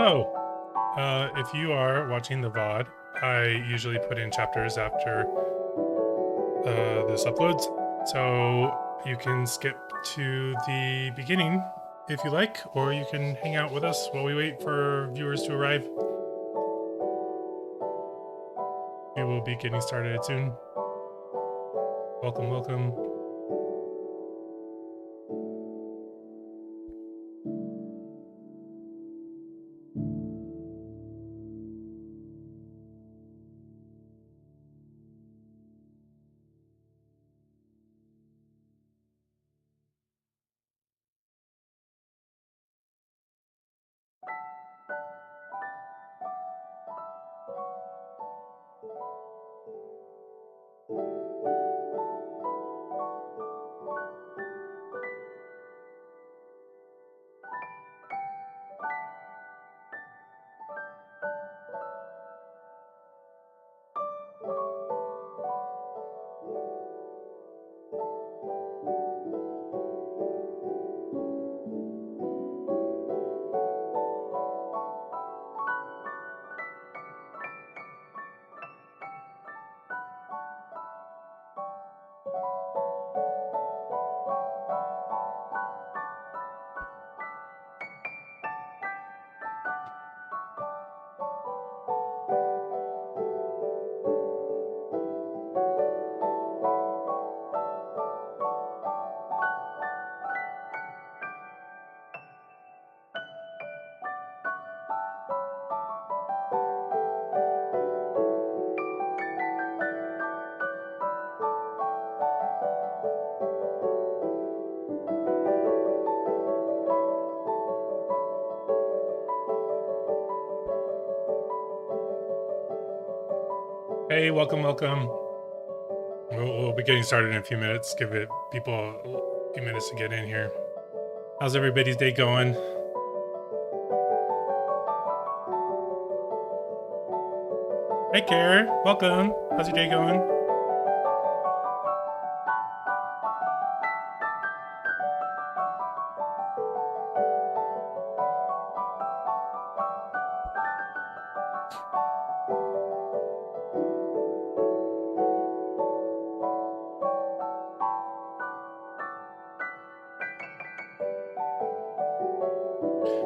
Hello. If you are watching the VOD, I usually put in chapters after this uploads, so you can skip to the beginning if you like, or you can hang out with us while we wait for viewers to arrive. We will be getting started soon. Welcome, welcome. Hey, welcome, welcome. We'll be getting started in a few minutes. Give people a few minutes to get in here. How's everybody's day going? Hey, Kara. Welcome. How's your day going?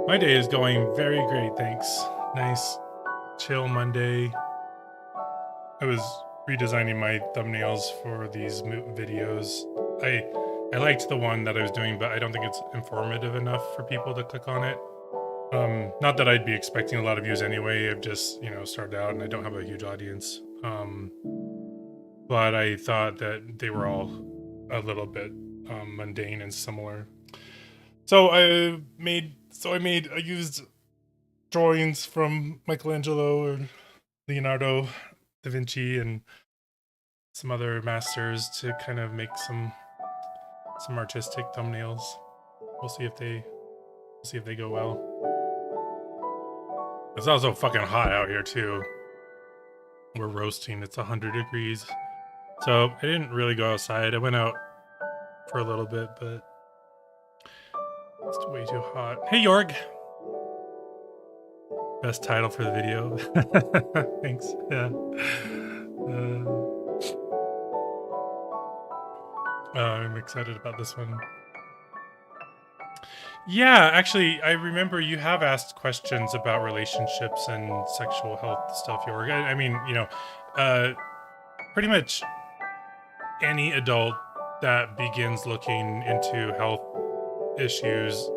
My day is going very great, thanks. Nice, chill Monday. I was redesigning my thumbnails for these videos. I liked the one that I was doing, but I don't think it's informative enough for people to click on it. Not that I'd be expecting a lot of views anyway. I've just, started out and I don't have a huge audience. But I thought that they were all a little bit mundane and similar. So I used drawings from Michelangelo or Leonardo da Vinci and some other masters to kind of make some artistic thumbnails. We'll see if they go well. It's also fucking hot out here too. We're roasting. It's 100 degrees. So I didn't really go outside. I went out for a little bit, but it's way too hot. Hey, Jorg. Best title for the video. Thanks. Yeah. I'm excited about this one. Yeah, actually, I remember you have asked questions about relationships and sexual health stuff, Jorg. I mean, pretty much any adult that begins looking into health issues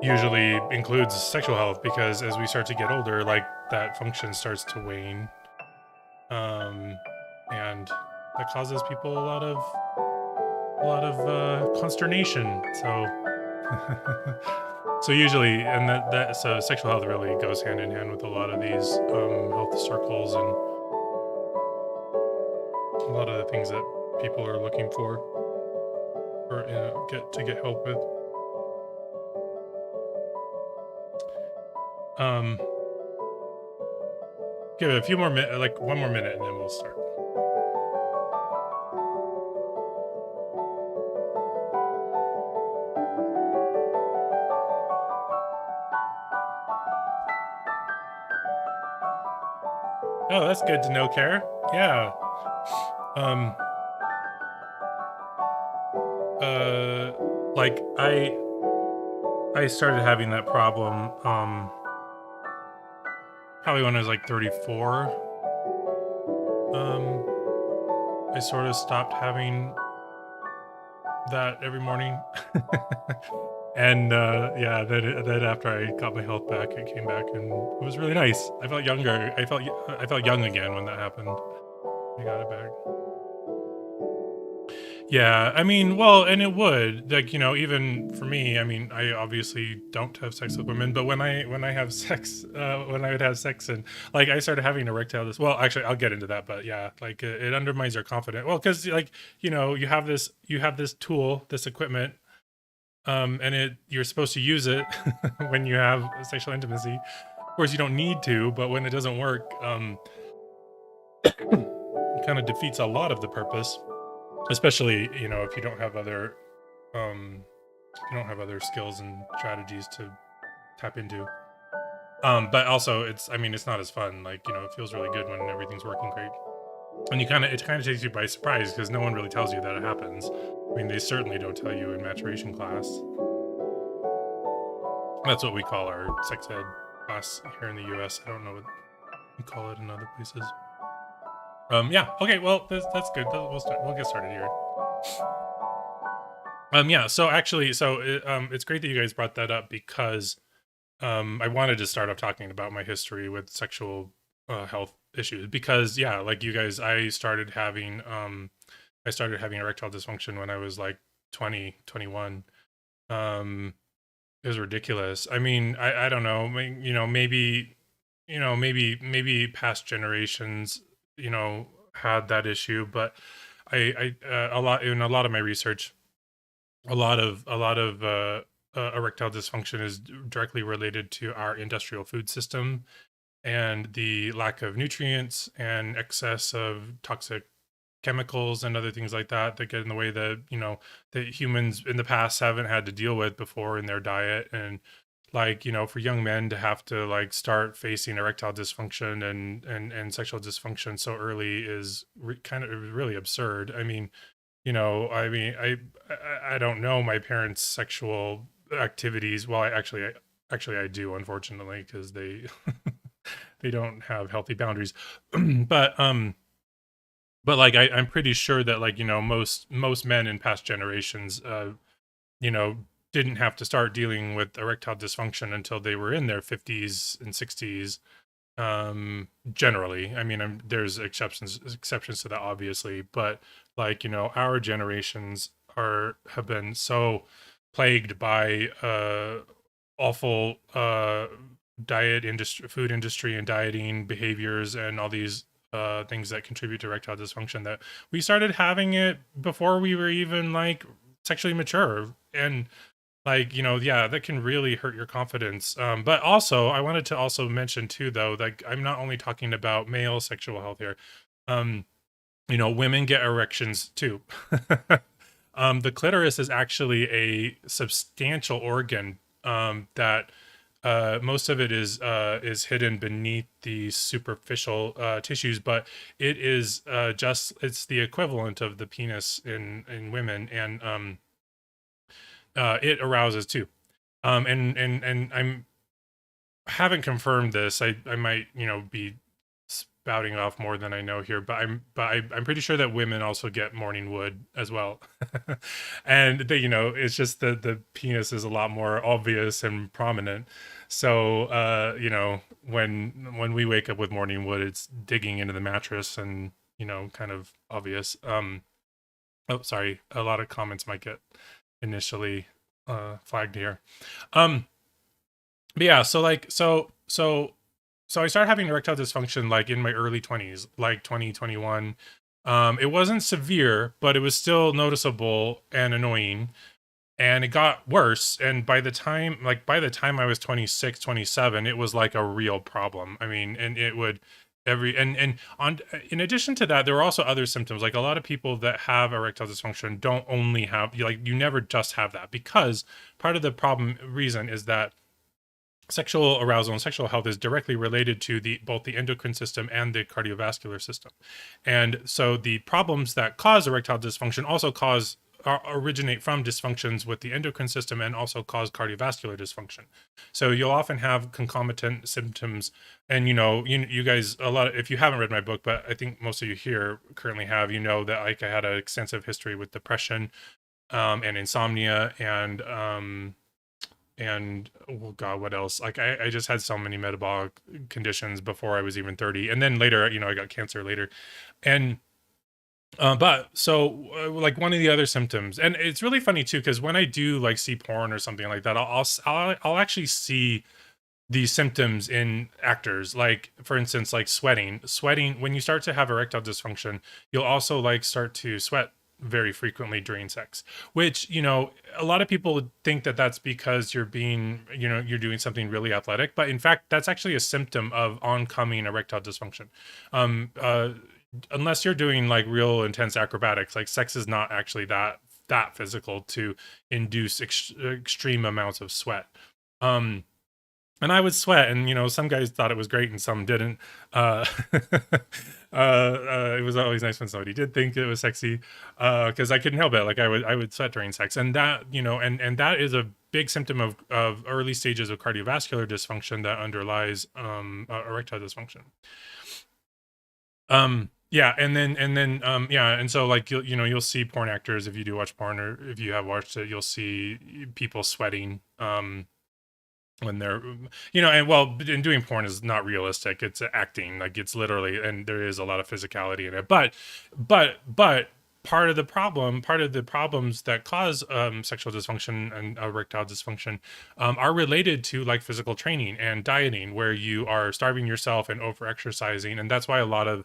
usually includes sexual health, because as we start to get older, like, that function starts to wane, and that causes people a lot of consternation. So so usually, and so sexual health really goes hand in hand with a lot of these health circles and a lot of the things that people are looking for or get help with. Give it a few more minutes, like one more minute, and then we'll start. Oh, that's good to know, Care. Yeah. Um. Uh. Like I started having that problem. Probably when I was like 34. Um. I sort of stopped having that every morning. And yeah, then after I got my health back, it came back, and it was really nice. I felt younger. I felt young again when that happened. I got it back. Yeah, I mean, well, and it would, like, even for me. I mean, I obviously don't have sex with women, but when I have sex, when I would have sex, and like I started having erectile well, actually, I'll get into that, but yeah, like it undermines your confidence. Well, because like you have this tool, this equipment, and you're supposed to use it when you have sexual intimacy. Of course, you don't need to, but when it doesn't work, it kind of defeats a lot of the purpose. Especially, if you don't have other, skills and strategies to tap into. But also, I mean, it's not as fun. Like, it feels really good when everything's working great, and it kind of takes you by surprise because no one really tells you that it happens. I mean, they certainly don't tell you in maturation class. That's what we call our sex ed class here in the U.S. I don't know what we call it in other places. Yeah. Okay. Well, that's good. We'll get started here. Yeah. So actually, it's great that you guys brought that up because I wanted to start off talking about my history with sexual health issues because yeah, like you guys, I started having erectile dysfunction when I was like 20, 21. It was ridiculous. I mean, I don't know, maybe maybe past generations, had that issue, but a lot in a lot of my research, a lot of erectile dysfunction is directly related to our industrial food system and the lack of nutrients and excess of toxic chemicals and other things like that get in the way that that humans in the past haven't had to deal with before in their diet. And like for young men to have to like start facing erectile dysfunction and sexual dysfunction so early is kind of really absurd. I mean, I don't know my parents' sexual activities. Well, actually I do, unfortunately, because they they don't have healthy boundaries. but like I'm pretty sure that like most men in past generations, you know, didn't have to start dealing with erectile dysfunction until they were in their 50s and 60s. Generally, I mean, there's exceptions to that, obviously, but like our generations have been so plagued by awful food industry and dieting behaviors and all these things that contribute to erectile dysfunction that we started having it before we were even like sexually mature. And like yeah, that can really hurt your confidence. But also I wanted to also mention too, though, like I'm not only talking about male sexual health here. um Women get erections too. The clitoris is actually a substantial organ that most of it is hidden beneath the superficial tissues, but it is it's the equivalent of the penis in women, and it arouses too. And I'm haven't confirmed this. I might be spouting off more than I know here, but I'm pretty sure that women also get morning wood as well. And they, it's just the penis is a lot more obvious and prominent. So when we wake up with morning wood, it's digging into the mattress and kind of obvious. Oh, sorry, a lot of comments might get initially flagged here. But yeah, so I started having erectile dysfunction like in my early 20s, like 2021. It wasn't severe, but it was still noticeable and annoying. And it got worse. And by the time I was 26, 27, it was like a real problem. I mean, and it would and on in addition to that, there were also other symptoms. Like a lot of people that have erectile dysfunction don't only have you never just have that, because part of the problem reason is that sexual arousal and sexual health is directly related to the both the endocrine system and the cardiovascular system. And so the problems that cause erectile dysfunction also originate from dysfunctions with the endocrine system and also cause cardiovascular dysfunction. So you'll often have concomitant symptoms. And you guys, a lot of, if you haven't read my book, but I think most of you here currently have, that like I had an extensive history with depression, and insomnia, and oh god, what else? Like I just had so many metabolic conditions before I was even 30, and then later, I got cancer later. And but so like one of the other symptoms, and it's really funny too, because when I do like see porn or something like that, I'll actually see these symptoms in actors. Like for instance, like sweating. When you start to have erectile dysfunction, you'll also like start to sweat very frequently during sex, which a lot of people think that that's because you're being you're doing something really athletic, but in fact that's actually a symptom of oncoming erectile dysfunction. um Unless you're doing like real intense acrobatics, like sex is not actually that physical to induce extreme amounts of sweat. um and I would sweat, and some guys thought it was great and some didn't. uh it was always nice when somebody did think it was sexy, because I couldn't help it. Like I would sweat during sex, and that and that is a big symptom of early stages of cardiovascular dysfunction that underlies erectile dysfunction. Yeah, and then yeah, and so like you'll see porn actors, if you do watch porn or if you have watched it, you'll see people sweating when they're and well, and doing porn is not realistic. It's acting, like it's literally, and there is a lot of physicality in it. But part of the problems that cause sexual dysfunction and erectile dysfunction are related to like physical training and dieting, where you are starving yourself and over exercising. And that's why a lot of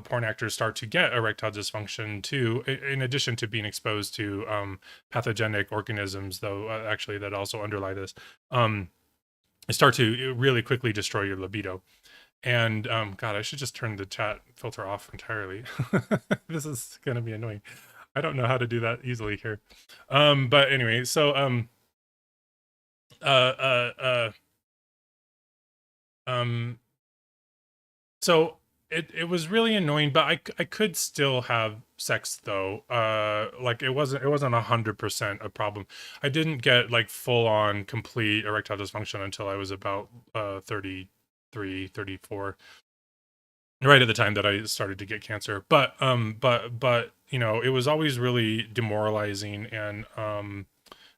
porn actors start to get erectile dysfunction too, in addition to being exposed to pathogenic organisms, though actually that also underlie this. Start to really quickly destroy your libido. And god, I should just turn the chat filter off entirely. This is going to be annoying. I don't know how to do that easily here. But anyway, so uh uh um so it was really annoying, but I could still have sex though. Like it wasn't 100% a problem. I didn't get like full on complete erectile dysfunction until I was about 33, 34, right at the time that I started to get cancer. But it was always really demoralizing and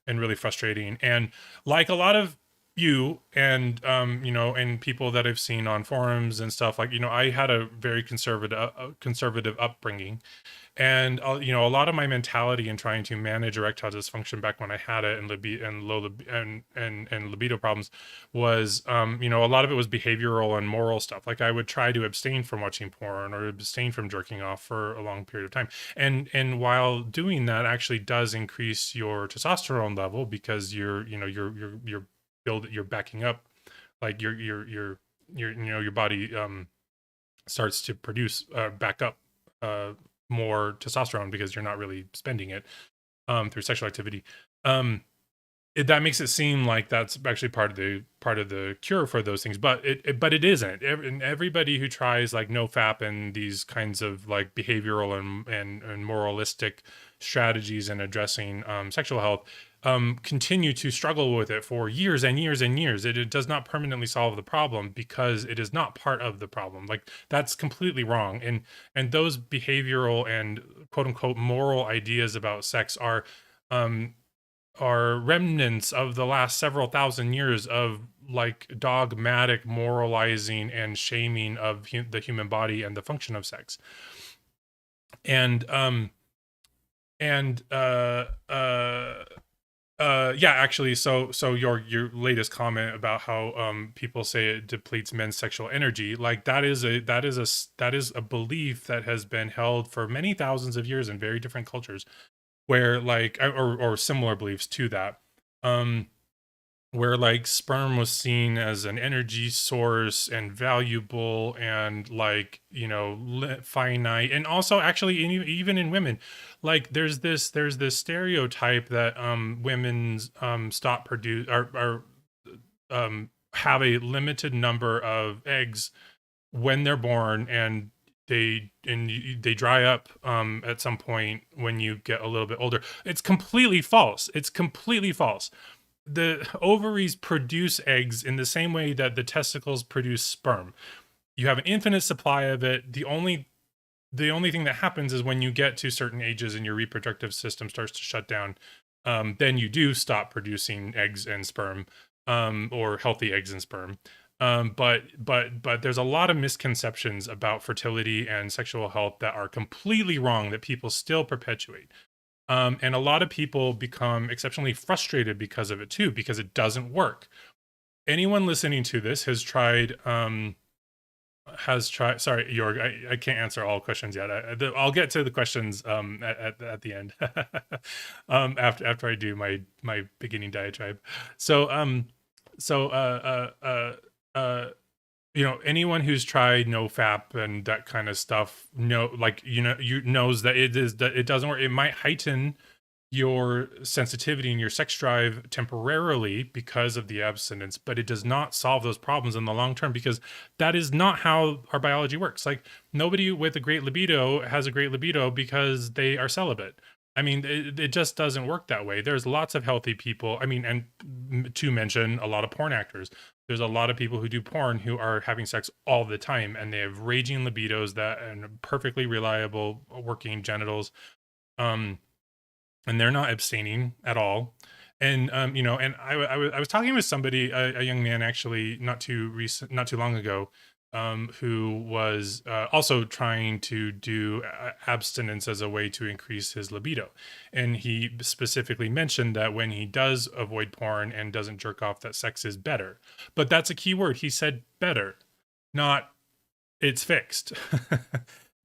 really frustrating. And like a lot of you and and people that I've seen on forums and stuff, like I had a very conservative upbringing. And a lot of my mentality in trying to manage erectile dysfunction back when I had it, and and libido problems, was a lot of it was behavioral and moral stuff. Like I would try to abstain from watching porn or abstain from jerking off for a long period of time. And while doing that actually does increase your testosterone level, because you're backing up, like your body starts to produce back up uh more testosterone, because you're not really spending it through sexual activity. That makes it seem like that's actually part of the cure for those things, but it isn't. And everybody who tries like no fap and these kinds of like behavioral and moralistic strategies in addressing sexual health continue to struggle with it for years and years and years. It does not permanently solve the problem, because it is not part of the problem. Like that's completely wrong. And those behavioral and quote unquote moral ideas about sex um are remnants of the last several thousand years of like dogmatic moralizing and shaming of the human body and the function of sex. And and yeah, actually, so your latest comment about how people say it depletes men's sexual energy, like that is a belief that has been held for many thousands of years in very different cultures, where like or similar beliefs to that, um where like sperm was seen as an energy source and valuable, and like finite. And also actually even in women, like there's this stereotype that women's stop produce are have a limited number of eggs when they're born, and they dry up at some point when you get a little bit older. It's completely false. It's completely false. The ovaries produce eggs in the same way that the testicles produce sperm. You have an infinite supply of it. The only thing that happens is when you get to certain ages and your reproductive system starts to shut down, then you do stop producing eggs and sperm, or healthy eggs and sperm. But there's a lot of misconceptions about fertility and sexual health that are completely wrong that people still perpetuate. And a lot of people become exceptionally frustrated because of it too, because it doesn't work. Anyone listening to this has tried. Sorry, Jorg, I can't answer all questions yet. I'll get to the questions at the end, after I do my beginning diatribe. So anyone who's tried NoFap and that kind of stuff knows that it doesn't work. It might heighten your sensitivity and your sex drive temporarily because of the abstinence, but it does not solve those problems in the long term, because that is not how our biology works. Like, nobody with a great libido has a great libido because they are celibate. I mean, it just doesn't work that way. There's lots of healthy people. I mean, and to mention a lot of porn actors, there's a lot of people who do porn who are having sex all the time, and they have raging libidos and perfectly reliable working genitals. And they're not abstaining at all. And and I was talking with somebody, a young man, actually, not too long ago, who was also trying to do abstinence as a way to increase his libido. And he specifically mentioned that when he does avoid porn and doesn't jerk off, that sex is better. But that's a key word. He said better, not it's fixed.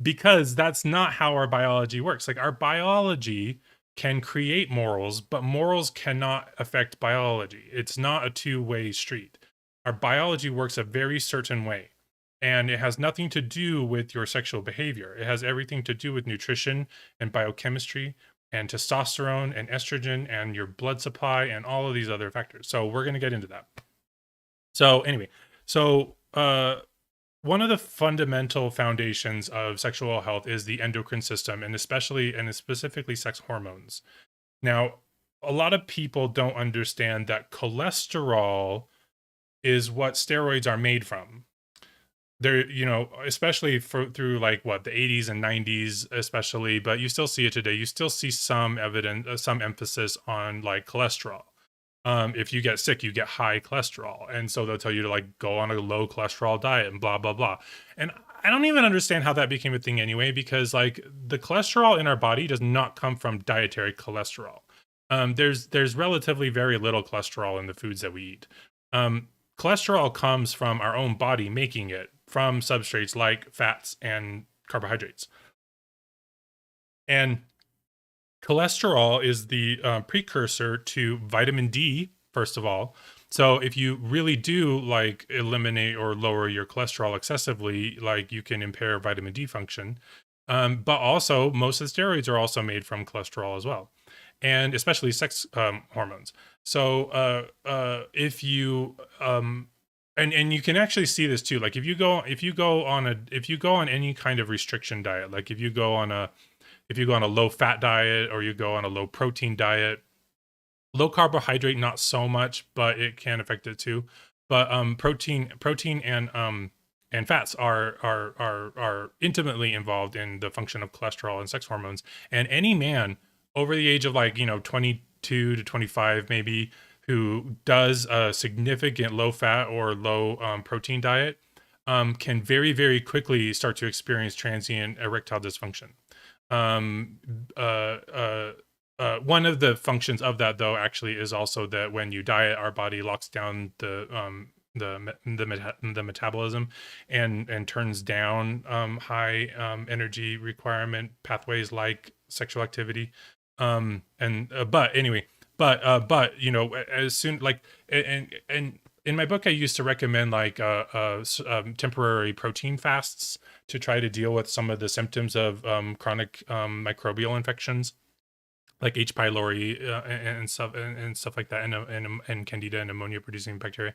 Because that's not how our biology works. Like, our biology can create morals, but morals cannot affect biology. It's not a two-way street. Our biology works a very certain way, and it has nothing to do with your sexual behavior. It has everything to do with nutrition and biochemistry and testosterone and estrogen and your blood supply and all of these other factors. So we're going to get into that. So anyway, one of the fundamental foundations of sexual health is the endocrine system, and specifically sex hormones. Now, a lot of people don't understand that cholesterol is what steroids are made from. They're, especially through like what, the 80s and 90s, especially, but you still see it today. You still see some evidence, some emphasis on like cholesterol. If you get sick, you get high cholesterol. And so they'll tell you to like go on a low cholesterol diet and blah, blah, blah. And I don't even understand how that became a thing anyway, because like the cholesterol in our body does not come from dietary cholesterol. There's relatively very little cholesterol in the foods that we eat. Cholesterol comes from our own body making it from substrates like fats and carbohydrates. And cholesterol is the precursor to vitamin D, first of all. So if you really do like eliminate or lower your cholesterol excessively, like, you can impair vitamin D function. But also, most of the steroids are also made from cholesterol as well, and especially sex hormones. So if you and you can actually see this too. Like, if you go on any kind of restriction diet, like if you go on a low fat diet, or you go on a low protein diet, low carbohydrate, not so much, but it can affect it too. But protein and fats are intimately involved in the function of cholesterol and sex hormones. And any man over the age of 22 to 25 maybe, who does a significant low fat or low protein diet, can very, very quickly start to experience transient erectile dysfunction. Um, One of the functions of that, though, actually is also that when you diet, our body locks down the metabolism and turns down high energy requirement pathways like sexual activity. And But anyway, but as soon, like, and in my book, I used to recommend like temporary protein fasts to try to deal with some of the symptoms of chronic microbial infections, like H. pylori and stuff like that, and Candida and ammonia producing bacteria.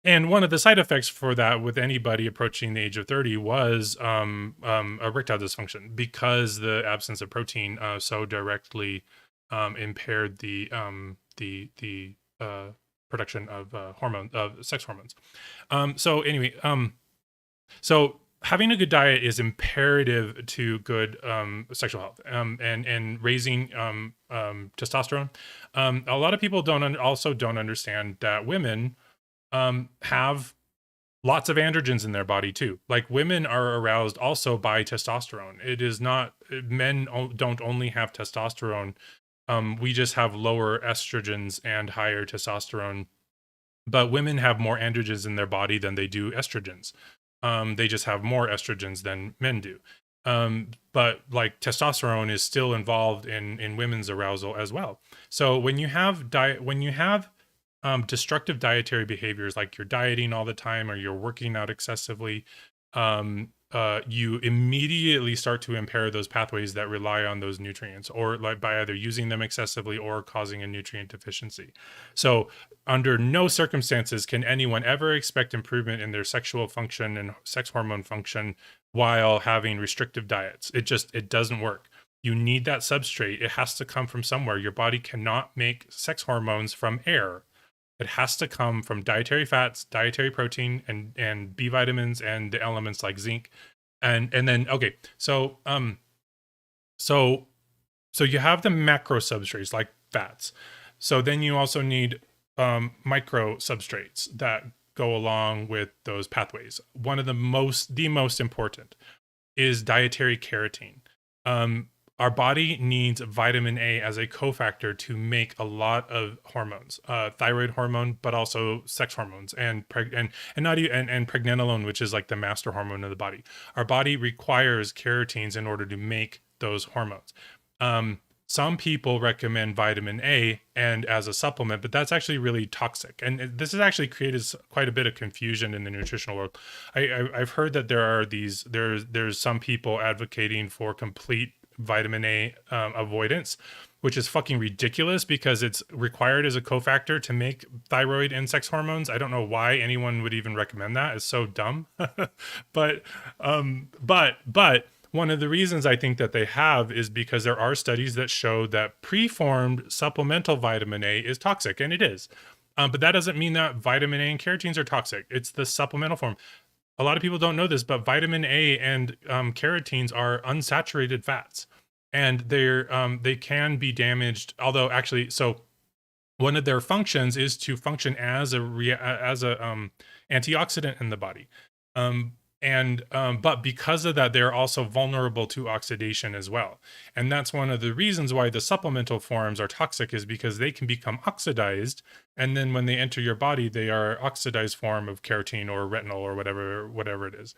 And one of the side effects for that with anybody approaching the age of 30 was erectile dysfunction, because the absence of protein so directly impaired the production of sex hormones. So anyway, so having a good diet is imperative to good sexual health, and raising testosterone. A lot of people also don't understand that women have lots of androgens in their body too. Like, women are aroused also by testosterone. It is not, don't only have testosterone. We just have lower estrogens and higher testosterone, but women have more androgens in their body than they do estrogens. They just have more estrogens than men do. But like, testosterone is still involved in women's arousal as well. So when you have destructive dietary behaviors, like you're dieting all the time or you're working out excessively, you immediately start to impair those pathways that rely on those nutrients, or like by either using them excessively or causing a nutrient deficiency. So under no circumstances can anyone ever expect improvement in their sexual function and sex hormone function while having restrictive diets. It doesn't work. You need that substrate. It has to come from somewhere. Your body cannot make sex hormones from air. It has to come from dietary fats, dietary protein, and B vitamins, and the elements like zinc. And then, okay, so so you have the macro substrates like fats. So then you also need micro substrates that go along with those pathways. One of the most important is dietary carotene. Our body needs vitamin A as a cofactor to make a lot of hormones, thyroid hormone, but also sex hormones, and not even and pregnenolone, which is like the master hormone of the body. Our body requires carotenes in order to make those hormones. Some people recommend vitamin A and as a supplement, but that's actually really toxic. And this has actually created quite a bit of confusion in the nutritional world. I've heard that there's some people advocating for complete vitamin A avoidance, which is fucking ridiculous because it's required as a cofactor to make thyroid and sex hormones. I don't know why anyone would even recommend that. It's so dumb. but one of the reasons I think that they have is because there are studies that show that preformed supplemental vitamin A is toxic, and it is. But that doesn't mean that vitamin A and carotenes are toxic. It's the supplemental form. A lot of people don't know this, but vitamin A and carotenes are unsaturated fats, and they can be damaged. Although actually, so one of their functions is to function as a antioxidant in the body. But because of that, they're also vulnerable to oxidation as well. And that's one of the reasons why the supplemental forms are toxic, is because they can become oxidized. And then when they enter your body, they are oxidized form of carotene or retinol or whatever it is.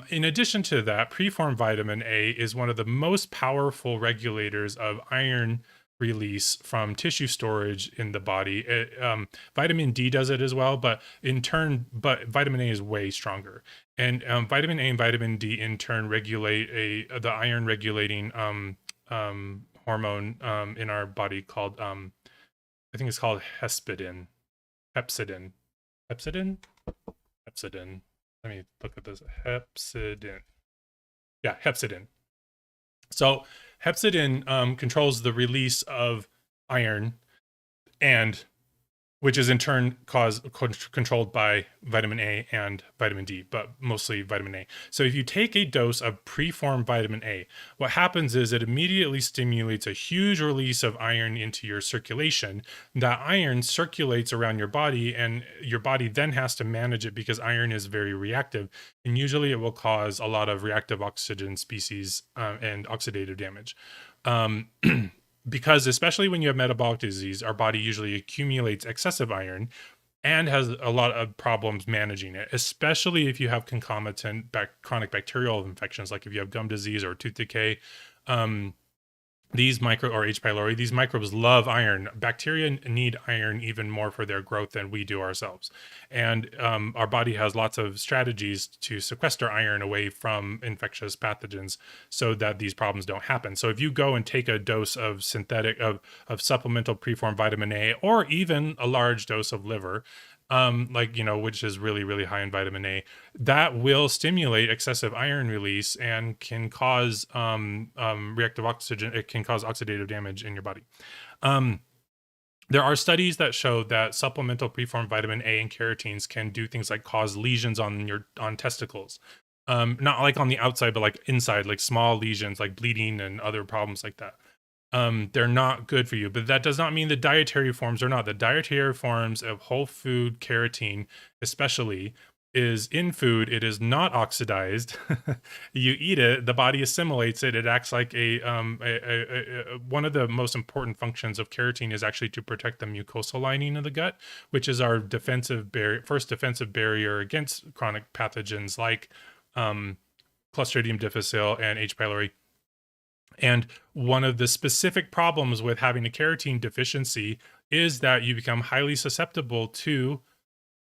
In addition to that, preformed vitamin A is one of the most powerful regulators of iron release from tissue storage in the body. Vitamin D does it as well, but vitamin A is way stronger. And vitamin A and vitamin D in turn regulate the iron regulating hormone in our body called I think it's called hepcidin. Hepcidin. Hepcidin? Hepcidin. Let me look at this. Hepcidin. Yeah, hepcidin. So hepcidin controls the release of iron, and which is in turn controlled by vitamin A and vitamin D, but mostly vitamin A. So if you take a dose of preformed vitamin A, what happens is it immediately stimulates a huge release of iron into your circulation. That iron circulates around your body, and your body then has to manage it because iron is very reactive. And usually it will cause a lot of reactive oxygen species and oxidative damage. Because especially when you have metabolic disease, our body usually accumulates excessive iron and has a lot of problems managing it, especially if you have concomitant chronic bacterial infections, like if you have gum disease or tooth decay. These H. pylori, these microbes love iron. Bacteria need iron even more for their growth than we do ourselves. And our body has lots of strategies to sequester iron away from infectious pathogens so that these problems don't happen. So if you go and take a dose of supplemental preformed vitamin A, or even a large dose of liver, like, which is really, really high in vitamin A, that will stimulate excessive iron release and can cause reactive oxygen. It can cause oxidative damage in your body. There are studies that show that supplemental preformed vitamin A and carotenes can do things like cause lesions on testicles. Not like on the outside, but like inside, like small lesions, like bleeding and other problems like that. They're not good for you, but that does not mean the dietary forms are not. The dietary forms of whole food carotene, especially, is in food. It is not oxidized. You eat it, the body assimilates it. It acts like one of the most important functions of carotene is actually to protect the mucosal lining of the gut, which is our first defensive barrier against chronic pathogens like Clostridium difficile and H. pylori. And one of the specific problems with having a carotene deficiency is that you become highly susceptible to,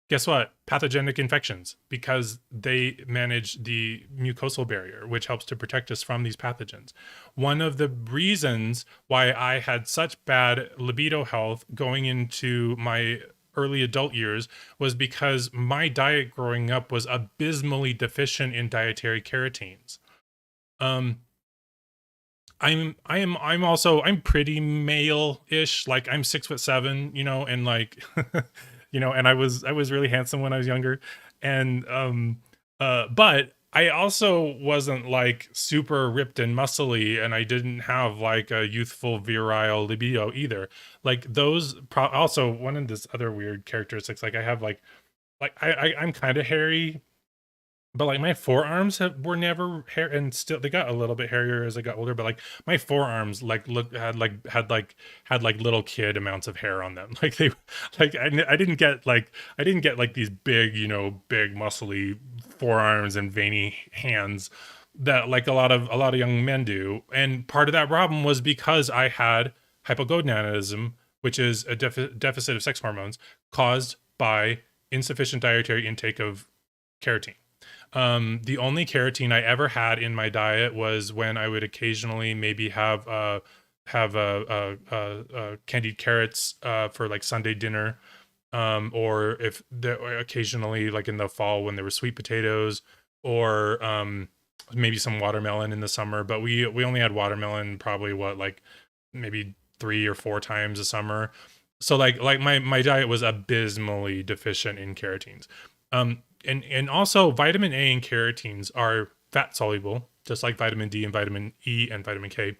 guess what, pathogenic infections, because they manage the mucosal barrier, which helps to protect us from these pathogens. One of the reasons why I had such bad libido health going into my early adult years was because my diet growing up was abysmally deficient in dietary carotenes. I'm pretty male-ish. Like I'm 6'7", and like and I was really handsome when I was younger. And but I also wasn't like super ripped and muscly, and I didn't have like a youthful virile libido either. Like also one of this other weird characteristics, like I have I'm kind of hairy, but like my forearms were never hair, and still they got a little bit hairier as I got older. But like my forearms like had like little kid amounts of hair on them. Like they like I didn't get like these big big muscly forearms and veiny hands that like a lot of young men do. And part of that problem was because I had hypogonadism, which is a deficit of sex hormones caused by insufficient dietary intake of carotene. The only carotene I ever had in my diet was when I would occasionally maybe have candied carrots for like Sunday dinner, or if there occasionally like in the fall when there were sweet potatoes, or maybe some watermelon in the summer. But we only had watermelon probably like maybe 3 or 4 times a summer. So like my diet was abysmally deficient in carotenes. And also vitamin A and carotenes are fat soluble, just like vitamin D and vitamin E and vitamin K.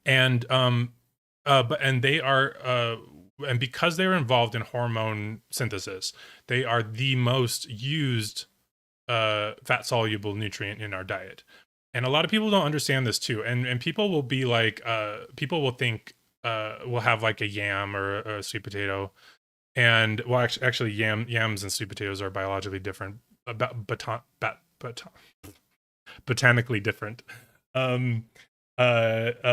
And they are and because they're involved in hormone synthesis, they are the most used fat soluble nutrient in our diet. And a lot of people don't understand this too. And people will be like, people will think, we'll have like a yam or a sweet potato, and well, actually, yams and sweet potatoes are biologically different, about botanically different. Um, when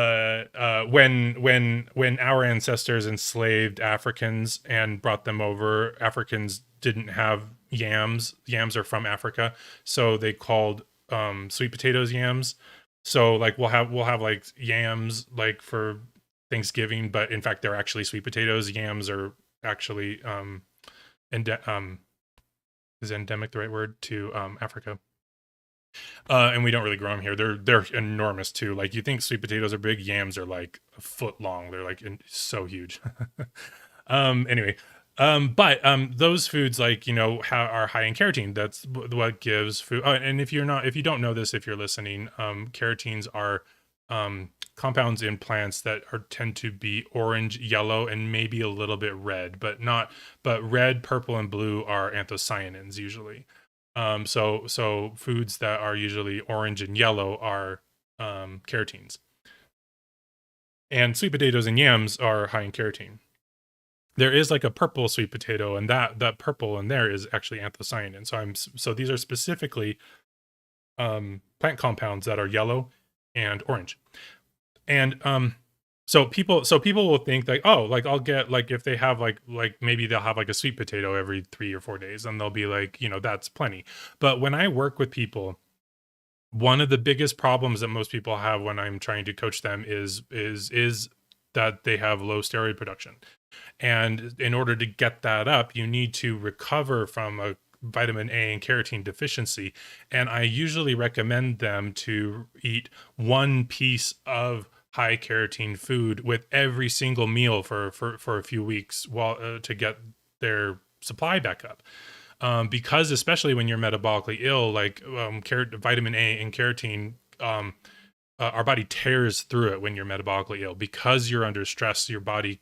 our ancestors enslaved Africans and brought them over, Africans didn't have yams. Yams are from Africa, so they called sweet potatoes yams. So like we'll have like yams like for Thanksgiving, but in fact they're actually sweet potatoes. Yams are actually is endemic the right word to Africa. And we don't really grow them here. They're enormous too. Like you think sweet potatoes are big, yams are like a foot long. They're like so huge. Anyway, but those foods like are high in carotene. That's what gives food. Oh, and if you don't know this, if you're listening, carotenes are compounds in plants that tend to be orange, yellow, and maybe a little bit red, but red, purple, and blue are anthocyanins usually. So foods that are usually orange and yellow are carotenes. And sweet potatoes and yams are high in carotene. There is like a purple sweet potato, and that purple in there is actually anthocyanin. So these are specifically plant compounds that are yellow and orange. And so people will think like, oh, like I'll get like if they have like maybe they'll have like a sweet potato every 3 or 4 days, and they'll be like, that's plenty. But when I work with people, one of the biggest problems that most people have when I'm trying to coach them is that they have low steroid production. And in order to get that up, you need to recover from a vitamin A and keratin deficiency. And I usually recommend them to eat one piece of high keratin food with every single meal for a few weeks while to get their supply back up. Because especially when you're metabolically ill, like vitamin A and keratin, our body tears through it when you're metabolically ill. Because you're under stress, your body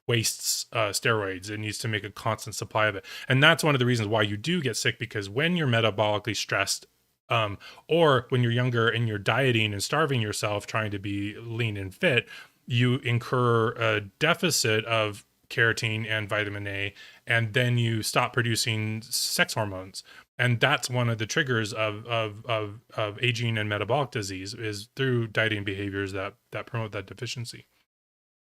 wastes steroids. It needs to make a constant supply of it. And that's one of the reasons why you do get sick, because when you're metabolically stressed, or when you're younger and you're dieting and starving yourself, trying to be lean and fit, you incur a deficit of keratin and vitamin A, and then you stop producing sex hormones. And that's one of the triggers of aging and metabolic disease, is through dieting behaviors that promote that deficiency.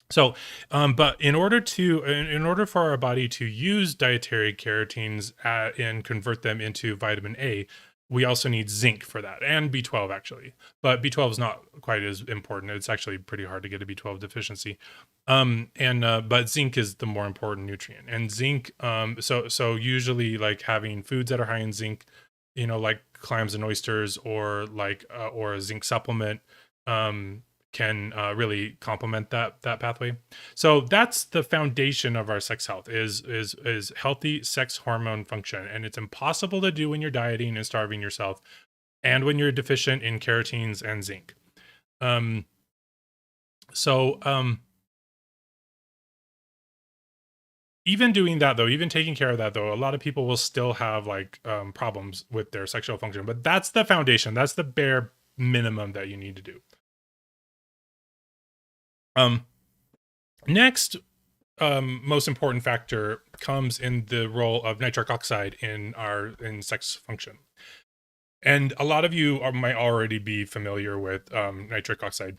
So, but in order for our body to use dietary keratins and convert them into vitamin A, we also need zinc for that, and B12 actually. But B12 is not quite as important. It's actually pretty hard to get a B12 deficiency. But zinc is the more important nutrient. And zinc, so usually like having foods that are high in zinc, like clams and oysters, or or a zinc supplement, can really complement that pathway. So that's the foundation of our sex health, is healthy sex hormone function. And it's impossible to do when you're dieting and starving yourself, and when you're deficient in keratins and zinc. Even doing that though, even taking care of that though, a lot of people will still have problems with their sexual function. But that's the foundation. That's the bare minimum that you need to do. Next, most important factor comes in the role of nitric oxide in sex function. And a lot of you might already be familiar with nitric oxide.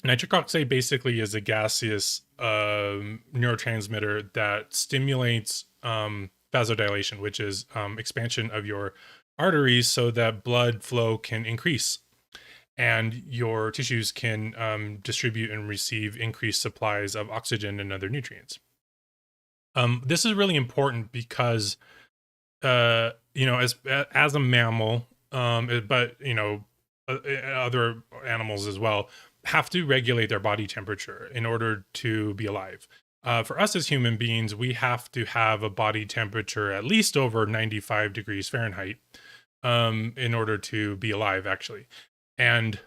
Nitric oxide basically is a gaseous neurotransmitter that stimulates vasodilation, which is expansion of your arteries so that blood flow can increase, and your tissues can distribute and receive increased supplies of oxygen and other nutrients. This is really important because, as a mammal, but other animals as well, have to regulate their body temperature in order to be alive. For us as human beings, we have to have a body temperature at least over 95 degrees Fahrenheit in order to be alive, actually. And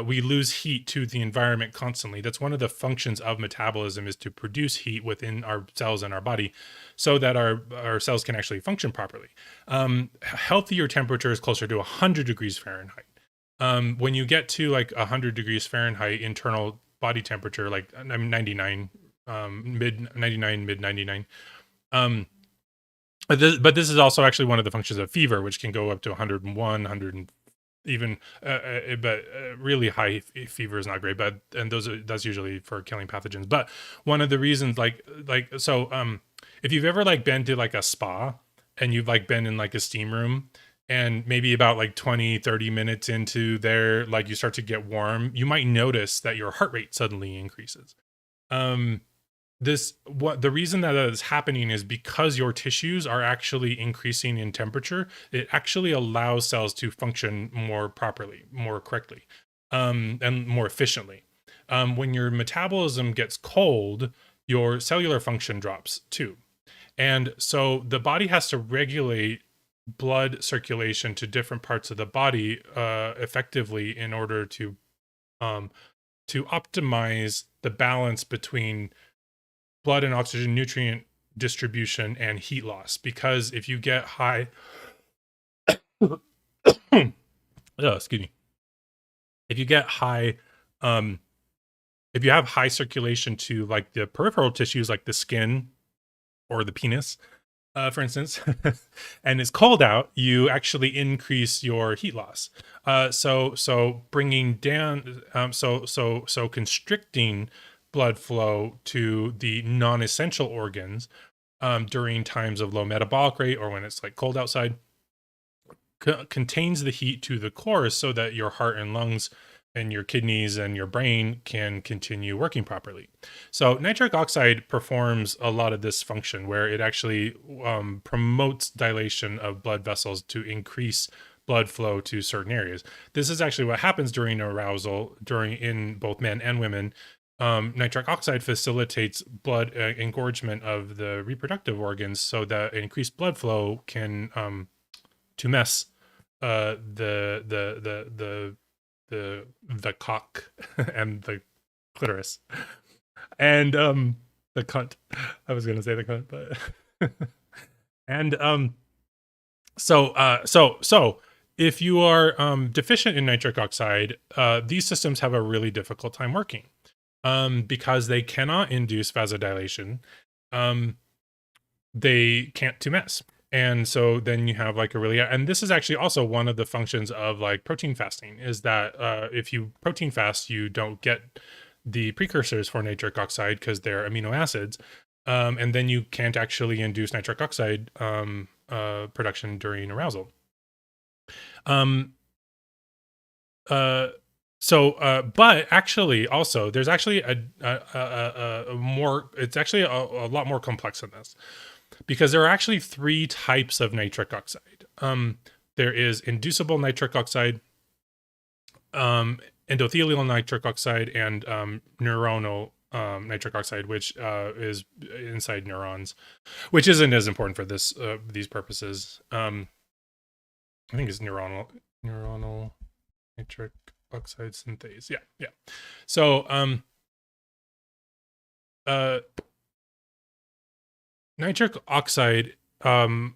we lose heat to the environment constantly. That's one of the functions of metabolism, is to produce heat within our cells and our body so that our cells can actually function properly. Healthier temperature is closer to 100 degrees Fahrenheit. When you get to 100 degrees Fahrenheit internal body temperature, 99, mid 99, mid 99. But this is also actually one of the functions of fever, which can go up to 101, 100, even but really high fever is not great, and that's usually for killing pathogens. But one of the reasons, if you've ever been to a spa, and you've been in a steam room, and maybe about 20-30 minutes into there, you start to get warm, you might notice that your heart rate suddenly increases. The reason that is happening is because your tissues are actually increasing in temperature. It actually allows cells to function more properly, more correctly, and more efficiently. When your metabolism gets cold, your cellular function drops too. And so the body has to regulate blood circulation to different parts of the body effectively in order to optimize the balance between blood and oxygen nutrient distribution and heat loss. Because if you get high excuse me, if you get high if you have high circulation to the peripheral tissues, like the skin or the penis, for instance, and it's cold out, you actually increase your heat loss. So bringing down, so constricting blood flow to the non-essential organs during times of low metabolic rate, or when it's cold outside, contains the heat to the core, so that your heart and lungs your kidneys and your brain can continue working properly. So nitric oxide performs a lot of this function where it actually promotes dilation of blood vessels to increase blood flow to certain areas. This is actually what happens during arousal in both men and women. Nitric oxide facilitates blood engorgement of the reproductive organs so that increased blood flow can to mess the cock and the clitoris and the cunt. I was gonna say the cunt, but and so if you are deficient in nitric oxide, these systems have a really difficult time working because they cannot induce vasodilation. They can't 2S. And so then you have like a really, and this is actually also one of the functions of like protein fasting is that if you protein fast, you don't get the precursors for nitric oxide because they're amino acids. And then you can't actually induce nitric oxide production during arousal. But actually also there's actually a more, it's actually a lot more complex than this. Because there are actually 3 types of nitric oxide. There is inducible nitric oxide, endothelial nitric oxide, and neuronal nitric oxide, which is inside neurons, which isn't as important for these purposes. I think it's neuronal nitric oxide synthase. Yeah. So nitric oxide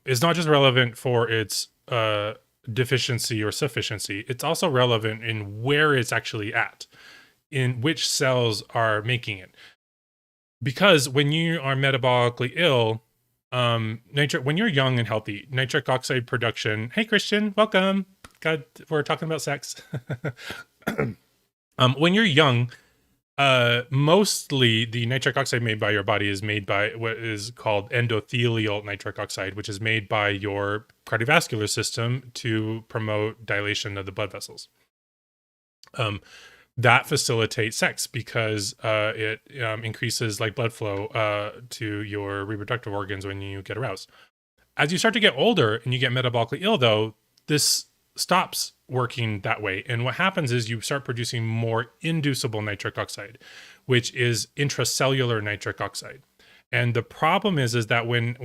is not just relevant for its deficiency or sufficiency, it's also relevant in where it's actually at, in which cells are making it. Because when you are metabolically ill, when you're young and healthy, nitric oxide production, hey Christian, welcome. God, we're talking about sex. When you're young, mostly the nitric oxide made by your body is made by what is called endothelial nitric oxide, which is made by your cardiovascular system to promote dilation of the blood vessels. That facilitates sex because it increases like blood flow to your reproductive organs when you get aroused. As you start to get older and you get metabolically ill, though, this stops working that way. And what happens is you start producing more inducible nitric oxide, which is intracellular nitric oxide. And the problem is that when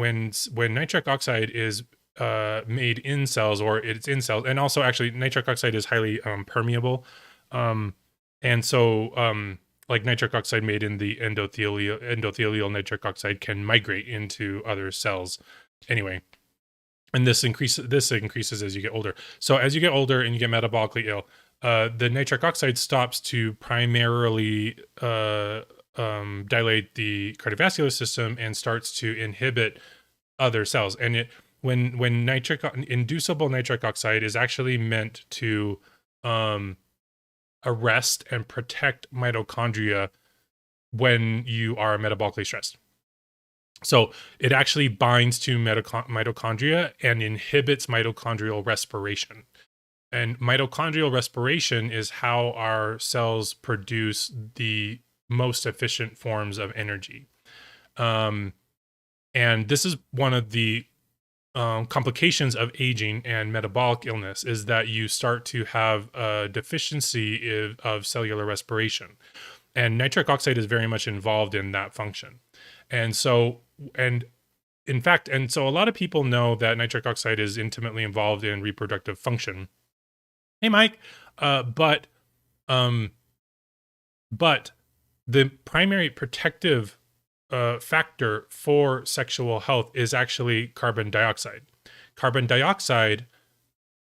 nitric oxide is made in cells, or it's in cells, and also actually nitric oxide is highly permeable. And so like nitric oxide made in the endothelial nitric oxide can migrate into other cells anyway. And this increases as you get older. So as you get older and you get metabolically ill, the nitric oxide stops to primarily dilate the cardiovascular system and starts to inhibit other cells. And when inducible nitric oxide is actually meant to arrest and protect mitochondria when you are metabolically stressed. So it actually binds to mitochondria and inhibits mitochondrial respiration. And mitochondrial respiration is how our cells produce the most efficient forms of energy. And this is one of the complications of aging and metabolic illness, is that you start to have a deficiency of cellular respiration. And nitric oxide is very much involved in that function. And so a lot of people know that nitric oxide is intimately involved in reproductive function. Hey, Mike. But the primary protective factor for sexual health is actually carbon dioxide. Carbon dioxide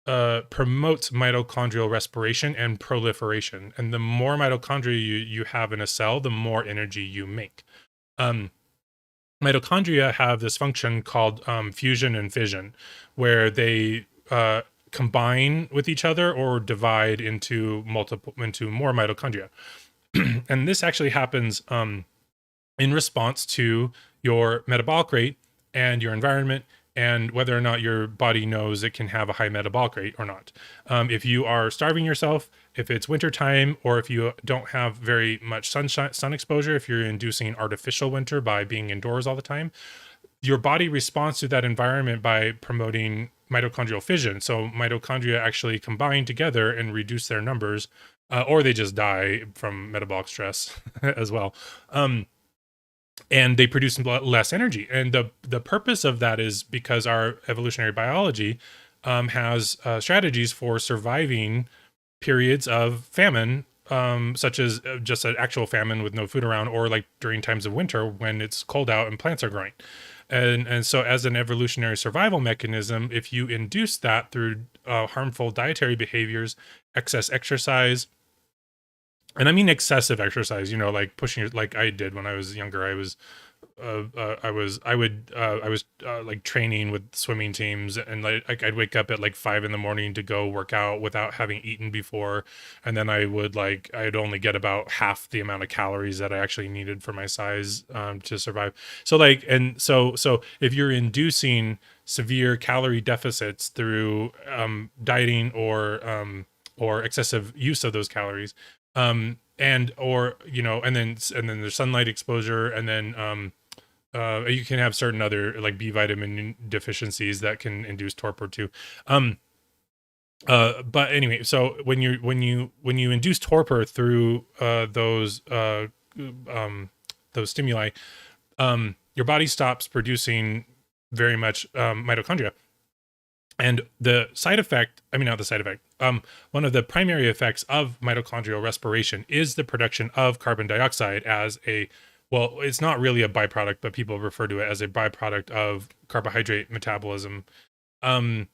promotes mitochondrial respiration and proliferation. And the more mitochondria you have in a cell, the more energy you make. Mitochondria have this function called fusion and fission, where they combine with each other or divide into more mitochondria. And this actually happens in response to your metabolic rate and your environment, and whether or not your body knows it can have a high metabolic rate or not. If you are starving yourself if it's wintertime, or if you don't have very much sun exposure, if you're inducing artificial winter by being indoors all the time, your body responds to that environment by promoting mitochondrial fission. So mitochondria actually combine together and reduce their numbers, or they just die from metabolic stress as well. And they produce less energy. And the purpose of that is because our evolutionary biology has strategies for surviving periods of famine, such as just an actual famine with no food around, or like during times of winter when it's cold out and plants are growing. And so as an evolutionary survival mechanism, if you induce that through harmful dietary behaviors, excess exercise, and I mean excessive exercise, like pushing, like I did when I was younger. I was like training with swimming teams, and like I'd wake up at like 5 in the morning to go work out without having eaten before, and then I'd only get about half the amount of calories that I actually needed for my size to survive. So if you're inducing severe calorie deficits through dieting or excessive use of those calories, and or and then there's sunlight exposure, and then you can have certain other like B vitamin deficiencies that can induce torpor too. But anyway, so when you induce torpor through those stimuli, your body stops producing very much mitochondria. And the side effect, I mean, not the side effect, one of the primary effects of mitochondrial respiration is the production of carbon dioxide as well, it's not really a byproduct, but people refer to it as a byproduct of carbohydrate metabolism. But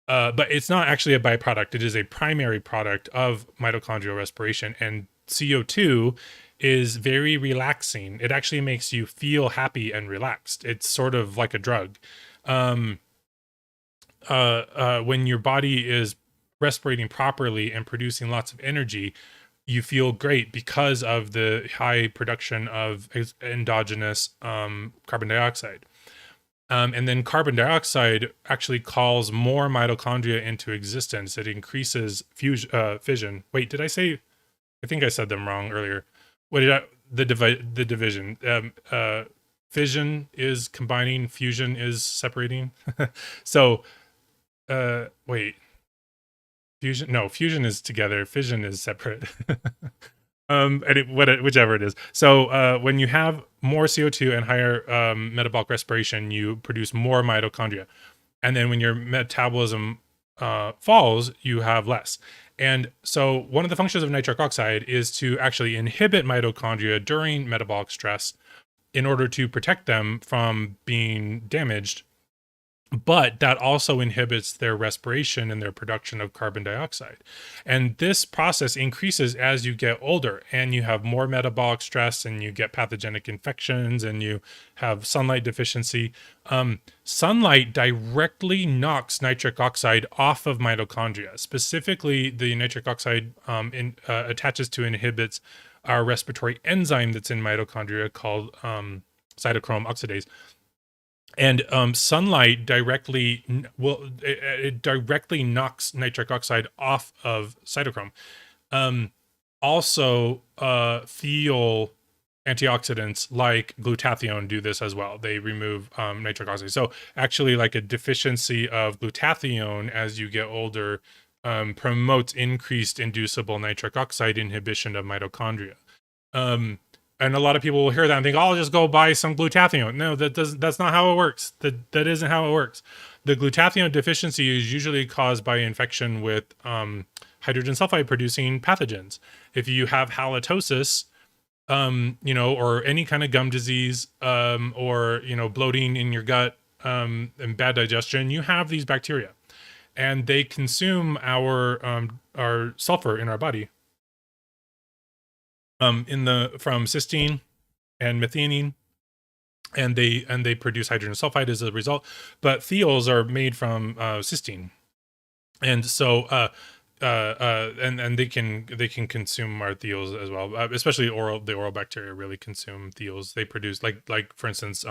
it's not actually a byproduct. It is a primary product of mitochondrial respiration. And CO2 is very relaxing. It actually makes you feel happy and relaxed. It's sort of like a drug. When your body is respirating properly and producing lots of energy, you feel great because of the high production of endogenous carbon dioxide. And then carbon dioxide actually calls more mitochondria into existence. It increases fission. Wait, did I say? I think I said them wrong earlier. What did I? The division. Fission is combining. Fusion is separating. So wait, fusion is together, fission is separate. Whichever it is. So when you have more CO2 and higher metabolic respiration, you produce more mitochondria, and then when your metabolism falls, you have less. And so one of the functions of nitric oxide is to actually inhibit mitochondria during metabolic stress in order to protect them from being damaged. But that also inhibits their respiration and their production of carbon dioxide. And this process increases as you get older and you have more metabolic stress and you get pathogenic infections and you have sunlight deficiency. Sunlight directly knocks nitric oxide off of mitochondria. Specifically, the nitric oxide attaches to and inhibits our respiratory enzyme that's in mitochondria called cytochrome oxidase. And sunlight directly directly knocks nitric oxide off of cytochrome. Also, thiol antioxidants like glutathione do this as well. They remove nitric oxide. So actually, like a deficiency of glutathione as you get older promotes increased inducible nitric oxide inhibition of mitochondria. And a lot of people will hear that and think, oh, I'll just go buy some glutathione. No, that's not how it works. That isn't how it works. The glutathione deficiency is usually caused by infection with hydrogen sulfide producing pathogens. If you have halitosis, or any kind of gum disease, or, bloating in your gut, and bad digestion, you have these bacteria and they consume our sulfur in our body. From cysteine and methionine, and they produce hydrogen sulfide as a result. But thiols are made from cysteine, and so and they can consume our thiols as well. Especially the oral bacteria really consume thiols. They produce like for instance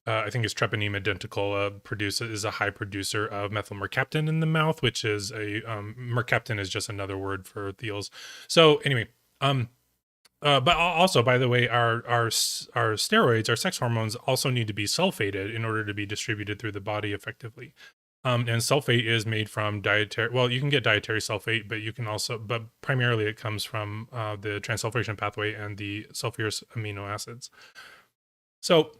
I think it's treponeme identical, is a high producer of methylmercaptan in the mouth, which is a mercaptan is just another word for thiols. So anyway, but also, by the way, our steroids, our sex hormones, also need to be sulfated in order to be distributed through the body effectively. And sulfate is made from dietary. Well, you can get dietary sulfate, but you can also, but primarily it comes from the transsulfuration pathway and the sulfurous amino acids. So,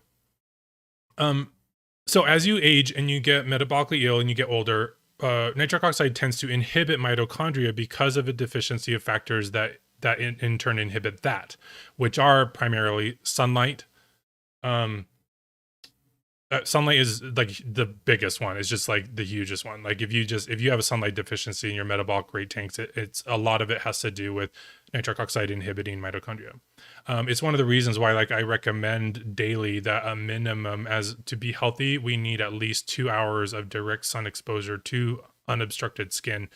so as you age and you get metabolically ill and you get older, nitric oxide tends to inhibit mitochondria because of a deficiency of factors that in turn inhibit that, which are primarily sunlight. Sunlight is like the biggest one. It's just like the hugest one. Like if you have a sunlight deficiency and your metabolic rate tanks, it's a lot of it has to do with nitric oxide inhibiting mitochondria. It's one of the reasons why like I recommend daily that a minimum, as to be healthy, we need at least 2 hours of direct sun exposure to unobstructed skin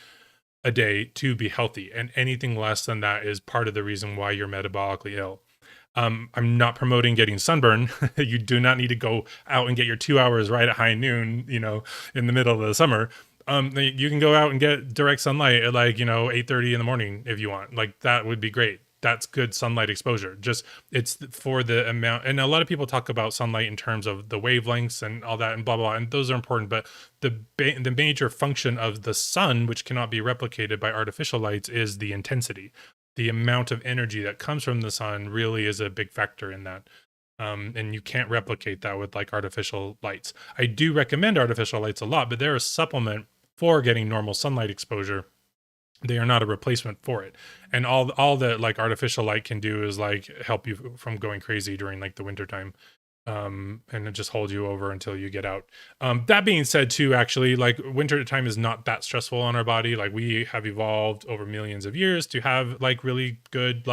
a day to be healthy, and anything less than that is part of the reason why you're metabolically ill. I'm not promoting getting sunburn. You do not need to go out and get your 2 hours right at high noon, in the middle of the summer. You can go out and get direct sunlight at 8:30 in the morning if you want. Like that would be great. That's good sunlight exposure. Just it's for the amount. And a lot of people talk about sunlight in terms of the wavelengths and all that and blah blah, and those are important. But the major function of the sun, which cannot be replicated by artificial lights, is the intensity. The amount of energy that comes from the sun really is a big factor in that. And you can't replicate that with like artificial lights. I do recommend artificial lights a lot, but they're a supplement for getting normal sunlight exposure. They are not a replacement for it. And all that like artificial light can do is like help you from going crazy during like the wintertime. And it just holds you over until you get out. That being said too, actually, like winter time is not that stressful on our body. Like we have evolved over millions of years to have like really good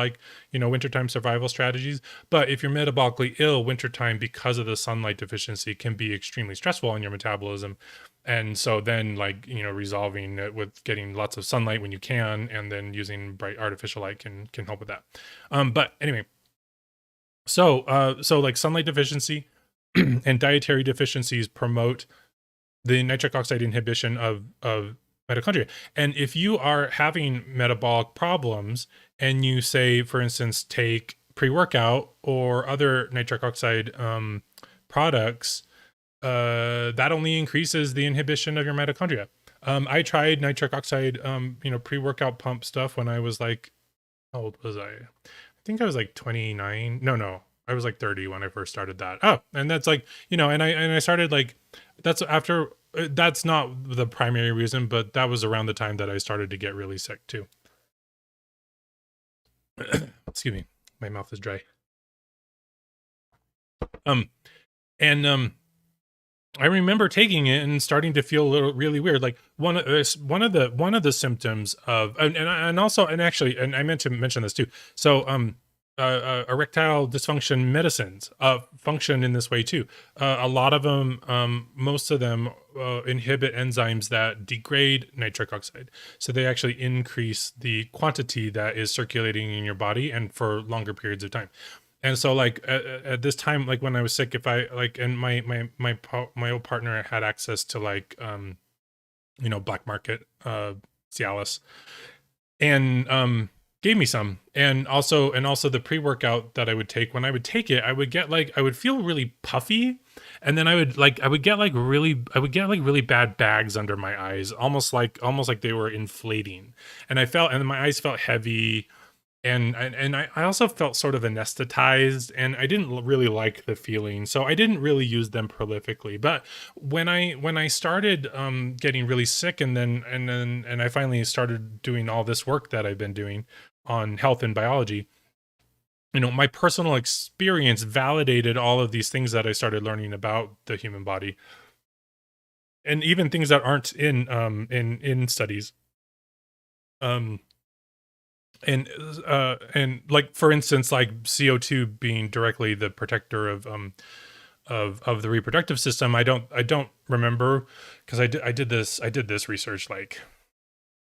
wintertime survival strategies. But if you're metabolically ill, wintertime, because of the sunlight deficiency, can be extremely stressful on your metabolism. And so then resolving it with getting lots of sunlight when you can, and then using bright artificial light can help with that. But anyway, so like sunlight deficiency and dietary deficiencies promote the nitric oxide inhibition of mitochondria. And if you are having metabolic problems and you say, for instance, take pre-workout or other nitric oxide products, that only increases the inhibition of your mitochondria. I tried nitric oxide, pre-workout pump stuff when I was like, how old was I? I think I was like 29. No, I was like 30 when I first started that. Oh, and that's like, and I started like, that's after, that's not the primary reason, but that was around the time that I started to get really sick too. Excuse me, my mouth is dry. I remember taking it and starting to feel really weird. Like one of the symptoms of, and also, and actually, and I meant to mention this too. So, erectile dysfunction medicines function in this way too. A lot of them, most of them, inhibit enzymes that degrade nitric oxide. So they actually increase the quantity that is circulating in your body and for longer periods of time. And so like at this time, like when I was sick, if I like, and my old partner had access to like, black market, Cialis, and, gave me some. And also the pre-workout that I would take, when I would take it, I would feel really puffy. And then I would get really bad bags under my eyes, almost like they were inflating. And my eyes felt heavy. And I also felt sort of anesthetized, and I didn't really like the feeling, so I didn't really use them prolifically. But when I started getting really sick, and I finally started doing all this work that I've been doing on health and biology, my personal experience validated all of these things that I started learning about the human body, and even things that aren't in studies. And like for instance, like CO2 being directly the protector of the reproductive system. I don't remember, because I did this research like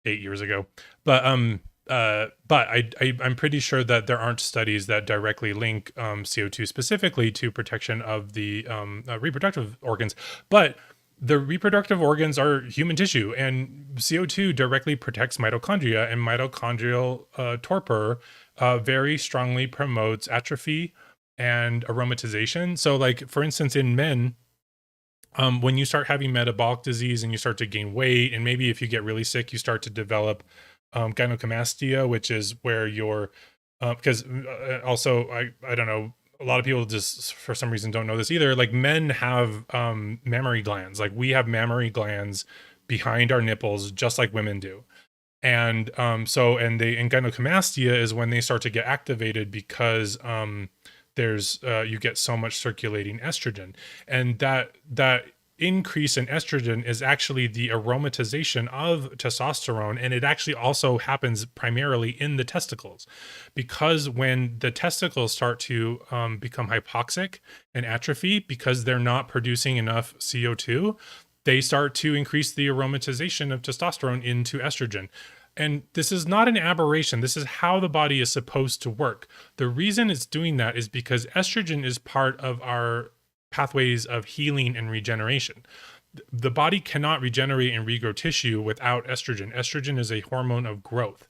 8 years ago, but but I'm pretty sure that there aren't studies that directly link CO2 specifically to protection of the reproductive organs. But the reproductive organs are human tissue, and CO2 directly protects mitochondria, and mitochondrial torpor very strongly promotes atrophy and aromatization. So, like, for instance, in men, when you start having metabolic disease and you start to gain weight, and maybe if you get really sick, you start to develop gynecomastia, which is where you're, because also, I don't know, a lot of people just for some reason don't know this either. Like, men have mammary glands. Like, we have mammary glands behind our nipples, just like women do. And and gynecomastia is when they start to get activated because there's you get so much circulating estrogen, and that increase in estrogen is actually the aromatization of testosterone, and it actually also happens primarily in the testicles, because when the testicles start to become hypoxic and atrophy because they're not producing enough CO2, they start to increase the aromatization of testosterone into estrogen. And this is not an aberration. This is how the body is supposed to work. The reason it's doing that is because estrogen is part of our pathways of healing and regeneration. The body cannot regenerate and regrow tissue without estrogen. Estrogen is a hormone of growth.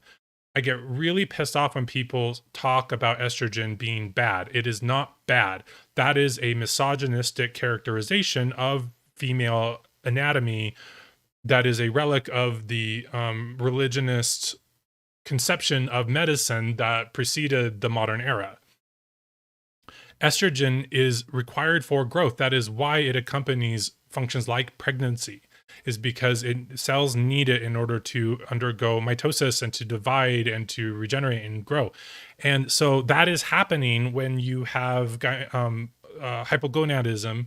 I get really pissed off when people talk about estrogen being bad. It is not bad. That is a misogynistic characterization of female anatomy that is a relic of the religionist conception of medicine that preceded the modern era. Estrogen is required for growth. That is why it accompanies functions like pregnancy, is because cells need it in order to undergo mitosis and to divide and to regenerate and grow. And so that is happening when you have hypogonadism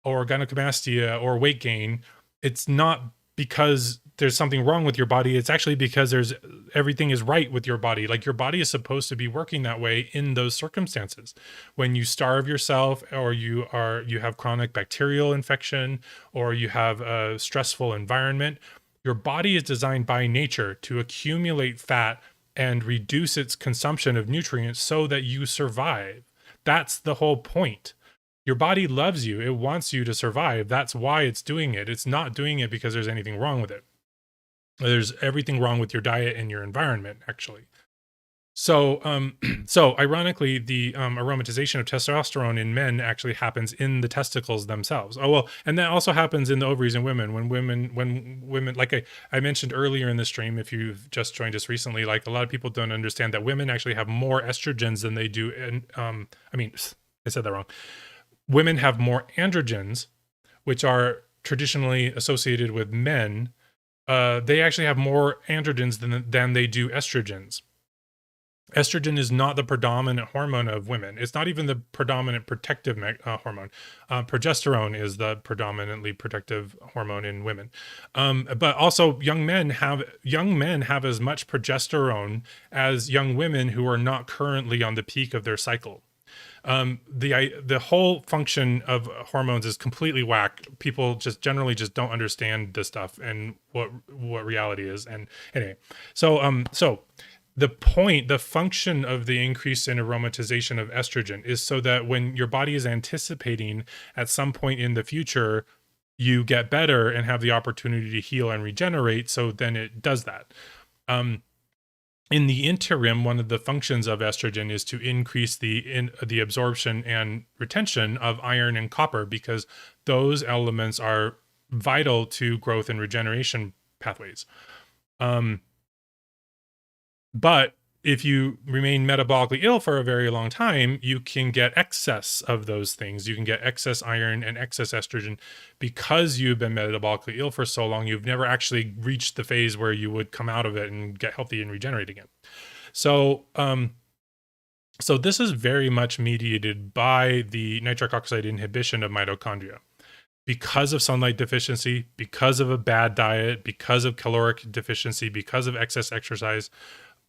or gynecomastia or weight gain. It's not because there's something wrong with your body. It's actually because everything is right with your body. Like, your body is supposed to be working that way in those circumstances. When you starve yourself, or you have chronic bacterial infection, or you have a stressful environment, your body is designed by nature to accumulate fat and reduce its consumption of nutrients so that you survive. That's the whole point. Your body loves you. It wants you to survive. That's why it's doing it. It's not doing it because there's anything wrong with it. There's everything wrong with your diet and your environment, actually. So, so ironically, the aromatization of testosterone in men actually happens in the testicles themselves. Oh, well, and that also happens in the ovaries in women. When women, like I mentioned earlier in the stream, if you've just joined us recently, like, a lot of people don't understand that women actually have more estrogens than they do. And I mean, I said that wrong. Women have more androgens, which are traditionally associated with men. They actually have more androgens than they do estrogens. Estrogen is not the predominant hormone of women. It's not even the predominant protective hormone. Progesterone is the predominantly protective hormone in women. But also, young men have as much progesterone as young women who are not currently on the peak of their cycle. The whole function of hormones is completely whacked. People just generally just don't understand this stuff and what reality is. And anyway, so the function of the increase in aromatization of estrogen is so that when your body is anticipating at some point in the future, you get better and have the opportunity to heal and regenerate. So then it does that. In the interim, one of the functions of estrogen is to increase the absorption and retention of iron and copper, because those elements are vital to growth and regeneration pathways. But if you remain metabolically ill for a very long time, you can get excess of those things. You can get excess iron and excess estrogen because you've been metabolically ill for so long. You've never actually reached the phase where you would come out of it and get healthy and regenerate again. So, so this is very much mediated by the nitric oxide inhibition of mitochondria. Because of sunlight deficiency, because of a bad diet, because of caloric deficiency, because of excess exercise,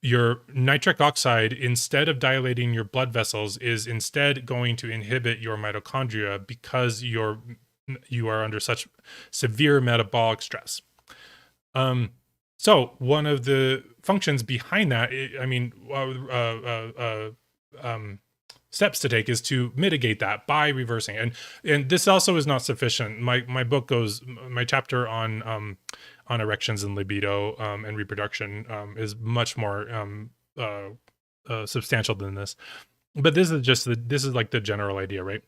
your nitric oxide, instead of dilating your blood vessels, is instead going to inhibit your mitochondria because you are under such severe metabolic stress. So one of the functions behind that, steps to take is to mitigate that by reversing. And this also is not sufficient. My book goes, my chapter on erections and libido and reproduction is much more substantial than this. But this is like the general idea, right?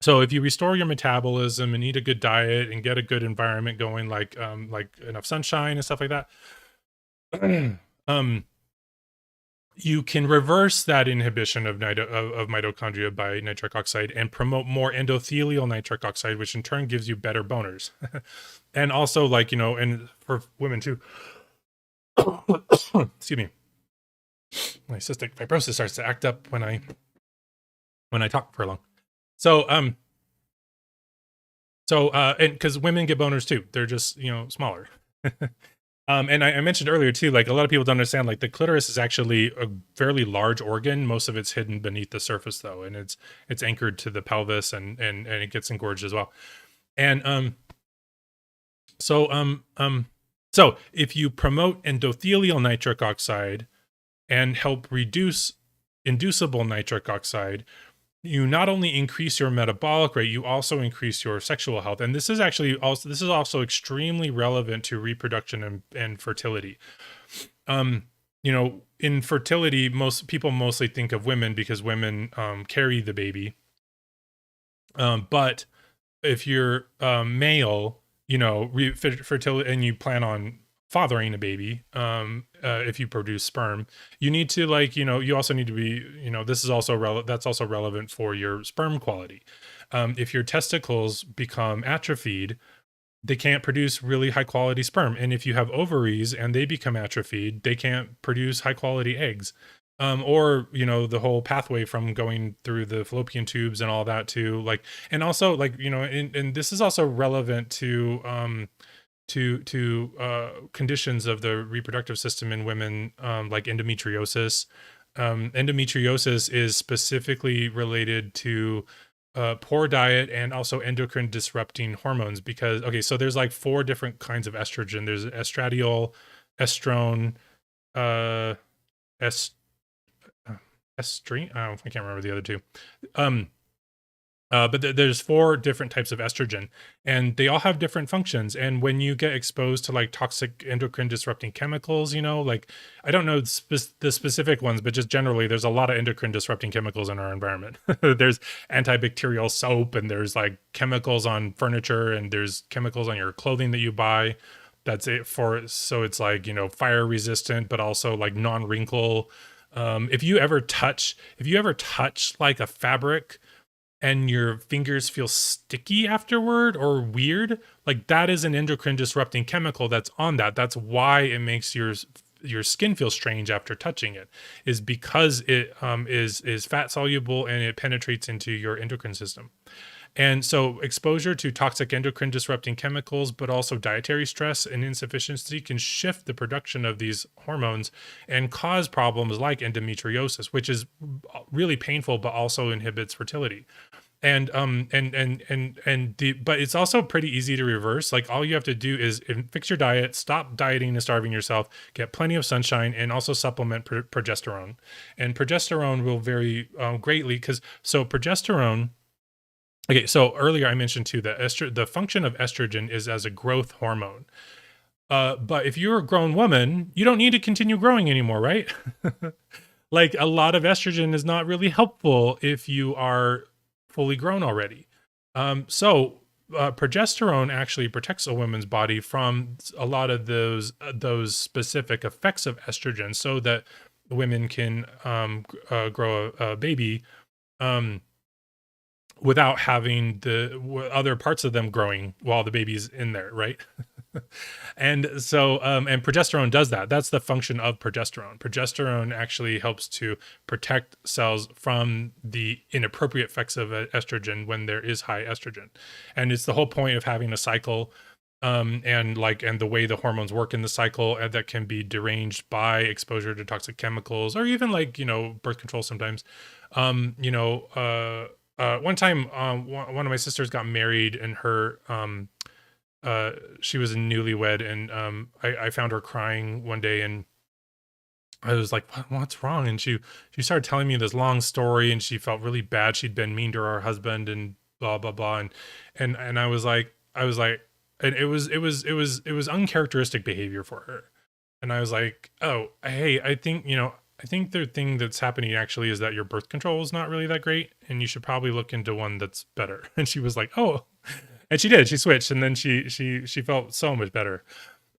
So if you restore your metabolism and eat a good diet and get a good environment going, like enough sunshine and stuff like that, um, you can reverse that inhibition of mitochondria by nitric oxide and promote more endothelial nitric oxide, which in turn gives you better boners. And also, like, and for women too. Excuse me. My cystic fibrosis starts to act up when I talk for long. So and because women get boners too, they're just smaller. And I mentioned earlier too, like a lot of people don't understand, like the clitoris is actually a fairly large organ. Most of it's hidden beneath the surface though, and it's anchored to the pelvis and it gets engorged as well. And so so if you promote endothelial nitric oxide and help reduce inducible nitric oxide, you not only increase your metabolic rate, you also increase your sexual health. And this is also extremely relevant to reproduction and fertility. In fertility, most people mostly think of women because women carry the baby. But if you're male, fertility, and you plan on fathering a baby, if you produce sperm, you need to, like, you also need to be, this is also that's also relevant for your sperm quality. If your testicles become atrophied, they can't produce really high quality sperm. And if you have ovaries and they become atrophied, they can't produce high quality eggs. Or the whole pathway from going through the fallopian tubes and all that too, like, and also, like, and this is also relevant to conditions of the reproductive system in women, like endometriosis. Endometriosis is specifically related to poor diet and also endocrine disrupting hormones, because so there's like 4 different kinds of estrogen. There's estradiol, estrone, uh est estrine, I can't remember the other two. But there's 4 different types of estrogen, and they all have different functions. And when you get exposed to like toxic endocrine disrupting chemicals, like, I don't know the specific ones, but just generally, there's a lot of endocrine disrupting chemicals in our environment. There's antibacterial soap, and there's like chemicals on furniture, and there's chemicals on your clothing that you buy. That's it for, so it's like, fire resistant, but also like non-wrinkle. If you ever touch like a fabric and your fingers feel sticky afterward or weird, like, that is an endocrine disrupting chemical that's on that. That's why it makes your skin feel strange after touching it, is because it is fat soluble and it penetrates into your endocrine system. And so exposure to toxic endocrine disrupting chemicals, but also dietary stress and insufficiency, can shift the production of these hormones and cause problems like endometriosis, which is really painful, but also inhibits fertility. And but it's also pretty easy to reverse. Like, all you have to do is fix your diet, stop dieting and starving yourself, get plenty of sunshine, and also supplement progesterone. And progesterone will vary greatly, because progesterone. Okay, so earlier I mentioned too that the function of estrogen is as a growth hormone. But if you're a grown woman, you don't need to continue growing anymore, right? Like, a lot of estrogen is not really helpful if you are fully grown already. Progesterone actually protects a woman's body from a lot of those specific effects of estrogen, so that women can grow a baby without having the other parts of them growing while the baby's in there, right? And so and progesterone does that. That's the function of progesterone. Progesterone actually helps to protect cells from the inappropriate effects of estrogen when there is high estrogen. And it's the whole point of having a cycle, and the way the hormones work in the cycle, and that can be deranged by exposure to toxic chemicals, or even, like, birth control sometimes. One time, one of my sisters got married, and her she was a newlywed, and I found her crying one day, and I was like, what's wrong? And she started telling me this long story, and she felt really bad. She'd been mean to her husband and blah blah blah. And I was like, and it was uncharacteristic behavior for her. And I was like, oh, hey, I think the thing that's happening actually is that your birth control is not really that great, and you should probably look into one that's better. And she was like, oh, and she did. She switched, and then she felt so much better.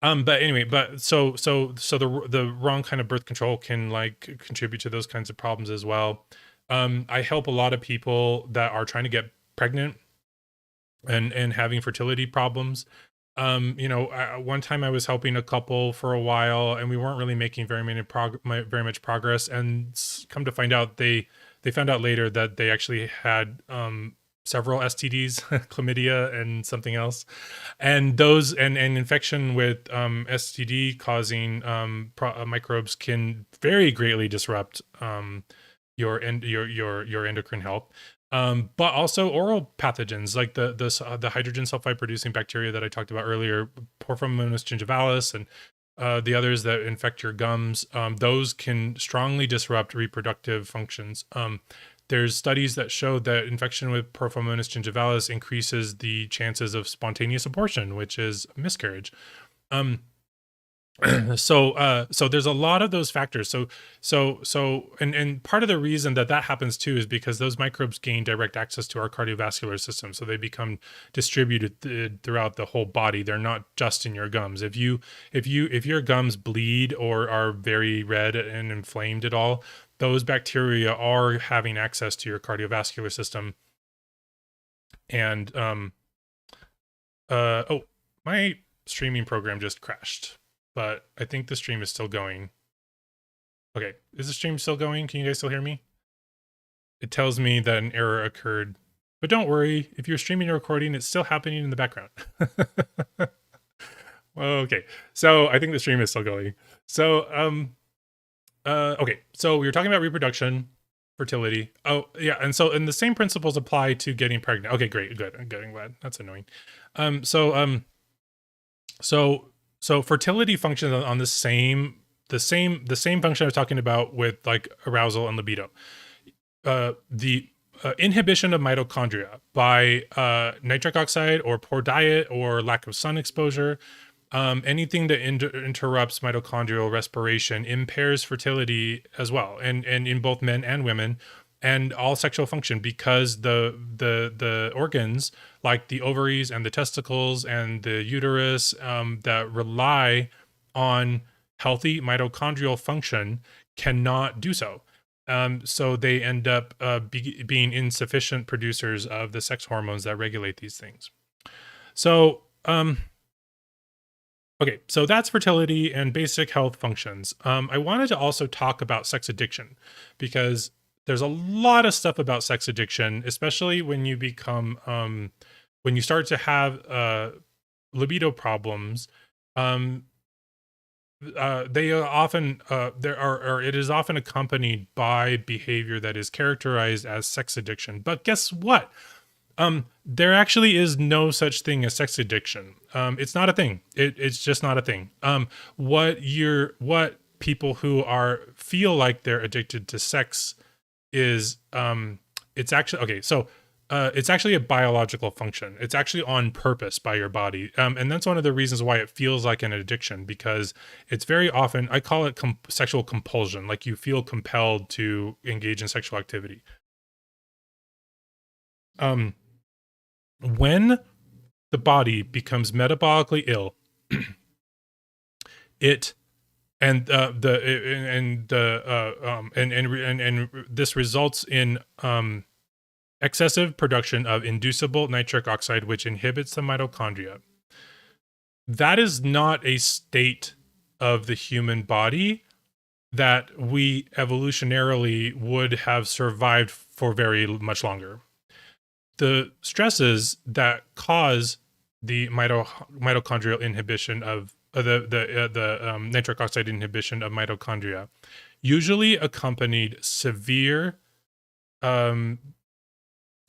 But anyway, so the wrong kind of birth control can like contribute to those kinds of problems as well. I help a lot of people that are trying to get pregnant and having fertility problems. One time I was helping a couple for a while, and we weren't really making very much progress. And come to find out, they found out later that they actually had several STDs, chlamydia, and something else, and those and infection with STD causing microbes can very greatly disrupt your endocrine health. But also oral pathogens like the hydrogen sulfide producing bacteria that I talked about earlier, Porphyromonas gingivalis, and the others that infect your gums. Those can strongly disrupt reproductive functions. There's studies that show that infection with Porphyromonas gingivalis increases the chances of spontaneous abortion, which is miscarriage. Um, so there's a lot of those factors. And part of the reason that happens too is because those microbes gain direct access to our cardiovascular system, so they become distributed throughout the whole body. They're not just in your gums. If your gums bleed or are very red and inflamed at all, those bacteria are having access to your cardiovascular system. And oh, my streaming program just crashed, but I think the stream is still going. Okay, is the stream still going? Can you guys still hear me? It tells me that an error occurred, but don't worry. If you're streaming or recording, it's still happening in the background. Okay, so I think the stream is still going. So okay, so we were talking about reproduction, fertility. Oh yeah, and the same principles apply to getting pregnant. Okay, great, good. I'm getting glad. That's annoying. So fertility functions on the same function I was talking about with like arousal and libido. The inhibition of mitochondria by nitric oxide or poor diet or lack of sun exposure, anything that interrupts mitochondrial respiration impairs fertility as well, and in both men and women, and all sexual function, because the organs like the ovaries and the testicles and the uterus that rely on healthy mitochondrial function cannot do so. So they end up being insufficient producers of the sex hormones that regulate these things. So okay, so that's fertility and basic health functions. I wanted to also talk about sex addiction, because there's a lot of stuff about sex addiction, especially when you become, when you start to have libido problems. They often it is often accompanied by behavior that is characterized as sex addiction. But guess what? There actually is no such thing as sex addiction. It's not a thing. It's just not a thing. What people who feel like they're addicted to sex is, it's actually okay. So it's actually a biological function. It's actually on purpose by your body, and that's one of the reasons why it feels like an addiction, because it's very often, I call it sexual compulsion. Like you feel compelled to engage in sexual activity. When the body becomes metabolically ill, it and this results in excessive production of inducible nitric oxide, which inhibits the mitochondria. That is not a state of the human body that we evolutionarily would have survived for very much longer. The stresses that cause the mitochondrial inhibition of the nitric oxide inhibition of mitochondria usually accompanied severe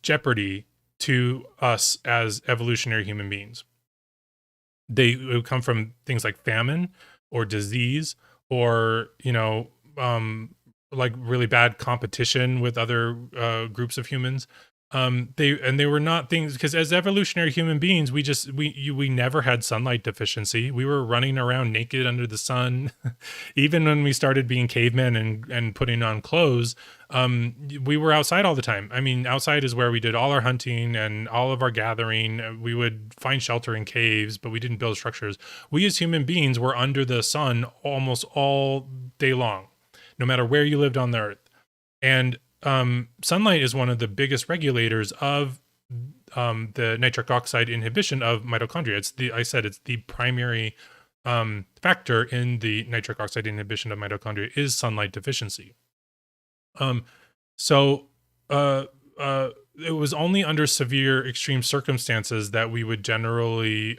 jeopardy to us as evolutionary human beings. They would come from things like famine or disease, or like really bad competition with other groups of humans. They were not things, because as evolutionary human beings, we never had sunlight deficiency. We were running around naked under the sun. Even when we started being cavemen and putting on clothes, we were outside all the time. I mean, outside is where we did all our hunting and all of our gathering. We would find shelter in caves, but we didn't build structures. We as human beings were under the sun almost all day long, no matter where you lived on the earth. And sunlight is one of the biggest regulators of the nitric oxide inhibition of mitochondria. It's the primary factor in the nitric oxide inhibition of mitochondria is sunlight deficiency. Um, so uh, it was only under severe extreme circumstances that we would generally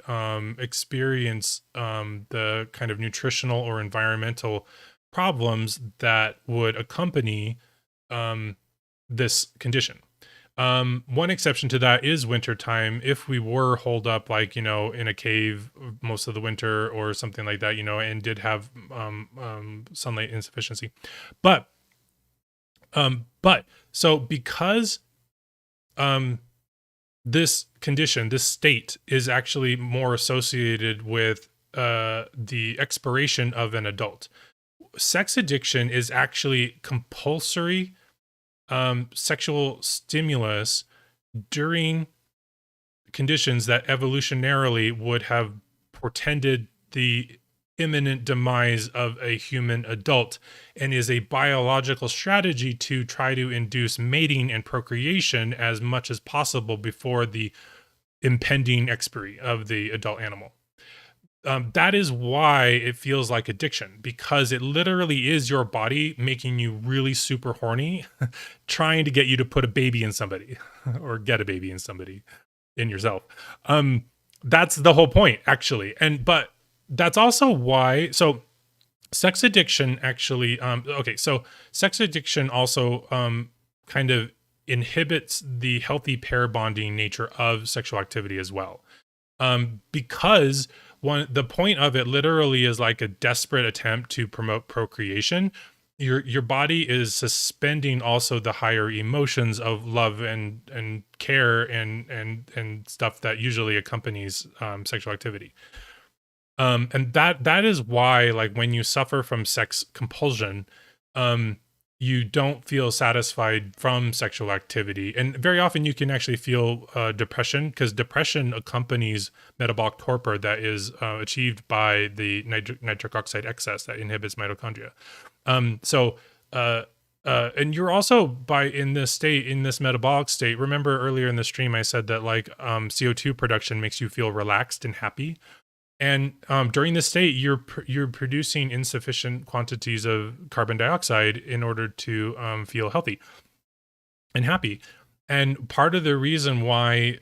experience the kind of nutritional or environmental problems that would accompany this condition. One exception to that is wintertime. If we were holed up, like, in a cave most of the winter or something like that, and did have sunlight insufficiency. But so because this condition, this state, is actually more associated with the expiration of an adult. Sex addiction is actually compulsory sexual stimulus during conditions that evolutionarily would have portended the imminent demise of a human adult, and is a biological strategy to try to induce mating and procreation as much as possible before the impending expiry of the adult animal. That is why it feels like addiction, because it literally is your body making you really super horny, trying to get you to put a baby in somebody or get a baby in somebody, in yourself. That's the whole point, actually. But that's also why. So sex addiction actually, so sex addiction also kind of inhibits the healthy pair bonding nature of sexual activity as well. Because the point of it literally is like a desperate attempt to promote procreation. Your body is suspending also the higher emotions of love and care and stuff that usually accompanies sexual activity. And that is why, like, when you suffer from sex compulsion, you don't feel satisfied from sexual activity. And very often you can actually feel depression, because depression accompanies metabolic torpor that is achieved by the nitric oxide excess that inhibits mitochondria. And you're also in this metabolic state. Remember earlier in the stream, I said that, like, CO2 production makes you feel relaxed and happy. And during this state, you're producing insufficient quantities of carbon dioxide in order to feel healthy and happy. And part of the reason why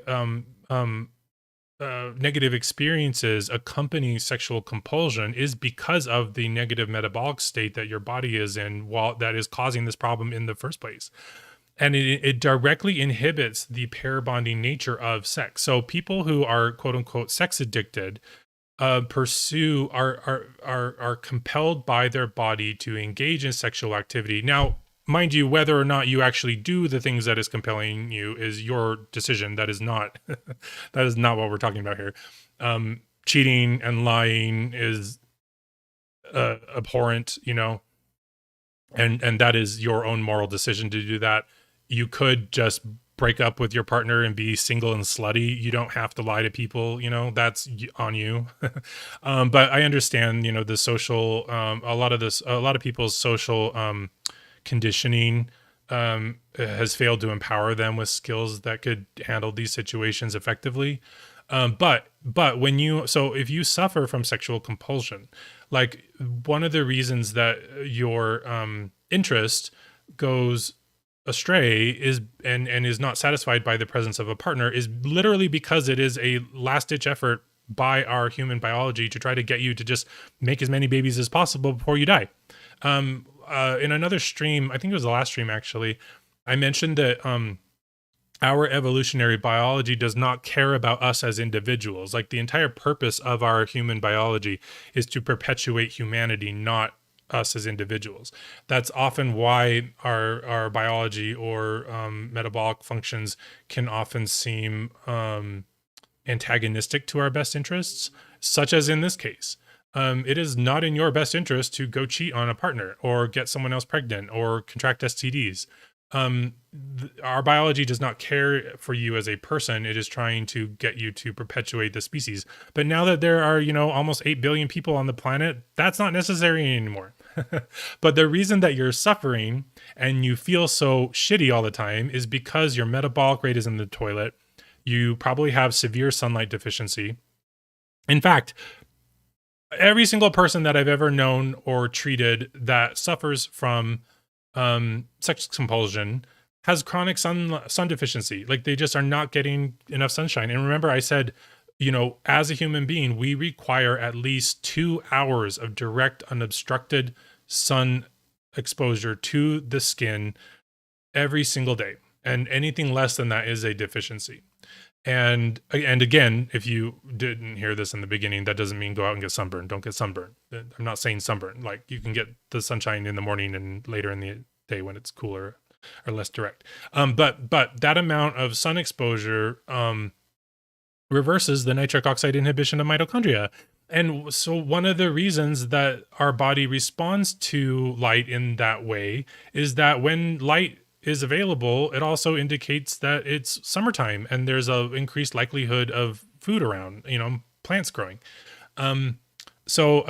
negative experiences accompany sexual compulsion is because of the negative metabolic state that your body is in, while that is causing this problem in the first place. And it directly inhibits the pair bonding nature of sex. So people who are quote unquote sex addicted are compelled by their body to engage in sexual activity. Now, mind you, whether or not you actually do the things that is compelling you is your decision. That is not that is not what we're talking about here. Cheating and lying is abhorrent, and that is your own moral decision to do that. You could just break up with your partner and be single and slutty. You don't have to lie to people, that's on you. But I understand, the social, a lot of people's social conditioning has failed to empower them with skills that could handle these situations effectively. But if you suffer from sexual compulsion, like, one of the reasons that your interest goes astray is not satisfied by the presence of a partner is literally because it is a last-ditch effort by our human biology to try to get you to just make as many babies as possible before you die. In another stream, I think it was the last stream actually, I mentioned that our evolutionary biology does not care about us as individuals. Like, the entire purpose of our human biology is to perpetuate humanity, not us as individuals. That's often why our biology or metabolic functions can often seem antagonistic to our best interests, such as in this case. It is not in your best interest to go cheat on a partner or get someone else pregnant or contract STDs. Our biology does not care for you as a person. It is trying to get you to perpetuate the species. But now that there are, almost 8 billion people on the planet, that's not necessary anymore. But the reason that you're suffering and you feel so shitty all the time is because your metabolic rate is in the toilet. You probably have severe sunlight deficiency. In fact, every single person that I've ever known or treated that suffers from sex compulsion has chronic sun deficiency. Like, they just are not getting enough sunshine. And remember, I said, as a human being, we require at least 2 hours of direct, unobstructed sun exposure to the skin every single day. And anything less than that is a deficiency. And again, if you didn't hear this in the beginning, that doesn't mean go out and get sunburned. Don't get sunburned. I'm not saying sunburn. Like, you can get the sunshine in the morning and later in the day when it's cooler or less direct. But that amount of sun exposure reverses the nitric oxide inhibition of mitochondria. And so one of the reasons that our body responds to light in that way is that when light is available, it also indicates that it's summertime and there's a increased likelihood of food around, plants growing. So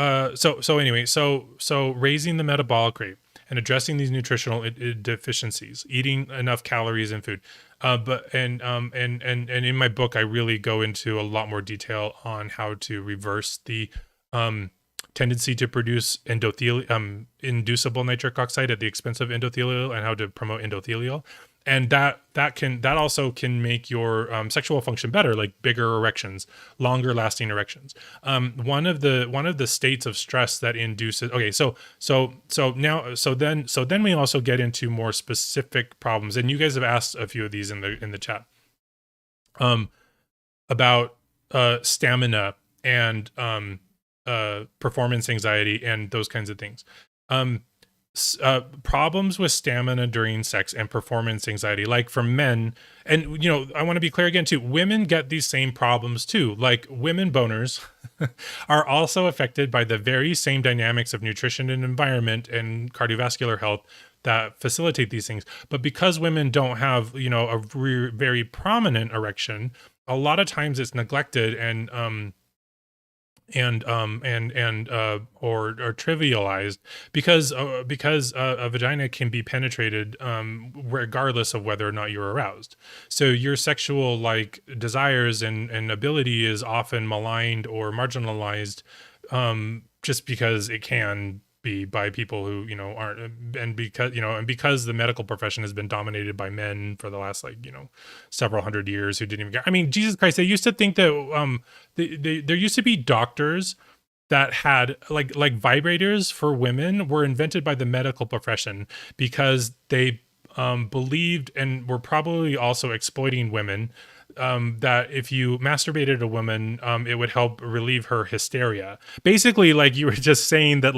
raising the metabolic rate and addressing these nutritional deficiencies, eating enough calories in food. And in my book, I really go into a lot more detail on how to reverse the tendency to produce inducible nitric oxide at the expense of endothelial, and how to promote endothelial. And that also can make your sexual function better, like bigger erections, longer lasting erections. One of the states of stress that induces. Okay, so then we also get into more specific problems, and you guys have asked a few of these in the chat, about stamina and performance anxiety and those kinds of things. Problems with stamina during sex and performance anxiety, like for men, and I want to be clear again too, women get these same problems too. Like, women boners are also affected by the very same dynamics of nutrition and environment and cardiovascular health that facilitate these things. But because women don't have a very prominent erection, a lot of times it's neglected or trivialized because a vagina can be penetrated regardless of whether or not you're aroused. So your sexual desires and ability is often maligned or marginalized just because it can be by people who aren't, and because the medical profession has been dominated by men for the last several hundred years who didn't even get. I mean, Jesus Christ, they used to think that there used to be doctors that had like vibrators for women were invented by the medical profession because they believed, and were probably also exploiting women, that if you masturbated a woman, it would help relieve her hysteria. Basically, like, you were just saying that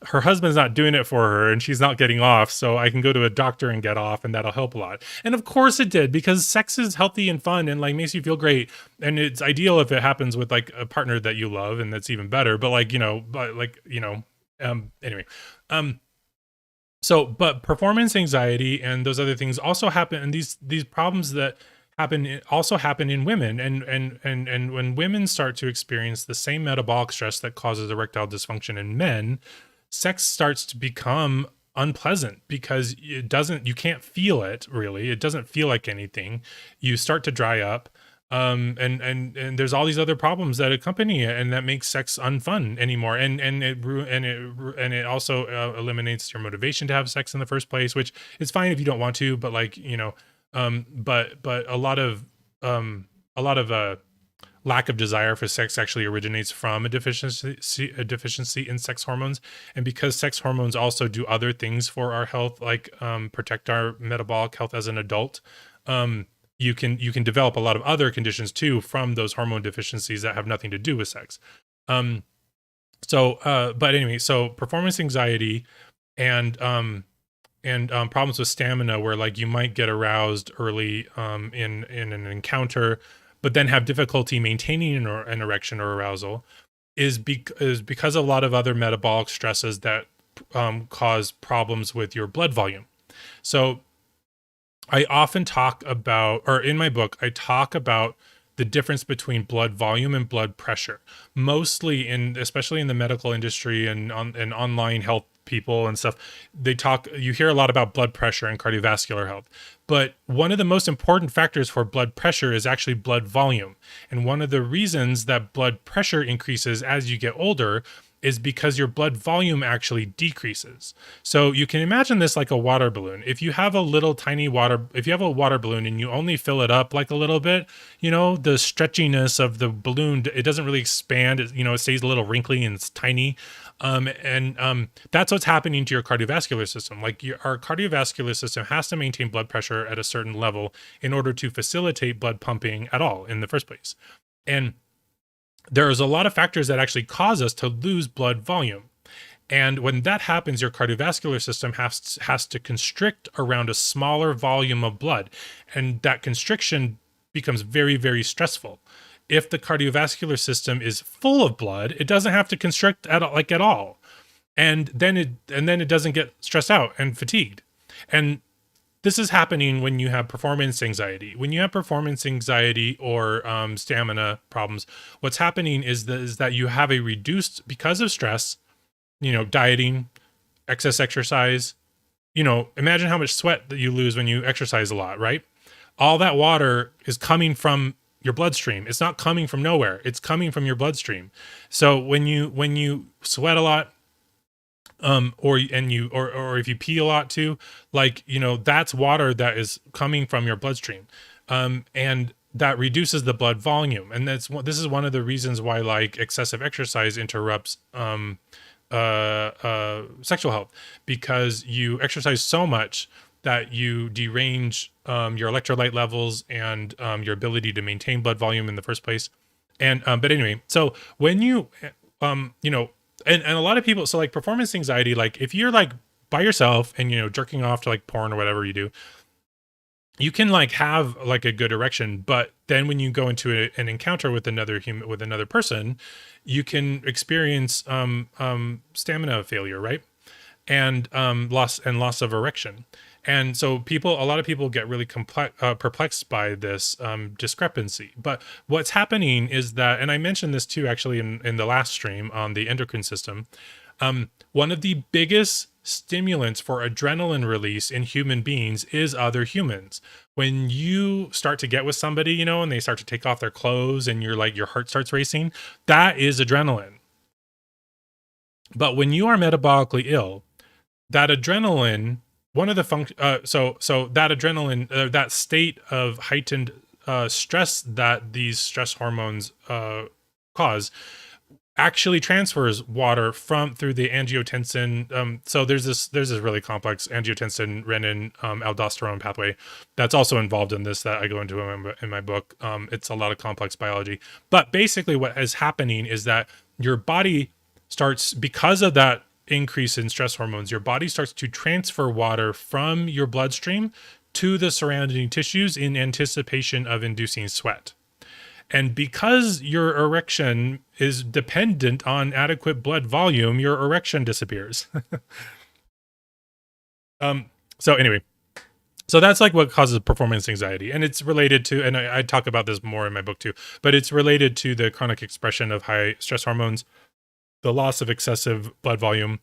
her husband's not doing it for her and she's not getting off, so I can go to a doctor and get off, and that'll help a lot. And of course it did, because sex is healthy and fun and makes you feel great, and it's ideal if it happens with a partner that you love, and that's even better. But anyway. But performance anxiety and those other things also happen, and these problems that also happen in women, and when women start to experience the same metabolic stress that causes erectile dysfunction in men, sex starts to become unpleasant because you can't feel it really. It doesn't feel like anything. You start to dry up, and there's all these other problems that accompany it, and that makes sex unfun anymore. And it also eliminates your motivation to have sex in the first place, which is fine if you don't want to, but but a lot of lack of desire for sex actually originates from a deficiency in sex hormones. And because sex hormones also do other things for our health, like protect our metabolic health as an adult, you can develop a lot of other conditions too from those hormone deficiencies that have nothing to do with sex. Um, but anyway, so performance anxiety and problems with stamina, where like you might get aroused early in an encounter, but then have difficulty maintaining an erection or arousal, is because of a lot of other metabolic stresses that cause problems with your blood volume. So I often talk about, or in my book, I talk about the difference between blood volume and blood pressure, mostly especially in the medical industry and online health people and stuff. You hear a lot about blood pressure and cardiovascular health, but one of the most important factors for blood pressure is actually blood volume. And one of the reasons that blood pressure increases as you get older is because your blood volume actually decreases. So you can imagine this like a water balloon. If you have a water balloon and you only fill it up like a little bit, the stretchiness of the balloon, it doesn't really expand. It stays a little wrinkly and it's tiny. That's what's happening to your cardiovascular system. Like our cardiovascular system has to maintain blood pressure at a certain level in order to facilitate blood pumping at all in the first place. And there's a lot of factors that actually cause us to lose blood volume. And when that happens, your cardiovascular system has to constrict around a smaller volume of blood. And that constriction becomes very, very stressful. If the cardiovascular system is full of blood, it doesn't have to constrict at all. And then it doesn't get stressed out and fatigued. And this is happening when you have performance anxiety. When you have performance anxiety or stamina problems, what's happening is that you have a reduced, because of stress, dieting, excess exercise. Imagine how much sweat that you lose when you exercise a lot, right? All that water is coming from your bloodstream. It's not coming from nowhere. It's coming from your bloodstream. So when you sweat a lot, or if you pee a lot too, like, that's water that is coming from your bloodstream. And that reduces the blood volume. And this is one of the reasons why like excessive exercise interrupts sexual health, because you exercise so much that you derange your electrolyte levels and your ability to maintain blood volume in the first place. And but anyway, so when you and a lot of people, so like performance anxiety, like if you're like by yourself and jerking off to like porn or whatever you do, you can like have like a good erection, but then when you go into an encounter with another person, you can experience stamina failure, right? And loss of erection. And so a lot of people get really perplexed by this discrepancy. But what's happening is that, and I mentioned this too, actually, in the last stream on the endocrine system, one of the biggest stimulants for adrenaline release in human beings is other humans. When you start to get with somebody, and they start to take off their clothes and your heart starts racing, that is adrenaline. But when you are metabolically ill, that adrenaline, one of the that adrenaline, that state of heightened stress that these stress hormones cause, actually transfers water through the angiotensin. So there's this really complex angiotensin renin aldosterone pathway that's also involved in this that I go into in my book. It's a lot of complex biology, but basically what is happening is that your body starts, because of that increase in stress hormones, your body starts to transfer water from your bloodstream to the surrounding tissues in anticipation of inducing sweat. And because your erection is dependent on adequate blood volume, your erection disappears. So anyway, so that's like what causes performance anxiety. And it's related to, and I talk about this more in my book too, but it's related to the chronic expression of high stress hormones, the loss of excessive blood volume,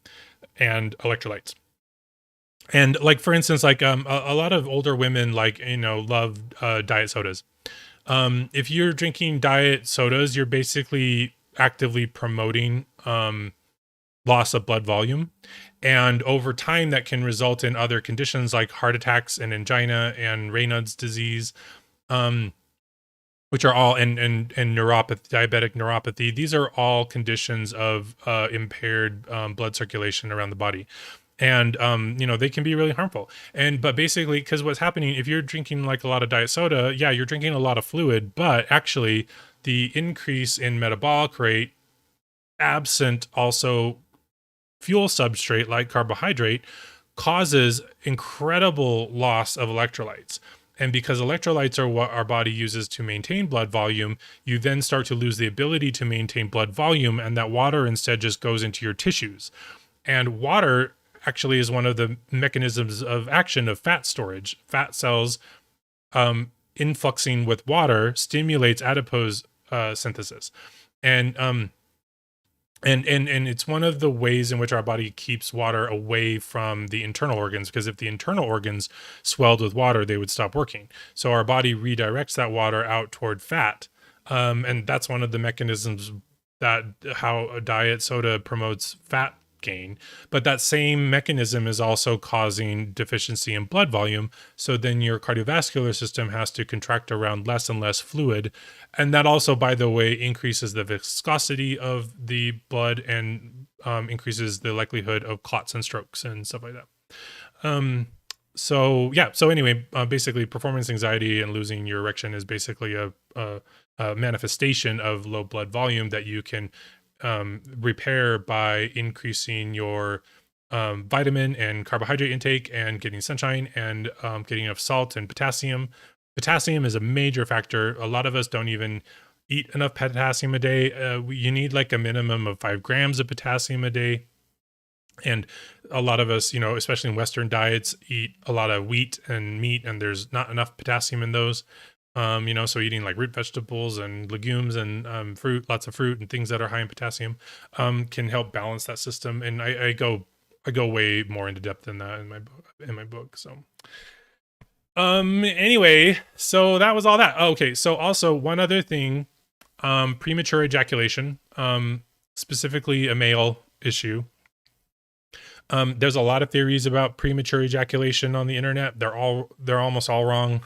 and electrolytes. And like, for instance, like a lot of older women, like, love diet sodas. If you're drinking diet sodas, you're basically actively promoting loss of blood volume. And over time, that can result in other conditions like heart attacks and angina and Raynaud's disease, which are all, and neuropathy, diabetic neuropathy. These are all conditions of impaired blood circulation around the body. And they can be really harmful. But basically, because what's happening if you're drinking like a lot of diet soda, yeah, you're drinking a lot of fluid, but actually the increase in metabolic rate, absent also fuel substrate like carbohydrate, causes incredible loss of electrolytes. And because electrolytes are what our body uses to maintain blood volume, you then start to lose the ability to maintain blood volume, and that water instead just goes into your tissues. And water actually is one of the mechanisms of action of fat storage. Fat cells influxing with water stimulates adipose synthesis. And and it's one of the ways in which our body keeps water away from the internal organs, because if the internal organs swelled with water, they would stop working. So our body redirects that water out toward fat. And that's one of the mechanisms that how a diet soda promotes fat gain. But that same mechanism is also causing deficiency in blood volume. So then your cardiovascular system has to contract around less and less fluid. And that also, by the way, increases the viscosity of the blood and increases the likelihood of clots and strokes and stuff like that. So anyway, basically performance anxiety and losing your erection is basically a manifestation of low blood volume that you can repair by increasing your vitamin and carbohydrate intake and getting sunshine and getting enough salt and potassium. Potassium is a major factor. A lot of us don't even eat enough potassium a day. You need like a minimum of 5 grams of potassium a day. And a lot of us, especially in Western diets, eat a lot of wheat and meat, and there's not enough potassium in those. So eating like root vegetables and legumes and fruit, lots of fruit and things that are high in potassium, can help balance that system. And I go way more into depth than that in my book. So, anyway, so that was all that. Okay. So also one other thing, premature ejaculation, specifically a male issue. There's a lot of theories about premature ejaculation on the internet. They're almost all wrong.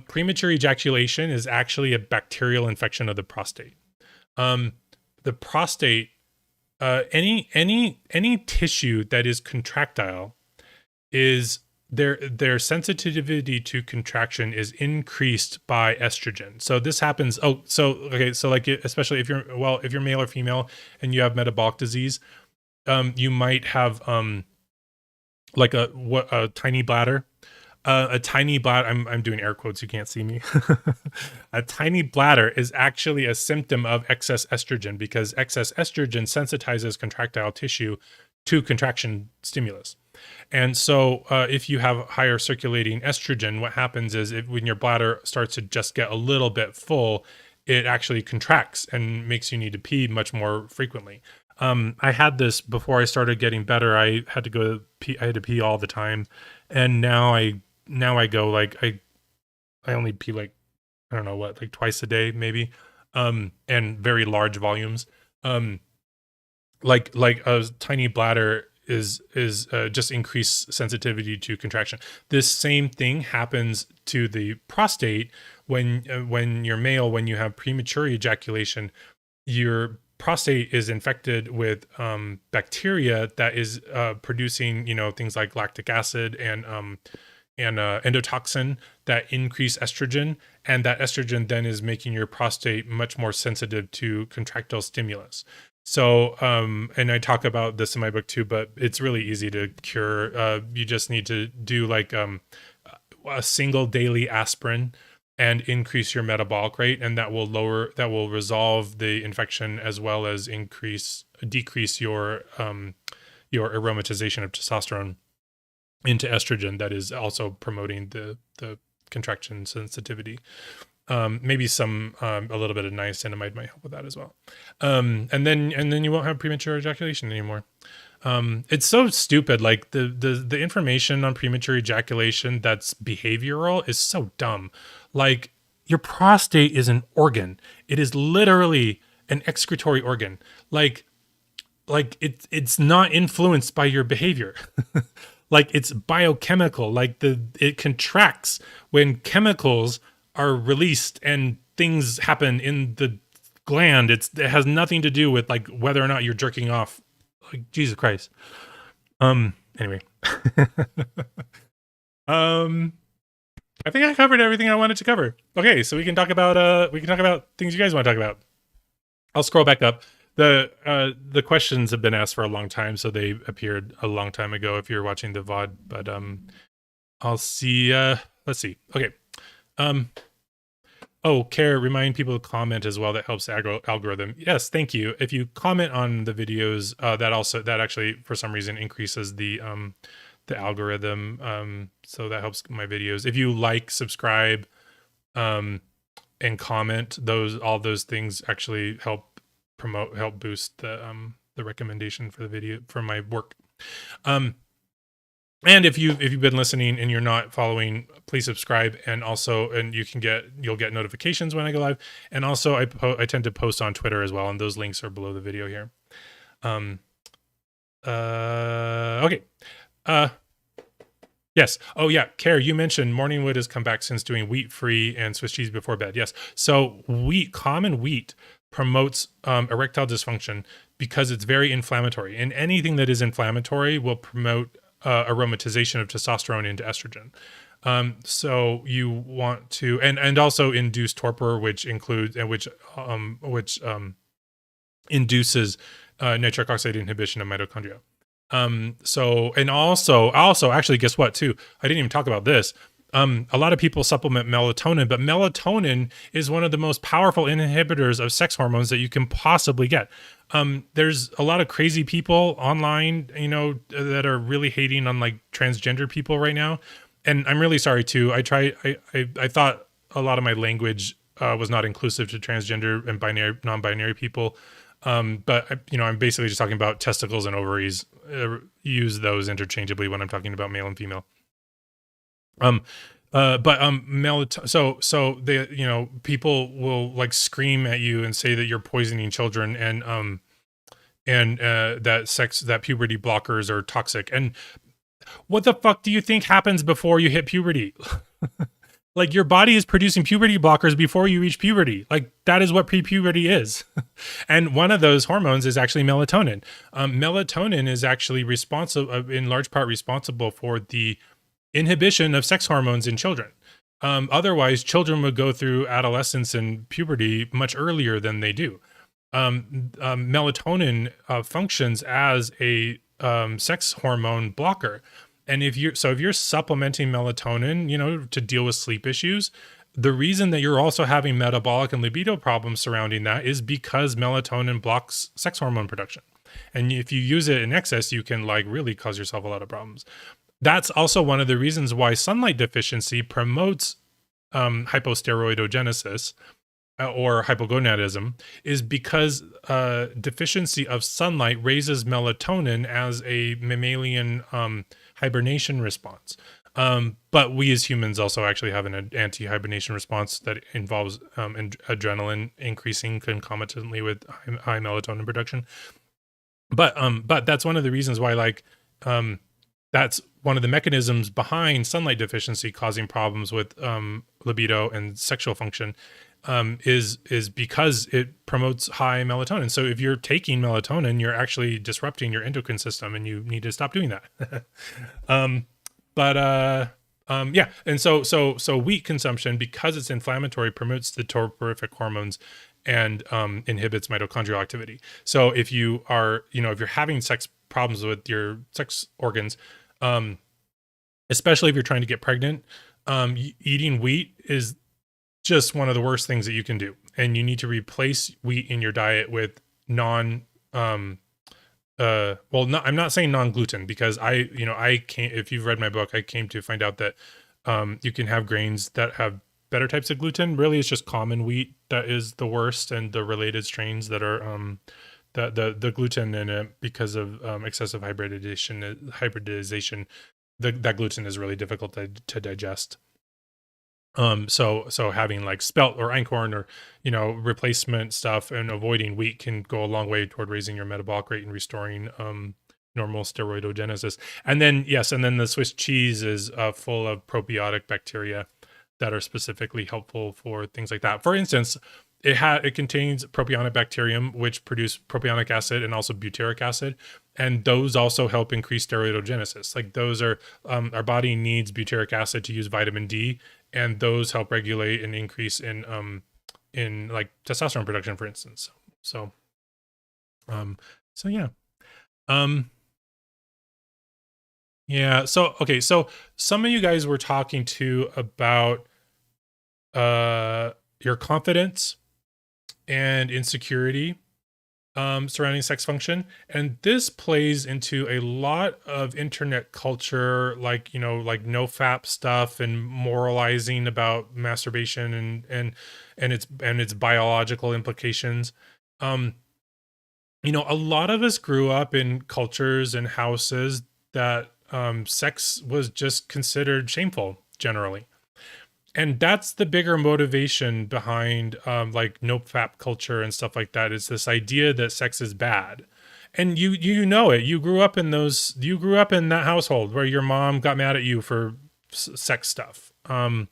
Premature ejaculation is actually a bacterial infection of the prostate. The prostate, any tissue that is contractile, is their sensitivity to contraction is increased by estrogen. So this happens. So like especially if you're male or female and you have metabolic disease, you might have like a tiny bladder. A tiny bladder, I'm doing air quotes, you can't see me. A tiny bladder is actually a symptom of excess estrogen, because excess estrogen sensitizes contractile tissue to contraction stimulus. And so if you have higher circulating estrogen, what happens is when your bladder starts to just get a little bit full, it actually contracts and makes you need to pee much more frequently. I had this before I started getting better. I had to pee all the time. And now I go like, I only pee like, I don't know what, like twice a day maybe. And very large volumes. Like a tiny bladder is just increased sensitivity to contraction. This same thing happens to the prostate when you're male. When you have premature ejaculation, your prostate is infected with bacteria that is producing things like lactic acid and endotoxin that increase estrogen, and that estrogen then is making your prostate much more sensitive to contractile stimulus. So, and I talk about this in my book too, but it's really easy to cure. You just need to do like a single daily aspirin and increase your metabolic rate, and that will resolve the infection, as well as decrease your aromatization of testosterone into estrogen, that is also promoting the contraction sensitivity. Maybe a little bit of niacinamide might help with that as well. And then you won't have premature ejaculation anymore. It's so stupid. Like the information on premature ejaculation that's behavioral is so dumb. Like, your prostate is an organ. It is literally an excretory organ. Like it's not influenced by your behavior. Like, it's biochemical. Like it contracts when chemicals are released and things happen in the gland. It has nothing to do with like whether or not you're jerking off. Like, Jesus Christ. Anyway. I think I covered everything I wanted to cover. Okay, so we can talk about things you guys want to talk about. I'll scroll back up. The questions have been asked for a long time, so they appeared a long time ago if you're watching the VOD, but I'll see let's see. Okay. Oh, Care, remind people to comment as well. That helps algorithm. Yes, thank you. If you comment on the videos, that actually for some reason increases the algorithm. So that helps my videos. If you like, subscribe, and comment, all those things actually help boost the recommendation for the video for my work. And if you've been listening and you're not following, please subscribe, and you'll get notifications when I go live. And also I tend to post on Twitter as well, and those links are below the video here. Okay. Yes. Oh yeah, Care, you mentioned morning wood has come back since doing wheat free and Swiss cheese before bed. Yes. So common wheat promotes erectile dysfunction because it's very inflammatory, and anything that is inflammatory will promote aromatization of testosterone into estrogen. So you want to, and also induce torpor, which includes induces nitric oxide inhibition of mitochondria. Also actually, guess what too? I didn't even talk about this. A lot of people supplement melatonin, but melatonin is one of the most powerful inhibitors of sex hormones that you can possibly get. There's a lot of crazy people online, that are really hating on like transgender people right now. And I'm really sorry too. I thought a lot of my language was not inclusive to transgender and non-binary people. But I'm basically just talking about testicles and ovaries. Use those interchangeably when I'm talking about male and female. Melatonin. So they, people will like scream at you and say that you're poisoning children, and that puberty blockers are toxic. And what the fuck do you think happens before you hit puberty? Like, your body is producing puberty blockers before you reach puberty. Like, that is what pre-puberty is. And one of those hormones is actually melatonin. Melatonin is actually in large part responsible for the inhibition of sex hormones in children. Otherwise, children would go through adolescence and puberty much earlier than they do. Melatonin functions as a sex hormone blocker. And if you're supplementing melatonin, to deal with sleep issues, the reason that you're also having metabolic and libido problems surrounding that is because melatonin blocks sex hormone production. And if you use it in excess, you can like really cause yourself a lot of problems. That's also one of the reasons why sunlight deficiency promotes hyposteroidogenesis or hypogonadism, is because deficiency of sunlight raises melatonin as a mammalian hibernation response. But we as humans also actually have an anti-hibernation response that involves adrenaline increasing concomitantly with high melatonin production. But that's one of the reasons why that's one of the mechanisms behind sunlight deficiency causing problems with libido and sexual function, is because it promotes high melatonin. So if you're taking melatonin, you're actually disrupting your endocrine system, and you need to stop doing that. Yeah. And so wheat consumption, because it's inflammatory, promotes the torporific hormones and inhibits mitochondrial activity. So if you are, if you're having sex problems with your sex organs, especially if you're trying to get pregnant, eating wheat is just one of the worst things that you can do. And you need to replace wheat in your diet with I'm not saying non-gluten, because if you've read my book, I came to find out that you can have grains that have better types of gluten. Really, it's just common wheat that is the worst, and the related strains that are the gluten in it, because of excessive hybridization, that gluten is really difficult to digest. So having like spelt or einkorn or replacement stuff and avoiding wheat can go a long way toward raising your metabolic rate and restoring normal steroidogenesis. And then the Swiss cheese is full of probiotic bacteria that are specifically helpful for things like that. For instance, it contains propionic bacterium, which produce propionic acid and also butyric acid, and those also help increase steroidogenesis. Like those are our body needs butyric acid to use vitamin D, and those help regulate an increase in like testosterone production, for instance. So um so yeah. Um yeah, so okay, so some of you guys were talking too about your confidence and insecurity surrounding sex function, and this plays into a lot of internet culture, like like no fap stuff and moralizing about masturbation and its biological implications. um a lot of us grew up in cultures and houses that sex was just considered shameful generally, and that's the bigger motivation behind like no fap culture and stuff like that, is this idea that sex is bad. And you know it, you grew up in that household where your mom got mad at you for sex stuff. I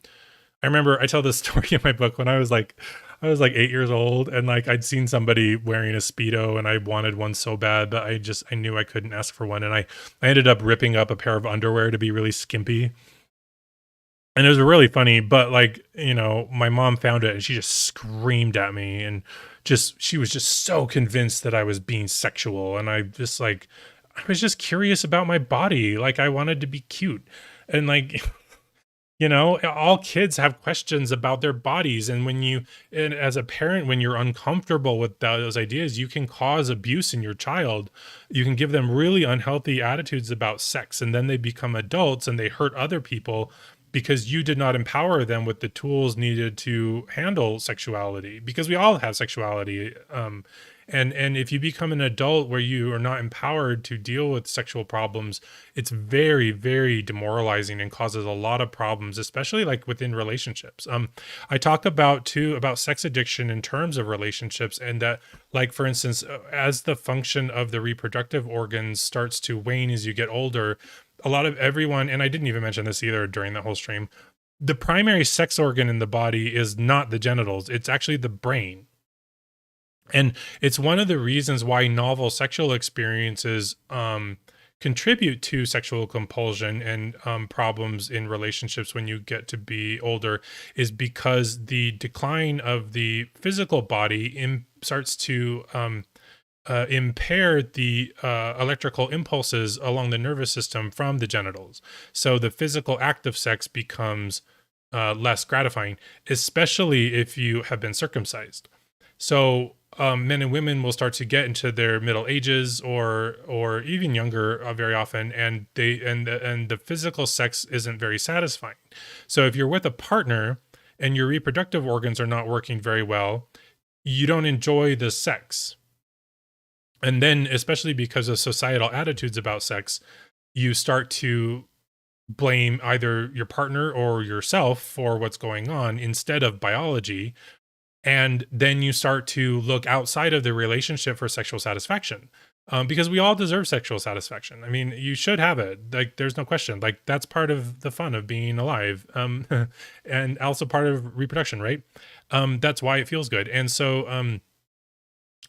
remember I tell this story in my book when I was like 8 years old, and like I'd seen somebody wearing a Speedo and I wanted one so bad, but I knew I couldn't ask for one, and I ended up ripping up a pair of underwear to be really skimpy. And it was really funny, but like, my mom found it and she just screamed at me, and she was just so convinced that I was being sexual. And I was just curious about my body. Like I wanted to be cute. And like, all kids have questions about their bodies. And as a parent, when you're uncomfortable with those ideas, you can cause abuse in your child. You can give them really unhealthy attitudes about sex, and then they become adults and they hurt other people because you did not empower them with the tools needed to handle sexuality, because we all have sexuality. And if you become an adult where you are not empowered to deal with sexual problems, it's very, very demoralizing and causes a lot of problems, especially like within relationships. I talk about sex addiction in terms of relationships, and that, like, for instance, as the function of the reproductive organs starts to wane as you get older, a lot of everyone, and I didn't even mention this either during the whole stream, the primary sex organ in the body is not the genitals, it's actually the brain. And it's one of the reasons why novel sexual experiences contribute to sexual compulsion and problems in relationships when you get to be older, is because the decline of the physical body starts to impair the electrical impulses along the nervous system from the genitals. So the physical act of sex becomes less gratifying, especially if you have been circumcised. So men and women will start to get into their middle ages or even younger very often, and the physical sex isn't very satisfying. So if you're with a partner and your reproductive organs are not working very well, you don't enjoy the sex. And then, especially because of societal attitudes about sex, you start to blame either your partner or yourself for what's going on instead of biology. And then you start to look outside of the relationship for sexual satisfaction, because we all deserve sexual satisfaction. I mean, you should have it. Like, there's no question. Like, that's part of the fun of being alive, and also part of reproduction, right? That's why it feels good. And so,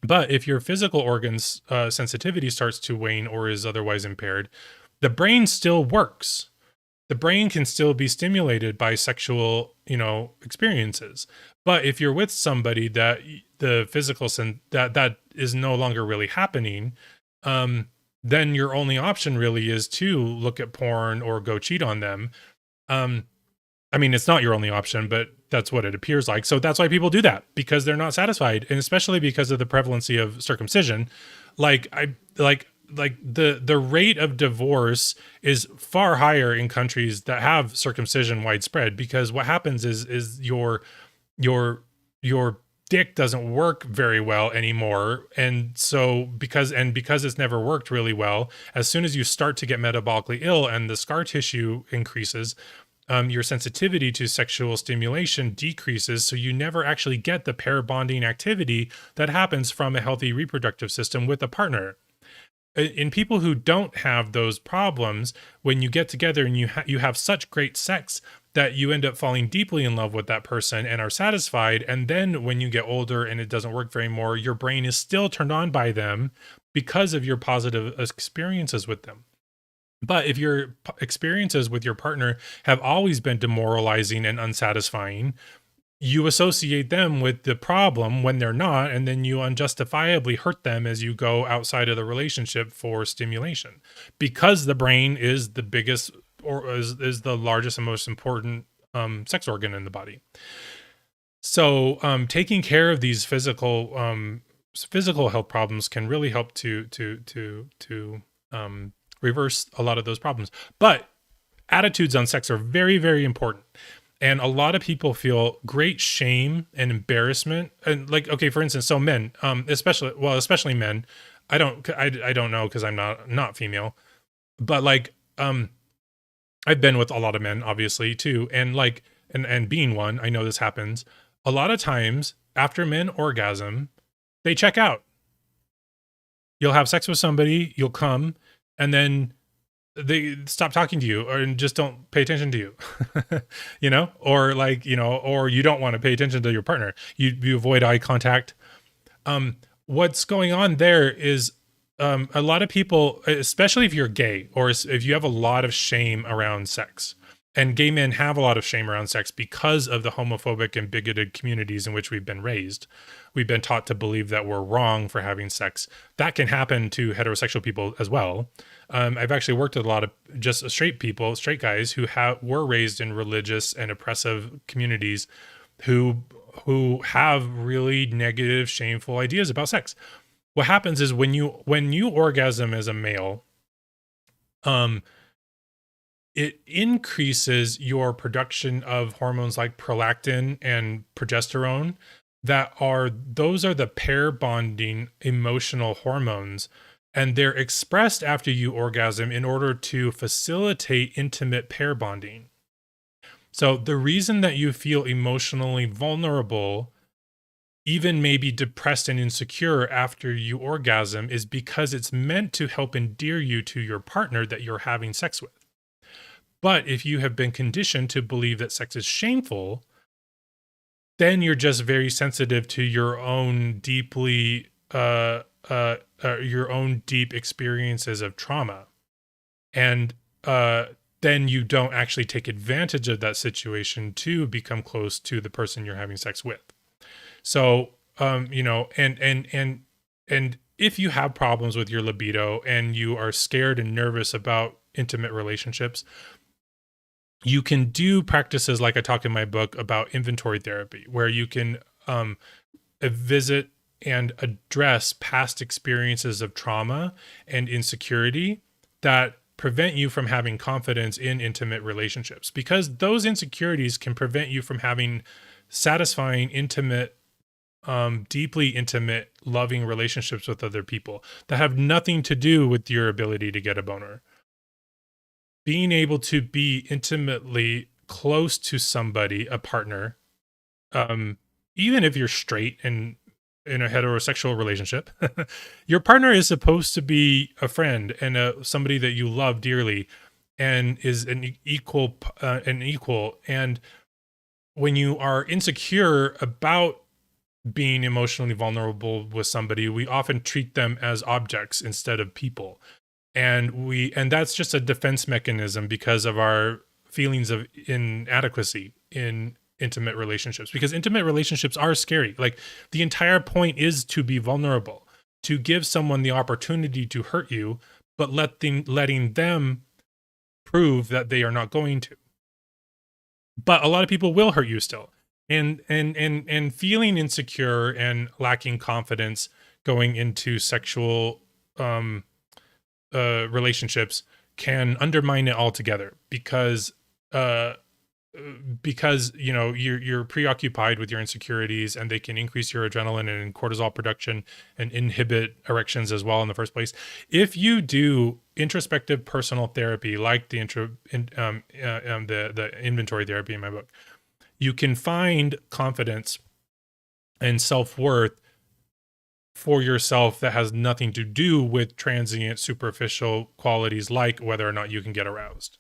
but if your physical organs sensitivity starts to wane or is otherwise impaired, the brain still works. The brain can still be stimulated by sexual, experiences. But if you're with somebody that the physical that is no longer really happening, then your only option really is to look at porn or go cheat on them. I mean, it's not your only option, but that's what it appears like. So that's why people do that, because they're not satisfied, and especially because of the prevalency of circumcision. The rate of divorce is far higher in countries that have circumcision widespread, because what happens is your dick doesn't work very well anymore. And so because it's never worked really well, as soon as you start to get metabolically ill and the scar tissue increases, your sensitivity to sexual stimulation decreases, so you never actually get the pair bonding activity that happens from a healthy reproductive system with a partner. In people who don't have those problems, when you get together and you have such great sex that you end up falling deeply in love with that person and are satisfied. And then when you get older and it doesn't work very more, your brain is still turned on by them because of your positive experiences with them. But if your experiences with your partner have always been demoralizing and unsatisfying, you associate them with the problem when they're not, and then you unjustifiably hurt them as you go outside of the relationship for stimulation, because the brain is the biggest, or is the largest and most important sex organ in the body. So taking care of these physical health problems can really help to reverse a lot of those problems. But attitudes on sex are very, very important. And a lot of people feel great shame and embarrassment. And like, okay, for instance, so men, especially men, I don't know, because I'm not female, but like, I've been with a lot of men, obviously, too. And like, and being one, I know this happens a lot of times. After men orgasm, they check out. You'll have sex with somebody, you'll come, and then they stop talking to you, or just don't pay attention to you. Or like, or you don't want to pay attention to your partner. You avoid eye contact. What's going on there is a lot of people, especially if you're gay, or if you have a lot of shame around sex, and gay men have a lot of shame around sex because of the homophobic and bigoted communities in which we've been raised. We've been taught to believe that we're wrong for having sex. That can happen to heterosexual people as well. I've actually worked with a lot of just straight guys who were raised in religious and oppressive communities, who have really negative, shameful ideas about sex. What happens is when you orgasm as a male, it increases your production of hormones like prolactin and progesterone. Those are the pair bonding emotional hormones, and they're expressed after you orgasm in order to facilitate intimate pair bonding. So the reason that you feel emotionally vulnerable, even maybe depressed and insecure after you orgasm, is because it's meant to help endear you to your partner that you're having sex with. But if you have been conditioned to believe that sex is shameful, then you're just very sensitive to your own deep experiences of trauma. And then you don't actually take advantage of that situation to become close to the person you're having sex with. So, and if you have problems with your libido and you are scared and nervous about intimate relationships, you can do practices like I talk in my book about inventory therapy, where you can visit and address past experiences of trauma and insecurity that prevent you from having confidence in intimate relationships, because those insecurities can prevent you from having satisfying, intimate, deeply intimate, loving relationships with other people that have nothing to do with your ability to get a boner. Being able to be intimately close to somebody, a partner, even if you're straight and in a heterosexual relationship, your partner is supposed to be a friend and somebody that you love dearly, and is an equal. And when you are insecure about being emotionally vulnerable with somebody, we often treat them as objects instead of people. And that's just a defense mechanism because of our feelings of inadequacy in intimate relationships, because intimate relationships are scary. Like, the entire point is to be vulnerable, to give someone the opportunity to hurt you, but letting them prove that they are not going to. But a lot of people will hurt you still, and feeling insecure and lacking confidence going into sexual relationships can undermine it altogether, because you're preoccupied with your insecurities, and they can increase your adrenaline and cortisol production and inhibit erections as well in the first place. If you do introspective personal therapy, like the inventory therapy in my book, you can find confidence and self-worth for yourself that has nothing to do with transient, superficial qualities like whether or not you can get aroused.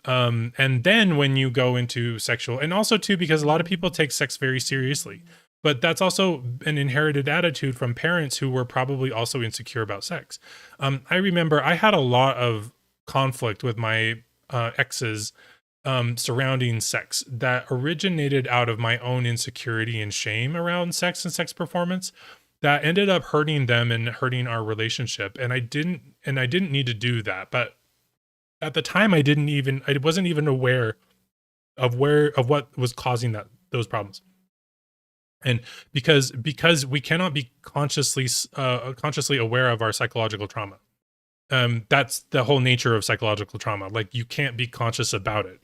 And then when you go into sexual, and also too, because a lot of people take sex very seriously, but that's also an inherited attitude from parents who were probably also insecure about sex. I remember I had a lot of conflict with my exes surrounding sex that originated out of my own insecurity and shame around sex and sex performance that ended up hurting them and hurting our relationship. And I didn't need to do that. But at the time I wasn't even aware of what was causing those problems. And because we cannot be consciously aware of our psychological trauma. That's the whole nature of psychological trauma. Like, you can't be conscious about it.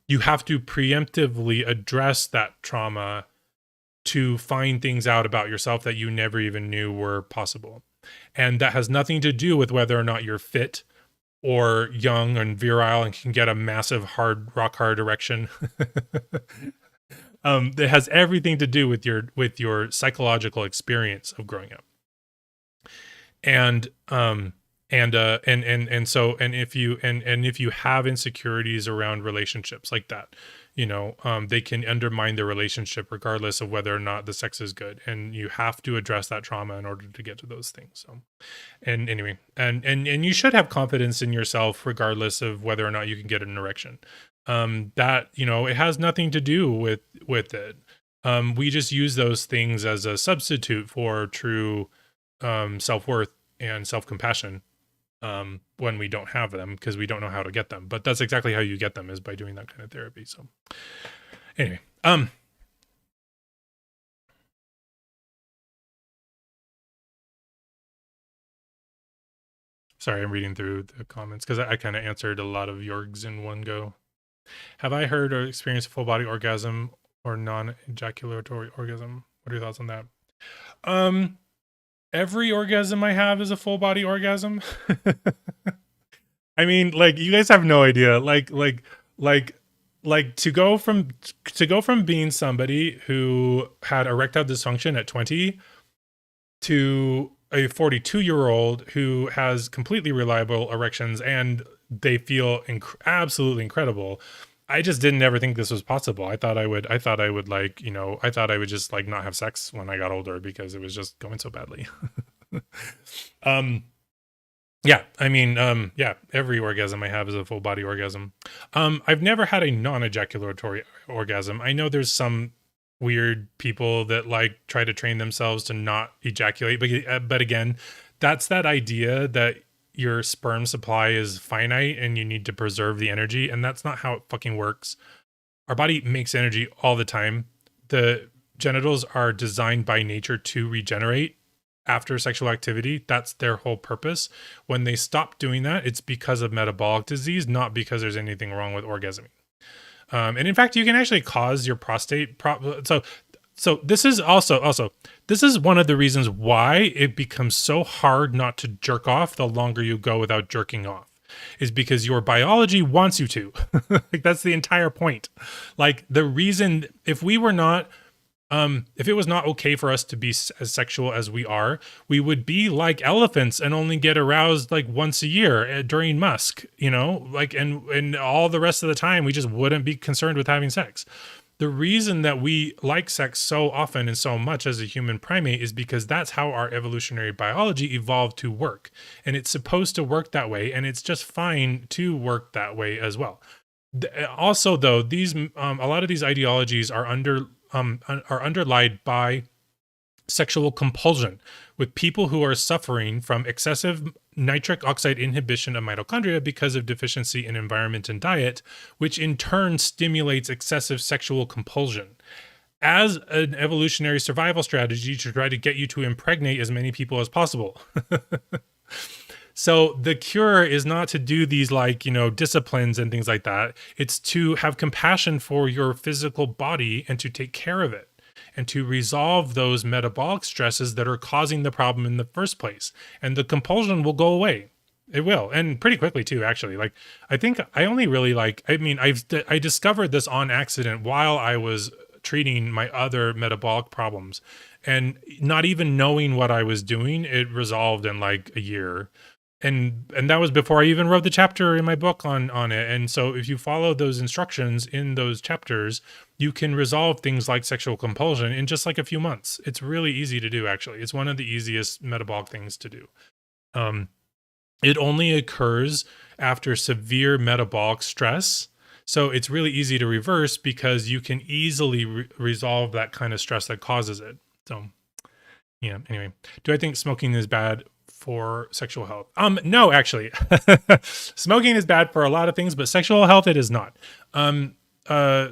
You have to preemptively address that trauma to find things out about yourself that you never even knew were possible. And that has nothing to do with whether or not you're fit or young and virile and can get a massive rock hard erection. It has everything to do with your psychological experience of growing up. And if you have insecurities around relationships like that, they can undermine the relationship regardless of whether or not the sex is good, and you have to address that trauma in order to get to those things. So, and anyway, and you should have confidence in yourself regardless of whether or not you can get an erection. That, it has nothing to do with it. We just use those things as a substitute for true self-worth and self-compassion when we don't have them, because we don't know how to get them. But that's exactly how you get them, is by doing that kind of therapy. So anyway, sorry, I'm reading through the comments because I kind of answered a lot of Jorg's in one go. Have I heard or experienced a full body orgasm or non-ejaculatory orgasm? What are your thoughts on that? Every orgasm I have is a full body orgasm. I mean, like, you guys have no idea. Like to go from being somebody who had erectile dysfunction at 20 to a 42-year-old who has completely reliable erections and they feel absolutely incredible. I just didn't ever think this was possible. I thought I would like, I thought I would just like not have sex when I got older because it was just going so badly. Yeah, I mean, yeah, every orgasm I have is a full body orgasm. I've never had a non-ejaculatory orgasm. I know there's some weird people that like try to train themselves to not ejaculate, but again, that's that idea that your sperm supply is finite and you need to preserve the energy, and that's not how it fucking works. Our body makes energy all the time. The genitals are designed by nature to regenerate after sexual activity. That's their whole purpose. When they stop doing that, it's because of metabolic disease, not because there's anything wrong with orgasming. And in fact, you can actually cause your prostate so this is also this is one of the reasons why it becomes so hard not to jerk off the longer you go without jerking off, is because your biology wants you to. Like, that's the entire point. Like, the reason, if it was not okay for us to be as sexual as we are, we would be like elephants and only get aroused like once a year during musk, like, and all the rest of the time we just wouldn't be concerned with having sex. The reason that we like sex so often and so much as a human primate is because that's how our evolutionary biology evolved to work. And it's supposed to work that way, and it's just fine to work that way as well. Also, though, these a lot of these ideologies are underlied by sexual compulsion, with people who are suffering from excessive nitric oxide inhibition of mitochondria because of deficiency in environment and diet, which in turn stimulates excessive sexual compulsion as an evolutionary survival strategy to try to get you to impregnate as many people as possible. So the cure is not to do these disciplines and things like that. It's to have compassion for your physical body and to take care of it, and to resolve those metabolic stresses that are causing the problem in the first place. And the compulsion will go away. It will. And pretty quickly too, actually. Like, I think I only really I discovered this on accident while I was treating my other metabolic problems, and not even knowing what I was doing, it resolved in like a year. and that was before I even wrote the chapter in my book on it. And so if you follow those instructions in those chapters, you can resolve things like sexual compulsion in just like a few months. It's really easy to do, actually. It's one of the easiest metabolic things to do. It only occurs after severe metabolic stress. So it's really easy to reverse because you can easily resolve that kind of stress that causes it. So yeah, anyway, do I think smoking is bad for sexual health? No, actually. Smoking is bad for a lot of things, but sexual health it is not.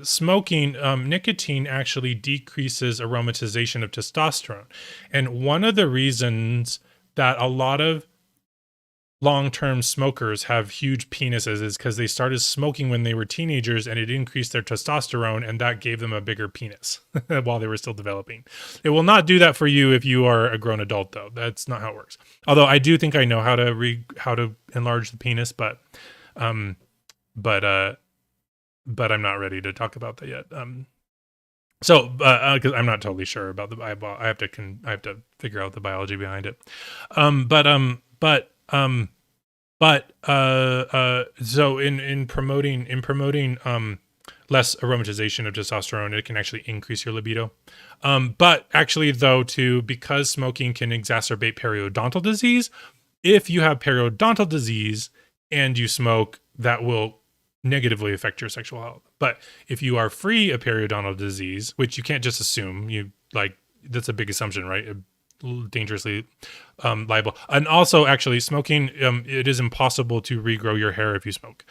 Smoking, nicotine actually decreases aromatization of testosterone. And one of the reasons that a lot of long-term smokers have huge penises is because they started smoking when they were teenagers and it increased their testosterone and that gave them a bigger penis while they were still developing. It will not do that for you if you are a grown adult, though. That's not how it works. Although I do think I know how to enlarge the penis, but I'm not ready to talk about that yet. So because I'm not totally sure about the eyeball, I have to figure out the biology behind it. So in promoting less aromatization of testosterone, it can actually increase your libido. But actually though too, because smoking can exacerbate periodontal disease, if you have periodontal disease and you smoke, that will negatively affect your sexual health. But if you are free of periodontal disease, which you can't just assume, that's a big assumption, right? Dangerously liable. And also actually smoking, it is impossible to regrow your hair if you smoke.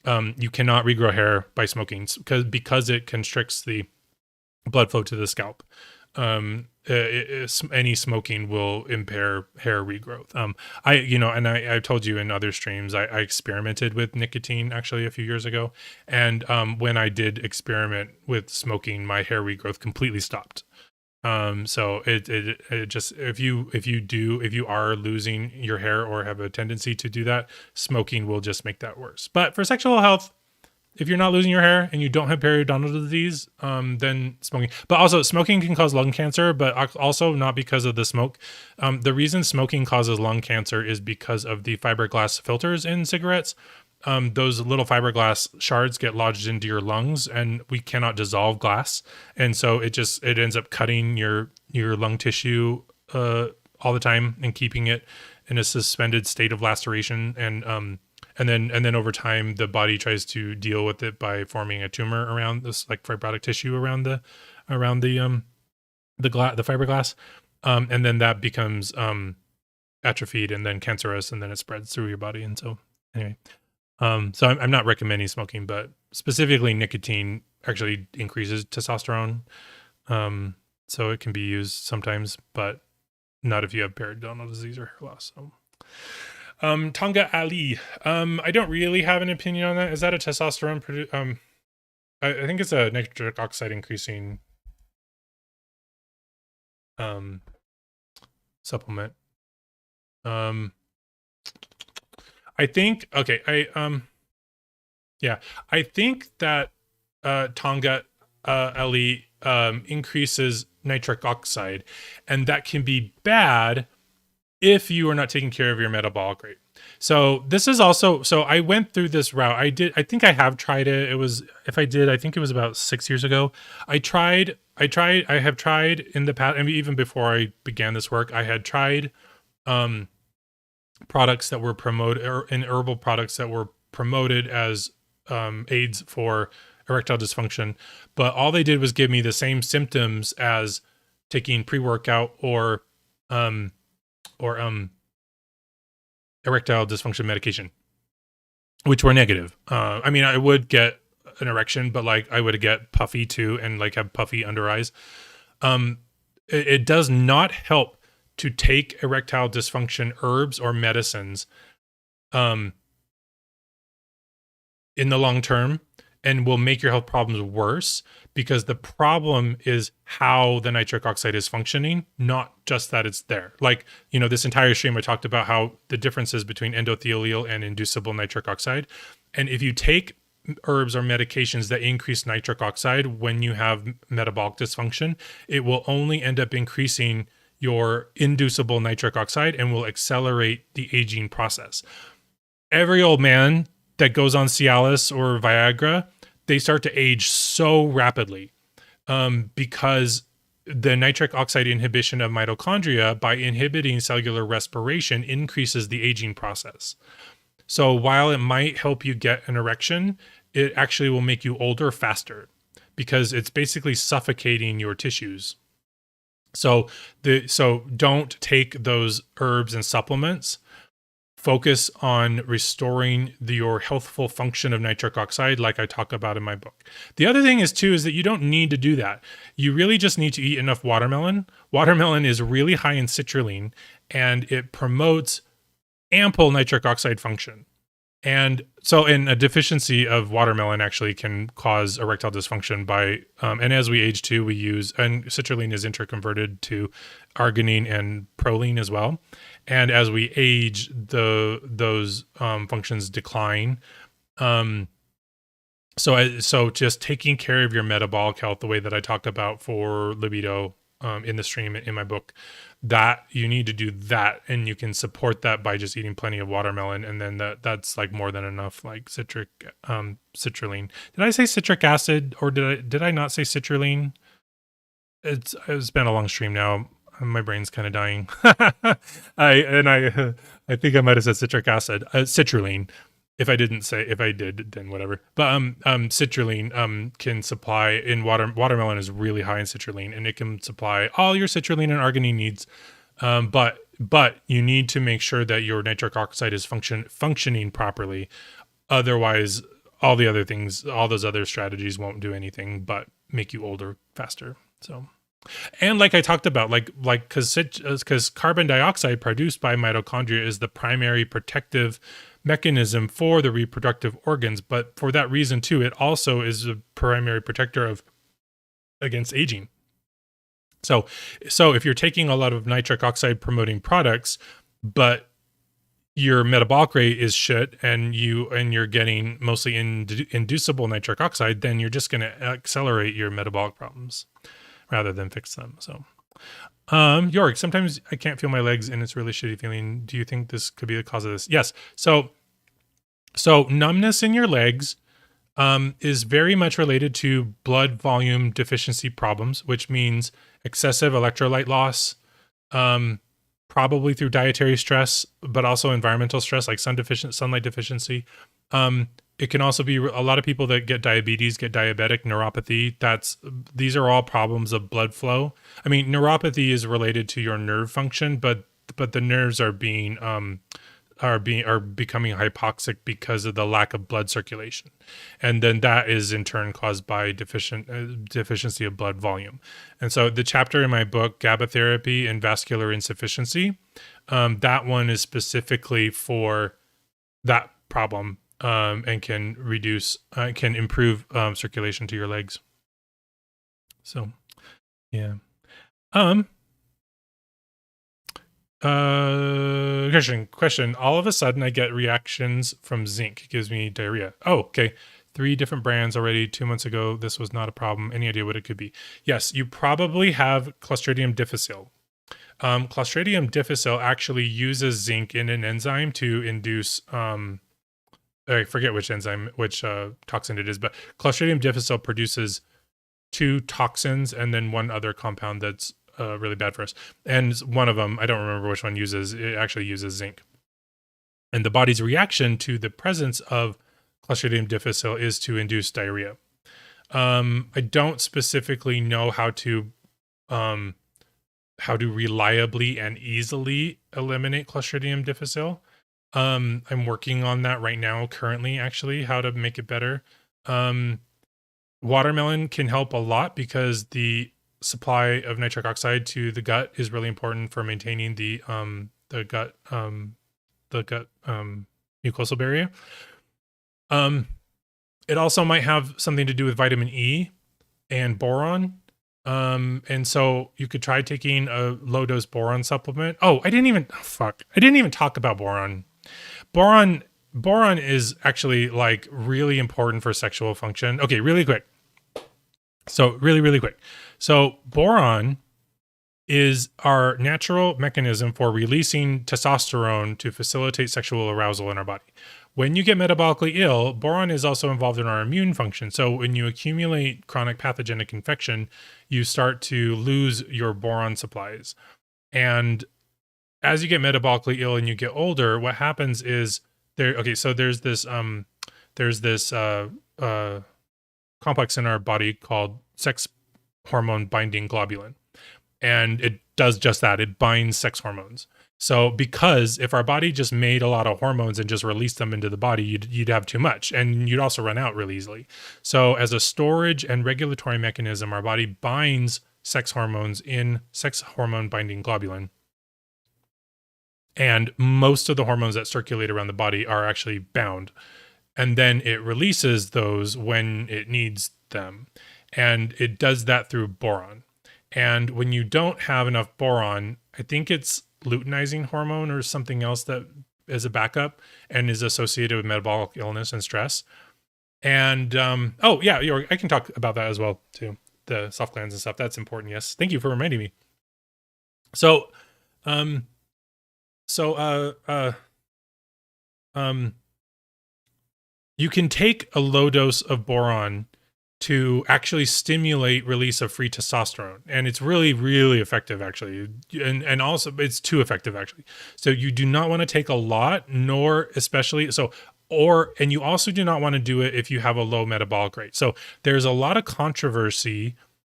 You cannot regrow hair by smoking because it constricts the blood flow to the scalp. Any smoking will impair hair regrowth. I told you in other streams, I experimented with nicotine actually a few years ago. And when I did experiment with smoking, my hair regrowth completely stopped. So it just, if you are losing your hair or have a tendency to do that, smoking will just make that worse. But for sexual health, if you're not losing your hair and you don't have periodontal disease, then smoking. But also smoking can cause lung cancer, but also not because of the smoke. The reason smoking causes lung cancer is because of the fiberglass filters in cigarettes. Those little fiberglass shards get lodged into your lungs and we cannot dissolve glass. And so it ends up cutting your lung tissue all the time and keeping it in a suspended state of laceration. And then over time, the body tries to deal with it by forming a tumor around this like fibrotic tissue around the fiberglass. And then that becomes atrophied and then cancerous and then it spreads through your body. And so anyway, so I'm not recommending smoking, but specifically nicotine actually increases testosterone. So it can be used sometimes, but not if you have periodontal disease or hair loss. So. Tonga Ali. I don't really have an opinion on that. Is that a testosterone I think it's a nitric oxide increasing supplement. I think I think that Tonga Ali increases nitric oxide, and that can be bad if you are not taking care of your metabolic rate. So this is also, so I went through this route. I think I have tried it. I think it was about 6 years ago. I have tried in the past, I mean, even before I began this work, I had tried products that were promoted, and herbal products that were promoted as aids for erectile dysfunction. But all they did was give me the same symptoms as taking pre-workout or erectile dysfunction medication, which were negative. I mean, I would get an erection, but like I would get puffy too, and like have puffy under eyes. It does not help to take erectile dysfunction herbs or medicines in the long term, and will make your health problems worse, because the problem is how the nitric oxide is functioning, not just that it's there. Like, this entire stream I talked about how the differences between endothelial and inducible nitric oxide. And if you take herbs or medications that increase nitric oxide when you have metabolic dysfunction, it will only end up increasing your inducible nitric oxide and will accelerate the aging process. Every old man that goes on Cialis or Viagra, they start to age so rapidly because the nitric oxide inhibition of mitochondria by inhibiting cellular respiration increases the aging process. So while it might help you get an erection, it actually will make you older faster because it's basically suffocating your tissues. So don't take those herbs and supplements. Focus on restoring your healthful function of nitric oxide, like I talk about in my book. The other thing is that you don't need to do that. You really just need to eat enough watermelon. Watermelon is really high in citrulline, and it promotes ample nitric oxide function. And so, a deficiency of watermelon actually can cause erectile dysfunction and as we age too, and citrulline is interconverted to arginine and proline as well. And as we age, those functions decline. So just taking care of your metabolic health, the way that I talked about for libido in the stream in my book, that you need to do that, and you can support that by just eating plenty of watermelon, and then that's like more than enough, like citrulline. Did I say citric acid, or did I not say citrulline? It's been a long stream now. My brain's kind of dying. I think I might have said citric acid, citrulline. If I did, then whatever. But citrulline can supply in watermelon is really high in citrulline, and it can supply all your citrulline and arginine needs. But you need to make sure that your nitric oxide is functioning properly. Otherwise, all those other strategies won't do anything but make you older faster. So, and like I talked about, because carbon dioxide produced by mitochondria is the primary protective mechanism for the reproductive organs, but for that reason too, it also is a primary protector against aging. So if you're taking a lot of nitric oxide promoting products, but your metabolic rate is shit, and you're getting mostly inducible nitric oxide, then you're just going to accelerate your metabolic problems rather than fix them. So York, sometimes I can't feel my legs and it's really shitty feeling. Do you think this could be the cause of this? Yes. So numbness in your legs is very much related to blood volume deficiency problems, which means excessive electrolyte loss, probably through dietary stress, but also environmental stress like sunlight deficiency. It can also be a lot of people that get diabetes, get diabetic neuropathy. These are all problems of blood flow. I mean, neuropathy is related to your nerve function, but the nerves are becoming hypoxic because of the lack of blood circulation, and then that is in turn caused by deficiency of blood volume. And so the chapter in my book, GABA therapy and vascular insufficiency, that one is specifically for that problem. And can improve circulation to your legs. So, yeah. Question. All of a sudden, I get reactions from zinc. It gives me diarrhea. Oh, okay. 3 different brands already. 2 months ago, this was not a problem. Any idea what it could be? Yes, you probably have Clostridium difficile. Clostridium difficile actually uses zinc in an enzyme to induce I forget which toxin it is, but Clostridium difficile produces 2 toxins and then one other compound that's really bad for us. And one of them, I don't remember which one it actually uses zinc. And the body's reaction to the presence of Clostridium difficile is to induce diarrhea. I don't specifically know how to reliably and easily eliminate Clostridium difficile. I'm working on that right now, currently, actually, how to make it better. Watermelon can help a lot because the supply of nitric oxide to the gut is really important for maintaining the gut mucosal barrier. It also might have something to do with vitamin E and boron. And so you could try taking a low dose boron supplement. Oh, I didn't even talk about boron. Boron is actually like really important for sexual function. Okay, really quick. So really quick. So boron is our natural mechanism for releasing testosterone to facilitate sexual arousal in our body. When you get metabolically ill, boron is also involved in our immune function. So when you accumulate chronic pathogenic infection, you start to lose your boron supplies. And as you get metabolically ill and you get older, what happens is there's this complex in our body called sex hormone binding globulin, and it does just that. It binds sex hormones. So because if our body just made a lot of hormones and just released them into the body, you'd have too much, and you'd also run out really easily. So as a storage and regulatory mechanism, our body binds sex hormones in sex hormone binding globulin. And most of the hormones that circulate around the body are actually bound. And then it releases those when it needs them. And it does that through boron. And when you don't have enough boron, I think it's luteinizing hormone or something else that is a backup and is associated with metabolic illness and stress. And I can talk about that as well too. The soft glands and stuff. That's important. Yes. Thank you for reminding me. So, you can take a low dose of boron to actually stimulate release of free testosterone, and it's really, really effective actually, and also it's too effective actually. So you do not want to take a lot, nor especially and you also do not want to do it if you have a low metabolic rate. So there's a lot of controversy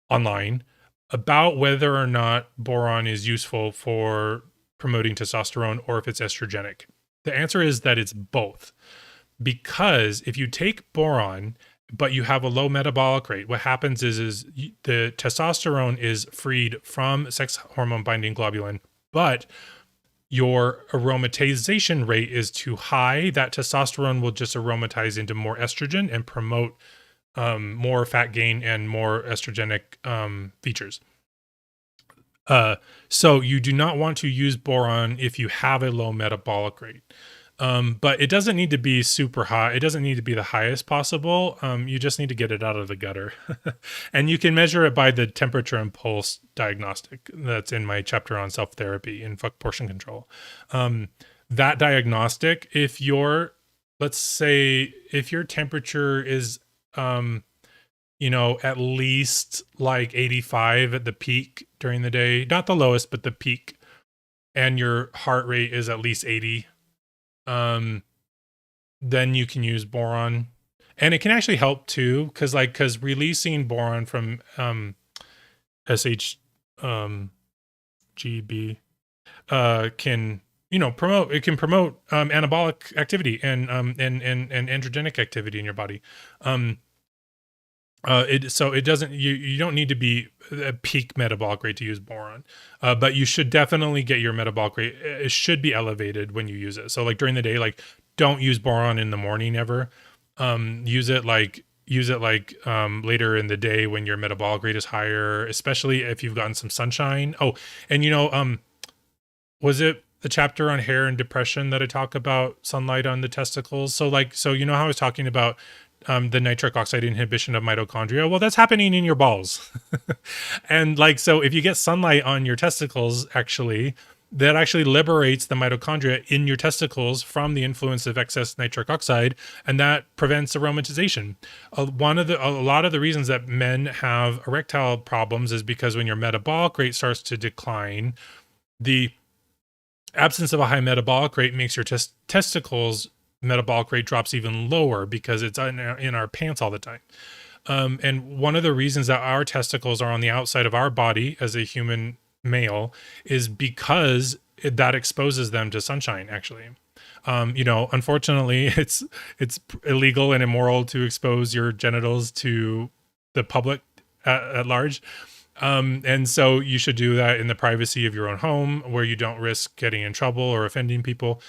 online about whether or not boron is useful for promoting testosterone or if it's estrogenic. The answer is that it's both. Because if you take boron, but you have a low metabolic rate, what happens is the testosterone is freed from sex hormone binding globulin, but your aromatization rate is too high. That testosterone will just aromatize into more estrogen and promote more fat gain and more estrogenic features. So you do not want to use boron if you have a low metabolic rate. But it doesn't need to be super high. It doesn't need to be the highest possible. You just need to get it out of the gutter. And you can measure it by the temperature and pulse diagnostic that's in my chapter on self-therapy and portion control. That diagnostic, let's say if your temperature is, at least like 85 at the peak during the day, not the lowest, but the peak, and your heart rate is at least 80, then you can use boron. And it can actually help too, because releasing boron from SHGB can promote anabolic activity and androgenic activity in your body. You don't need to be a peak metabolic rate to use boron, but you should definitely get your metabolic rate. It should be elevated when you use it. So like during the day, like don't use boron in the morning ever. Use it later in the day when your metabolic rate is higher, especially if you've gotten some sunshine. Oh, and was it the chapter on hair and depression that I talk about sunlight on the testicles? So how I was talking about the nitric oxide inhibition of mitochondria. Well, that's happening in your balls. And so if you get sunlight on your testicles, that actually liberates the mitochondria in your testicles from the influence of excess nitric oxide, and that prevents aromatization. A lot of the reasons that men have erectile problems is because when your metabolic rate starts to decline, the absence of a high metabolic rate makes your testicles metabolic rate drops even lower because it's in our pants all the time. And one of the reasons that our testicles are on the outside of our body as a human male is because that exposes them to sunshine, actually. Unfortunately, it's illegal and immoral to expose your genitals to the public at large. And so you should do that in the privacy of your own home where you don't risk getting in trouble or offending people.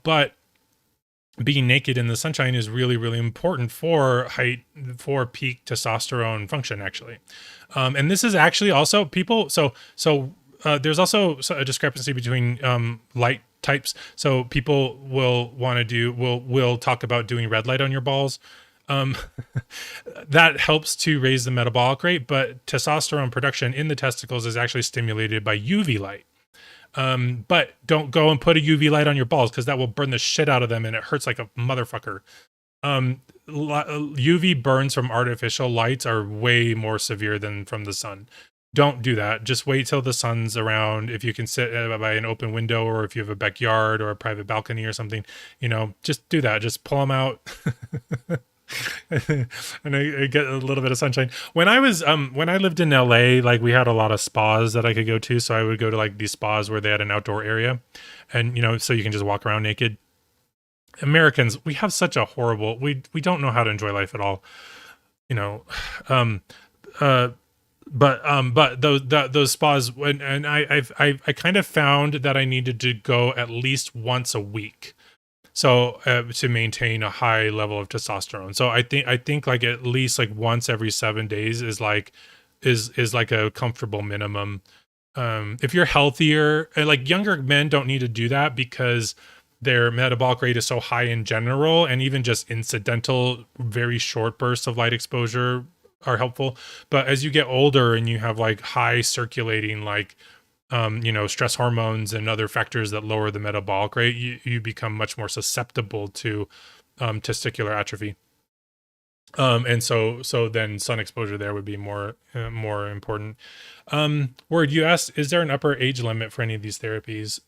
But being naked in the sunshine is really, really important for peak testosterone function, actually. And this is actually also there's also a discrepancy between light types. So people will talk about doing red light on your balls. um, that helps to raise the metabolic rate, but testosterone production in the testicles is actually stimulated by UV light. But don't go and put a UV light on your balls because that will burn the shit out of them and it hurts like a motherfucker. UV burns from artificial lights are way more severe than from the sun. Don't do that. Just wait till the sun's around. If you can sit by an open window, or if you have a backyard or a private balcony or something, just do that. Just pull them out. And I get a little bit of sunshine. When I lived in LA, like we had a lot of spas that I could go to. So I would go to like these spas where they had an outdoor area, and so you can just walk around naked. Americans, we have such a horrible, we don't know how to enjoy life at all. Um uh but those spas, and I kind of found that I needed to go at least once a week, so to maintain a high level of testosterone. So I think like at least like once every 7 days is like a comfortable minimum. If you're healthier, like younger men don't need to do that because their metabolic rate is so high in general, and even just incidental very short bursts of light exposure are helpful. But as you get older and you have like high circulating like stress hormones and other factors that lower the metabolic rate, you become much more susceptible to testicular atrophy. And so then sun exposure there would be more important. Word, you asked, is there an upper age limit for any of these therapies,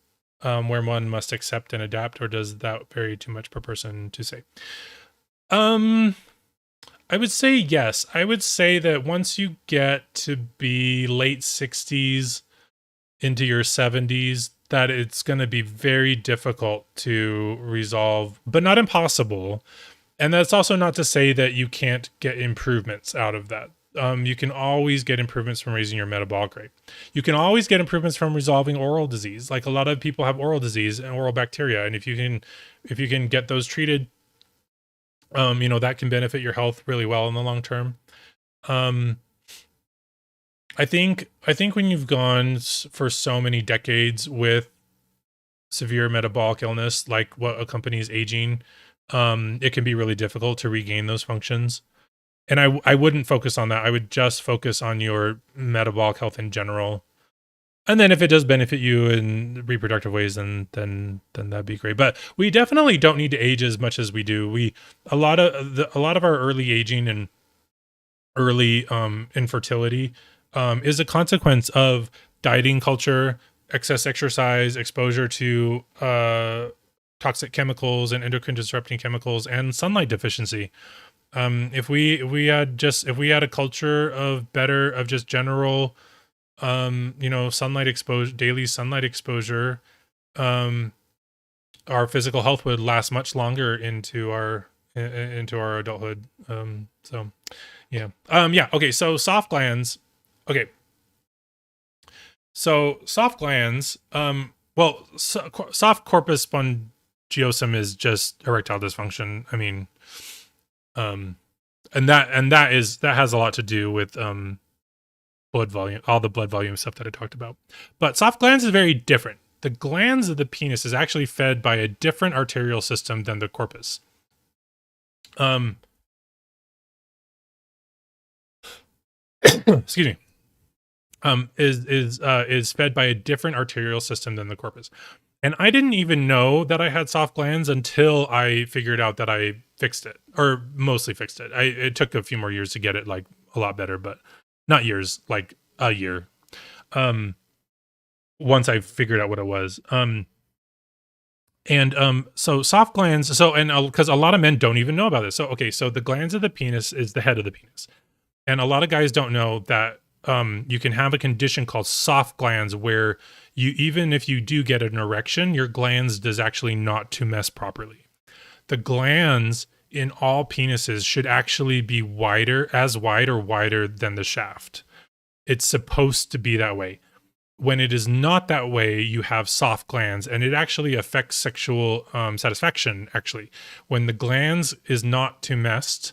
where one must accept and adapt, or does that vary too much per person to say? I would say yes. I would say that once you get to be late 60s into your 70s, that it's going to be very difficult to resolve, but not impossible. And that's also not to say that you can't get improvements out of that. You can always get improvements from raising your metabolic rate. You can always get improvements from resolving oral disease. Like a lot of people have oral disease and oral bacteria, and if you can get those treated, that can benefit your health really well in the long term. I think when you've gone for so many decades with severe metabolic illness, like what accompanies aging, it can be really difficult to regain those functions. And I wouldn't focus on that. I would just focus on your metabolic health in general. And then if it does benefit you in reproductive ways, then that'd be great. But we definitely don't need to age as much as we do. A lot of our early aging and early infertility is a consequence of dieting culture, excess exercise, exposure to toxic chemicals and endocrine disrupting chemicals, and sunlight deficiency. If we had a culture of just general sunlight exposure, daily sunlight exposure, our physical health would last much longer into our adulthood. Okay, so soft glands. Okay, so soft glands, soft corpus spongiosum is just erectile dysfunction. I mean, and that has a lot to do with blood volume, all the blood volume stuff that I talked about. But soft glands is very different. The glands of the penis is actually fed by a different arterial system than the corpus. Excuse me. Is fed by a different arterial system than the corpus. And I didn't even know that I had soft glands until I figured out that I fixed it, or mostly fixed it. It took a few more years to get it like a lot better, but not years, like a year. Once I figured out what it was. So soft glands, because a lot of men don't even know about this. So, okay, so the glands of the penis is the head of the penis. And a lot of guys don't know that you can have a condition called soft glands where even if you do get an erection, your glands does actually not to mess properly. The glands in all penises should actually be as wide or wider than the shaft. It's supposed to be that way. When it is not that way, you have soft glands, and it actually affects sexual satisfaction. Actually, when the glands is not too messed,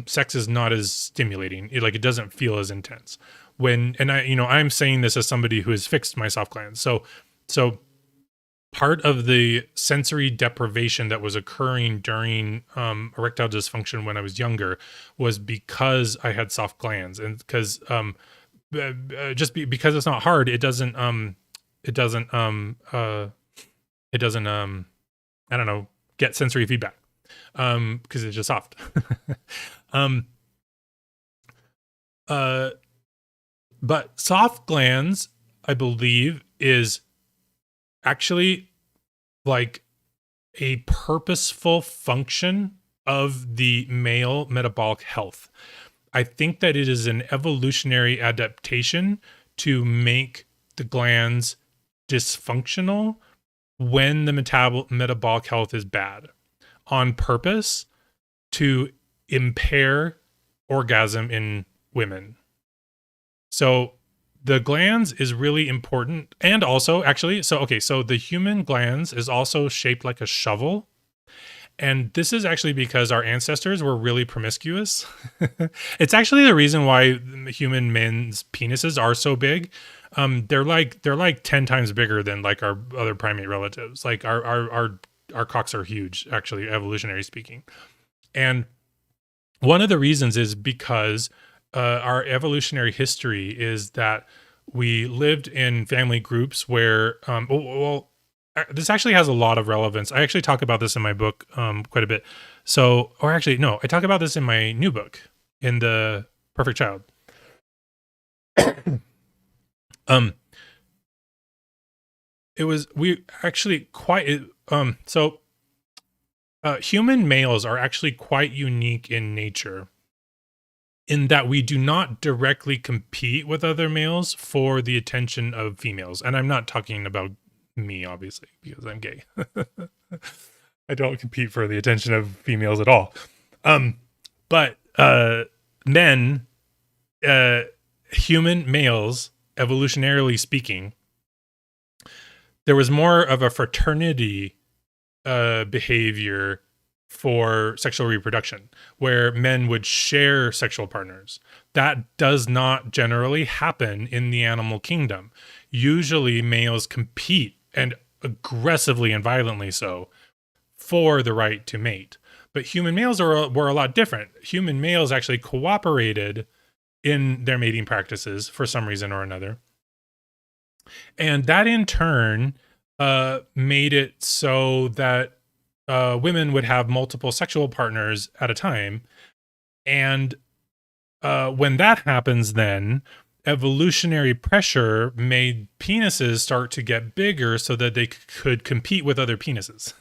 sex is not as stimulating. It doesn't feel as intense. I'm saying this as somebody who has fixed my soft glands. So part of the sensory deprivation that was occurring during erectile dysfunction when I was younger was because I had soft glands, and because because it's not hard, it doesn't it doesn't I don't know, get sensory feedback because it's just soft. um uh but soft glands, I believe, is actually like a purposeful function of the male metabolic health. I think that it is an evolutionary adaptation to make the glands dysfunctional when the metabolic health is bad, on purpose, to impair orgasm in women. So the glands is really important. And also, actually, so the human glands is also shaped like a shovel. And this is actually because our ancestors were really promiscuous. It's actually the reason why human men's penises are so big. They're like 10 times bigger than like our other primate relatives. Like our cocks are huge, actually, evolutionary speaking. And one of the reasons is because our evolutionary history is that we lived in family groups where, this actually has a lot of relevance. I actually talk about this in my book quite a bit. So, or actually, no, I talk about this in my new book, in The Perfect Child. It was, we actually quite, human males are actually quite unique in nature, in that we do not directly compete with other males for the attention of females. And I'm not talking about me, obviously, because I'm gay. I don't compete for the attention of females at all. But men, human males, evolutionarily speaking, there was more of a fraternity behavior for sexual reproduction, where men would share sexual partners. That does not generally happen in the animal kingdom. Usually males compete, and aggressively and violently so, for the right to mate. But human males were a lot different. Human males actually cooperated in their mating practices for some reason or another. And that in turn made it so that women would have multiple sexual partners at a time. And when that happens, then evolutionary pressure made penises start to get bigger so that they could compete with other penises.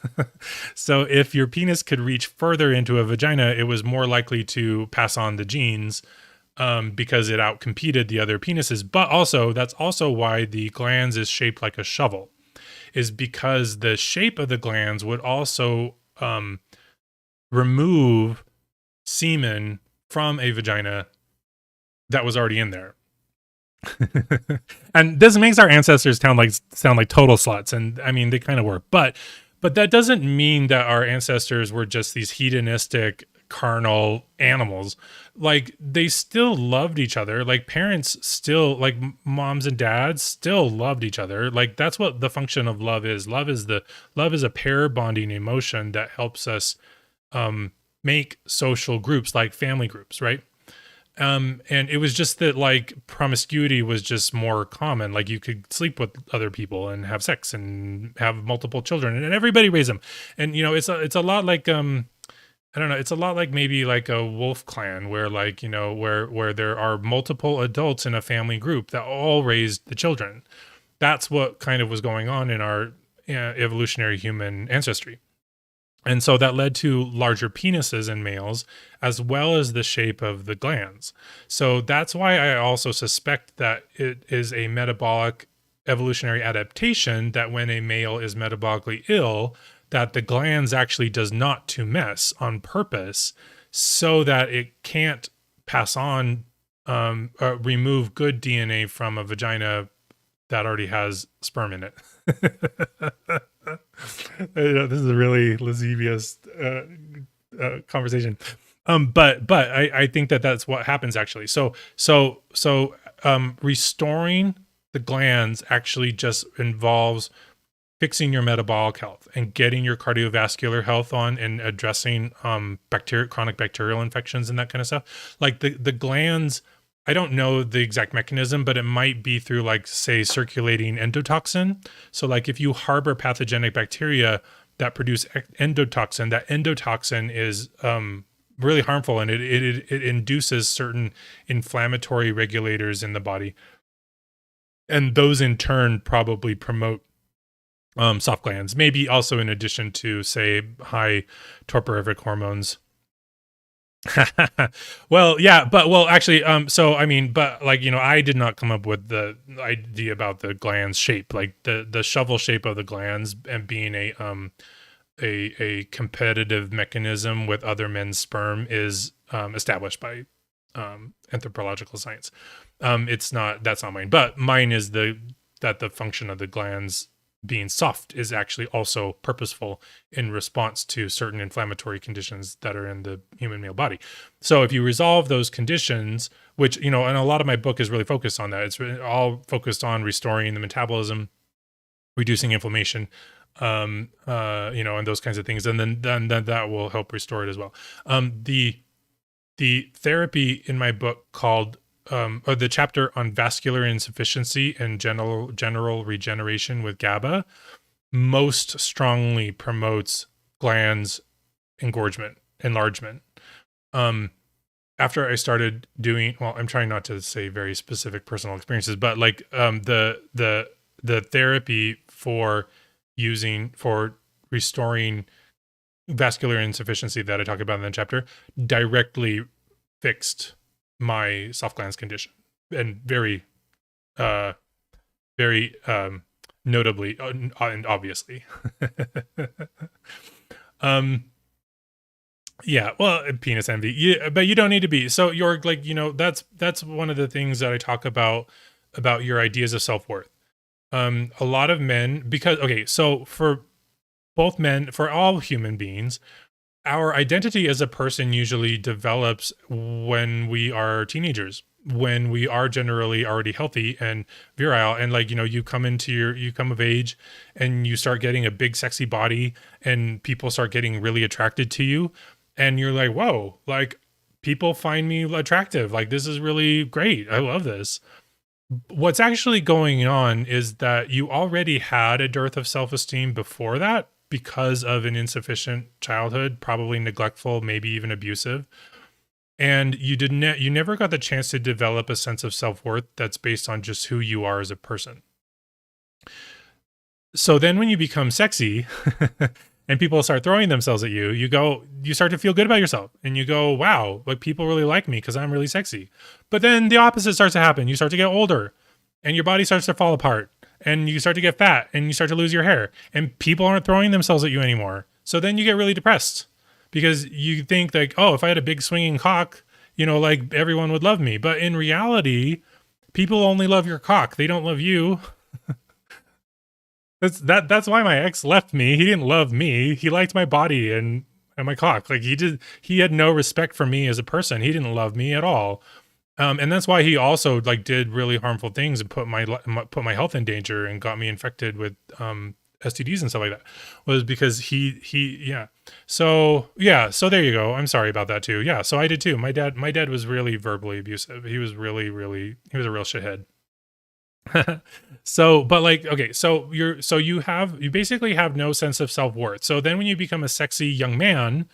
So if your penis could reach further into a vagina, it was more likely to pass on the genes because it outcompeted the other penises. But also, that's also why the glans is shaped like a shovel, is because the shape of the glans would also remove semen from a vagina that was already in there. And this makes our ancestors sound like total sluts, and I mean they kind of were, but that doesn't mean that our ancestors were just these hedonistic carnal animals. Like, they still loved each other. Like, parents still, like, moms and dads still loved each other. Like, that's what the function of love is. Love is a pair bonding emotion that helps us make social groups, like family groups, right? And it was just that, like, promiscuity was just more common. Like, you could sleep with other people and have sex and have multiple children, and everybody raised them. And it's a lot like I don't know, it's a lot like maybe like a wolf clan, where, like, where there are multiple adults in a family group that all raised the children. That's what kind of was going on in our evolutionary human ancestry. And so that led to larger penises in males, as well as the shape of the glands. So that's why I also suspect that it is a metabolic evolutionary adaptation, that when a male is metabolically ill, that the glands actually does not to mess on purpose, so that it can't pass on, remove good DNA from a vagina that already has sperm in it. This is a really lascivious conversation. But I think that that's what happens, actually. So restoring the glands actually just involves fixing your metabolic health and getting your cardiovascular health on and addressing chronic bacterial infections and that kind of stuff. Like the glands, I don't know the exact mechanism, but it might be through, like, say, circulating endotoxin. So like if you harbor pathogenic bacteria that produce endotoxin, that endotoxin is really harmful, and it induces certain inflammatory regulators in the body. And those in turn probably promote soft glands, maybe also in addition to, say, high torporific hormones. Well, yeah, but actually, so I mean, but like, I did not come up with the idea about the glands shape, like the shovel shape of the glands and being a competitive mechanism with other men's sperm is established by anthropological science. That's not mine, but mine is that the function of the glands being soft is actually also purposeful in response to certain inflammatory conditions that are in the human male body. So if you resolve those conditions, which, and a lot of my book is really focused on that, it's all focused on restoring the metabolism, reducing inflammation, and those kinds of things. And then that will help restore it as well. The therapy in my book called, or the chapter on vascular insufficiency and general regeneration with GABA most strongly promotes glands enlargement. After I started doing, well, I'm trying not to say very specific personal experiences, but like the therapy for restoring vascular insufficiency that I talk about in the chapter directly fixed my soft glands condition, and very notably and obviously. Yeah, well, penis envy, but you don't need to be. So you're like, that's one of the things that I talk about your ideas of self-worth. A lot of men, because, okay, so for both men, for all human beings, our identity as a person usually develops when we are teenagers, when we are generally already healthy and virile, and like, you come of age and you start getting a big sexy body and people start getting really attracted to you, and you're like, whoa, like, people find me attractive, like, this is really great, I love this. What's actually going on is that you already had a dearth of self-esteem before that, because of an insufficient childhood, probably neglectful, maybe even abusive. And you never got the chance to develop a sense of self-worth that's based on just who you are as a person. So then when you become sexy and people start throwing themselves at you, you start to feel good about yourself, and you go, wow, like, people really like me because I'm really sexy. But then the opposite starts to happen. You start to get older and your body starts to fall apart, and you start to get fat, and you start to lose your hair, and people aren't throwing themselves at you anymore. So then you get really depressed because you think like, oh, if I had a big swinging cock, like, everyone would love me. But in reality, people only love your cock. They don't love you. That's why my ex left me. He didn't love me. He liked my body and my cock. Like, he had no respect for me as a person. He didn't love me at all. And that's why he also, like, did really harmful things and put my health in danger and got me infected with STDs and stuff like that, was because yeah. So there you go. I'm sorry about that too. Yeah. So I did too. My dad was really verbally abusive. He was he was a real shithead. So, but like, okay, so you basically have no sense of self-worth. So then when you become a sexy young man,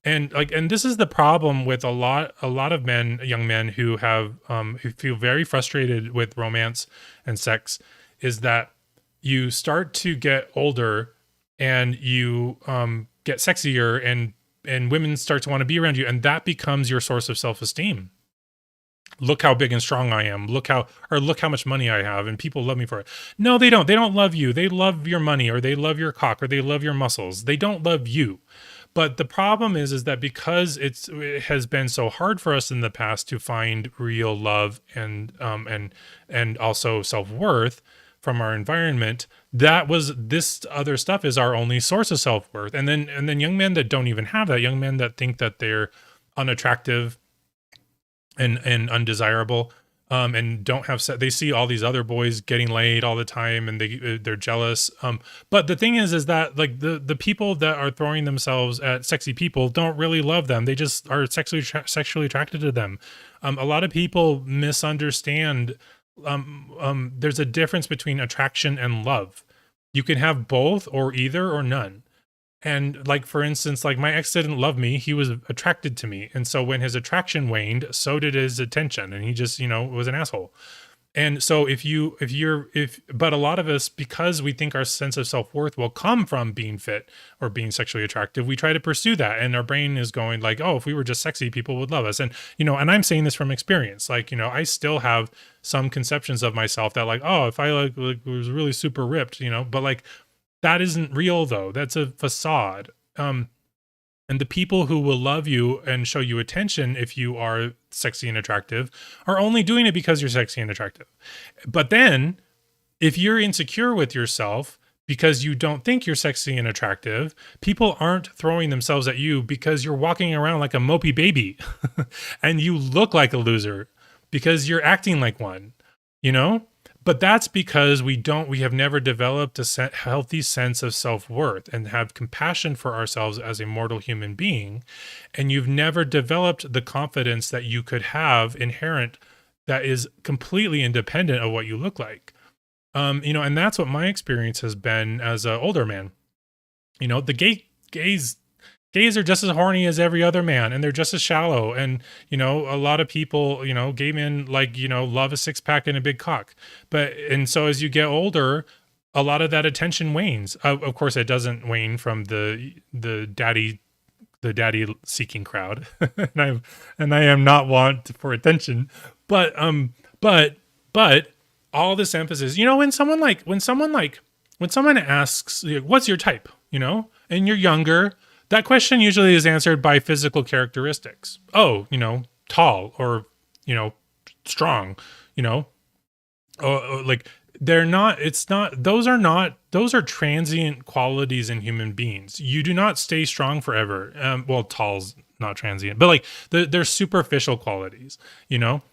and this is the problem with a lot of young men who feel very frustrated with romance and sex, is that you start to get older and you get sexier, and women start to want to be around you, and that becomes your source of self-esteem. Look how big and strong I am. Look how much money I have, and people love me for it. No, they don't. They don't love you. They love your money, or they love your cock, or they love your muscles. They don't love you. But the problem is that because it has been so hard for us in the past to find real love and also self-worth from our environment, this other stuff is our only source of self-worth. And then young men that don't even have that, young men that think that they're unattractive and undesirable, and don't have they see all these other boys getting laid all the time, and they're jealous. But the thing is that like the people that are throwing themselves at sexy people don't really love them. They just are sexually attracted to them. A lot of people misunderstand. There's a difference between attraction and love. You can have both or either or none. And like, for instance, like my ex didn't love me. He was attracted to me. And so when his attraction waned, so did his attention. And he just, was an asshole. And so but a lot of us, because we think our sense of self-worth will come from being fit or being sexually attractive, we try to pursue that. And our brain is going like, oh, if we were just sexy, people would love us. And, and I'm saying this from experience, like, I still have some conceptions of myself that like, oh, if I like was really super ripped, but like, that isn't real though. That's a facade. And the people who will love you and show you attention if you are sexy and attractive are only doing it because you're sexy and attractive. But then if you're insecure with yourself because you don't think you're sexy and attractive, people aren't throwing themselves at you because you're walking around like a mopey baby and you look like a loser because you're acting like one, But that's because we have never developed a healthy sense of self-worth and have compassion for ourselves as a mortal human being. And you've never developed the confidence that you could have inherent that is completely independent of what you look like. And that's what my experience has been as an older man. The gays are just as horny as every other man, and they're just as shallow. And, a lot of people, gay men love a six pack and a big cock. And so as you get older, a lot of that attention wanes. Of course, it doesn't wane from the daddy seeking crowd. and I am not want for attention, but all this emphasis, when someone asks, what's your type, and you're younger, that question usually is answered by physical characteristics. Oh, tall or, strong, like those are transient qualities in human beings. You do not stay strong forever. Well, tall's not transient, but like they're superficial qualities,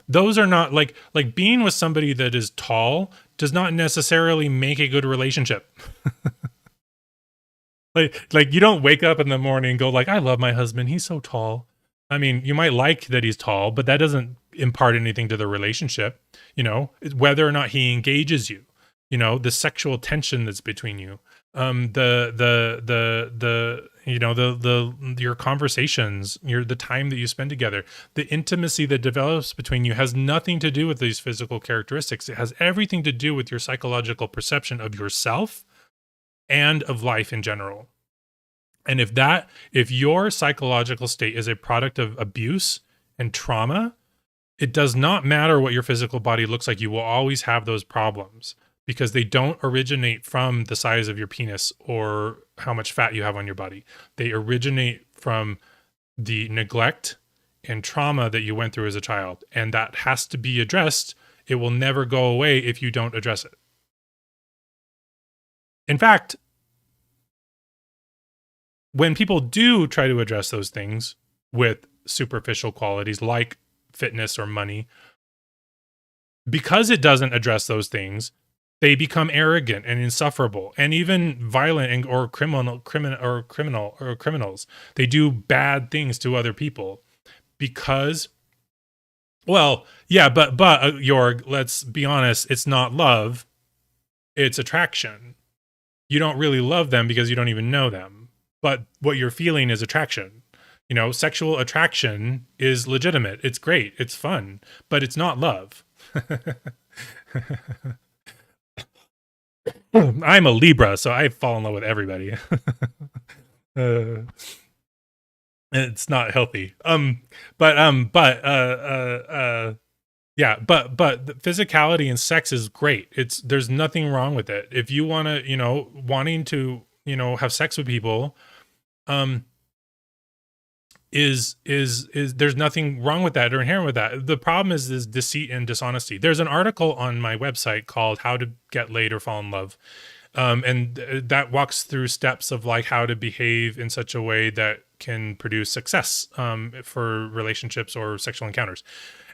those are not like being with somebody that is tall does not necessarily make a good relationship. Like you don't wake up in the morning and go like, I love my husband, he's so tall. I mean, you might like that he's tall, but that doesn't impart anything to the relationship, whether or not he engages you, the sexual tension that's between you, your conversations, the time that you spend together, the intimacy that develops between you has nothing to do with these physical characteristics. It has everything to do with your psychological perception of yourself and of life in general. And if your psychological state is a product of abuse and trauma, it does not matter what your physical body looks like. You will always have those problems because they don't originate from the size of your penis or how much fat you have on your body. They originate from the neglect and trauma that you went through as a child. And that has to be addressed. It will never go away if you don't address it. In fact, when people do try to address those things with superficial qualities like fitness or money, because it doesn't address those things, they become arrogant and insufferable and even violent or criminals. They do bad things to other people because, well, yeah, but Jorg, let's be honest, it's not love, it's attraction. You don't really love them because you don't even know them. But what you're feeling is attraction. Sexual attraction is legitimate. It's great. It's fun, but it's not love. I'm a Libra, so I fall in love with everybody. It's not healthy. Yeah, but the physicality and sex is great. There's nothing wrong with it. If you want to, wanting to, have sex with people, is there's nothing wrong with that or inherent with that. The problem is deceit and dishonesty. There's an article on my website called How to Get Laid or Fall in Love. And that walks through steps of like how to behave in such a way that can produce success for relationships or sexual encounters.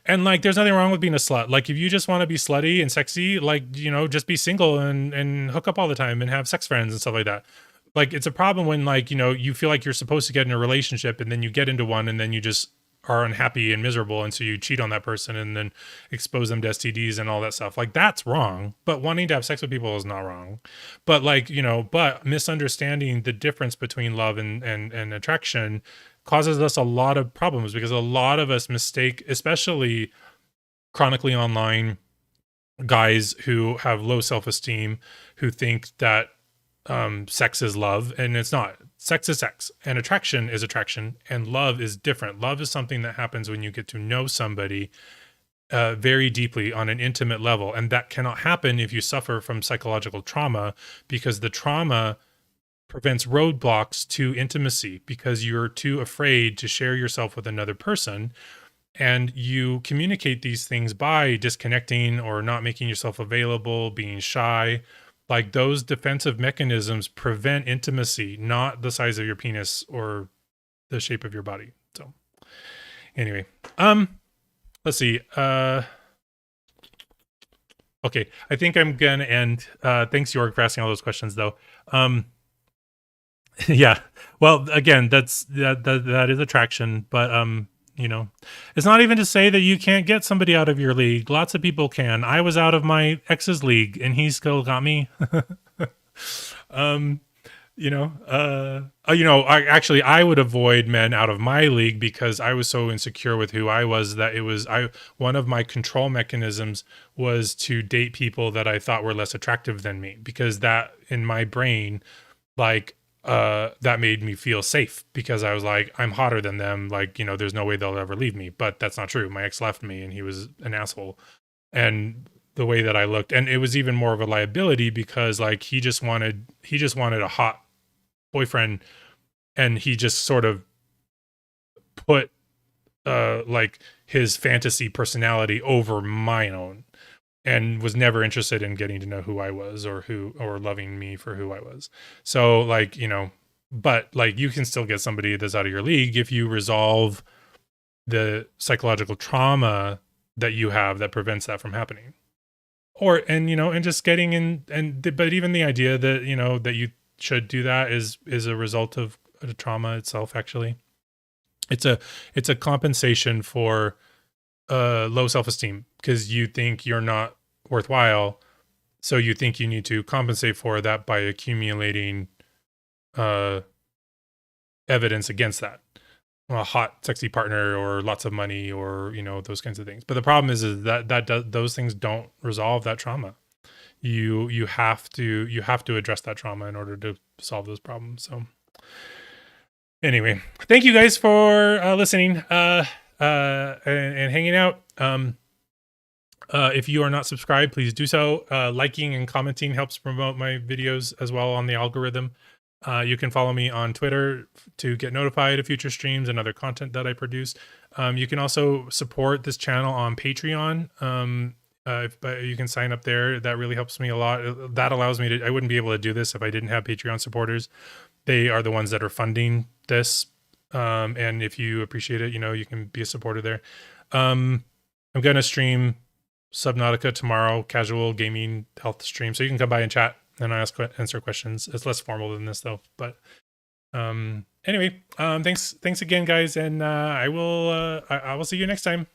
And like, there's nothing wrong with being a slut. Like, if you just want to be slutty and sexy, like, you know, just be single and hook up all the time and have sex friends and stuff like that. Like, it's a problem when, like, you know, you feel like you're supposed to get in a relationship and then you get into one and then you just are unhappy and miserable, and so you cheat on that person and then expose them to STDs and all that stuff. Like, that's wrong. But wanting to have sex with people is not wrong. But like, you know, but misunderstanding the difference between love and attraction causes us a lot of problems, because a lot of us mistake, especially chronically online guys who have low self-esteem, who think that sex is love, and it's not. Sex is sex, and attraction is attraction, and love is different. Love is something that happens when you get to know somebody very deeply on an intimate level, and that cannot happen if you suffer from psychological trauma, because the trauma prevents roadblocks to intimacy, because you're too afraid to share yourself with another person. And you communicate these things by disconnecting or not making yourself available, being shy. Like, those defensive mechanisms prevent intimacy, not the size of your penis or the shape of your body. So anyway, let's see. Okay, I think I'm gonna end. Thanks, York, for asking all those questions, though. Yeah. Well, again, that is attraction, but you know, it's not even to say that you can't get somebody out of your league. Lots of people can. I was out of my ex's league and he still got me. I would avoid men out of my league because I was so insecure with who I was that one of my control mechanisms was to date people that I thought were less attractive than me, because that, in my brain, like, that made me feel safe, because I was like, I'm hotter than them. Like, you know, there's no way they'll ever leave me. But that's not true. My ex left me and he was an asshole. And the way that I looked, and it was even more of a liability, because like, he just wanted a hot boyfriend, and he just sort of put like his fantasy personality over my own, and was never interested in getting to know who I was, or loving me for who I was. So like, you know, but like, you can still get somebody that's out of your league if you resolve the psychological trauma that you have that prevents that from happening. And just getting in, but even the idea that, you know, that you should do that is a result of the trauma itself. Actually, it's a compensation for low self-esteem, because you think you're not worthwhile, so you think you need to compensate for that by accumulating evidence against that, a hot sexy partner or lots of money, or, you know, those kinds of things. But the problem is that those things don't resolve that trauma. You have to address that trauma in order to solve those problems. So anyway, thank you guys for listening and hanging out. If you are not subscribed, please do so. Liking and commenting helps promote my videos as well on the algorithm. You can follow me on Twitter to get notified of future streams and other content that I produce. You can also support this channel on Patreon. But you can sign up there. That really helps me a lot. That allows me to, I wouldn't be able to do this if I didn't have Patreon supporters. They are the ones that are funding this. And if you appreciate it, you know, you can be a supporter there. I'm going to stream Subnautica tomorrow, casual gaming health stream. So you can come by and chat and answer questions. It's less formal than this though. But anyway, thanks again, guys. And I will see you next time.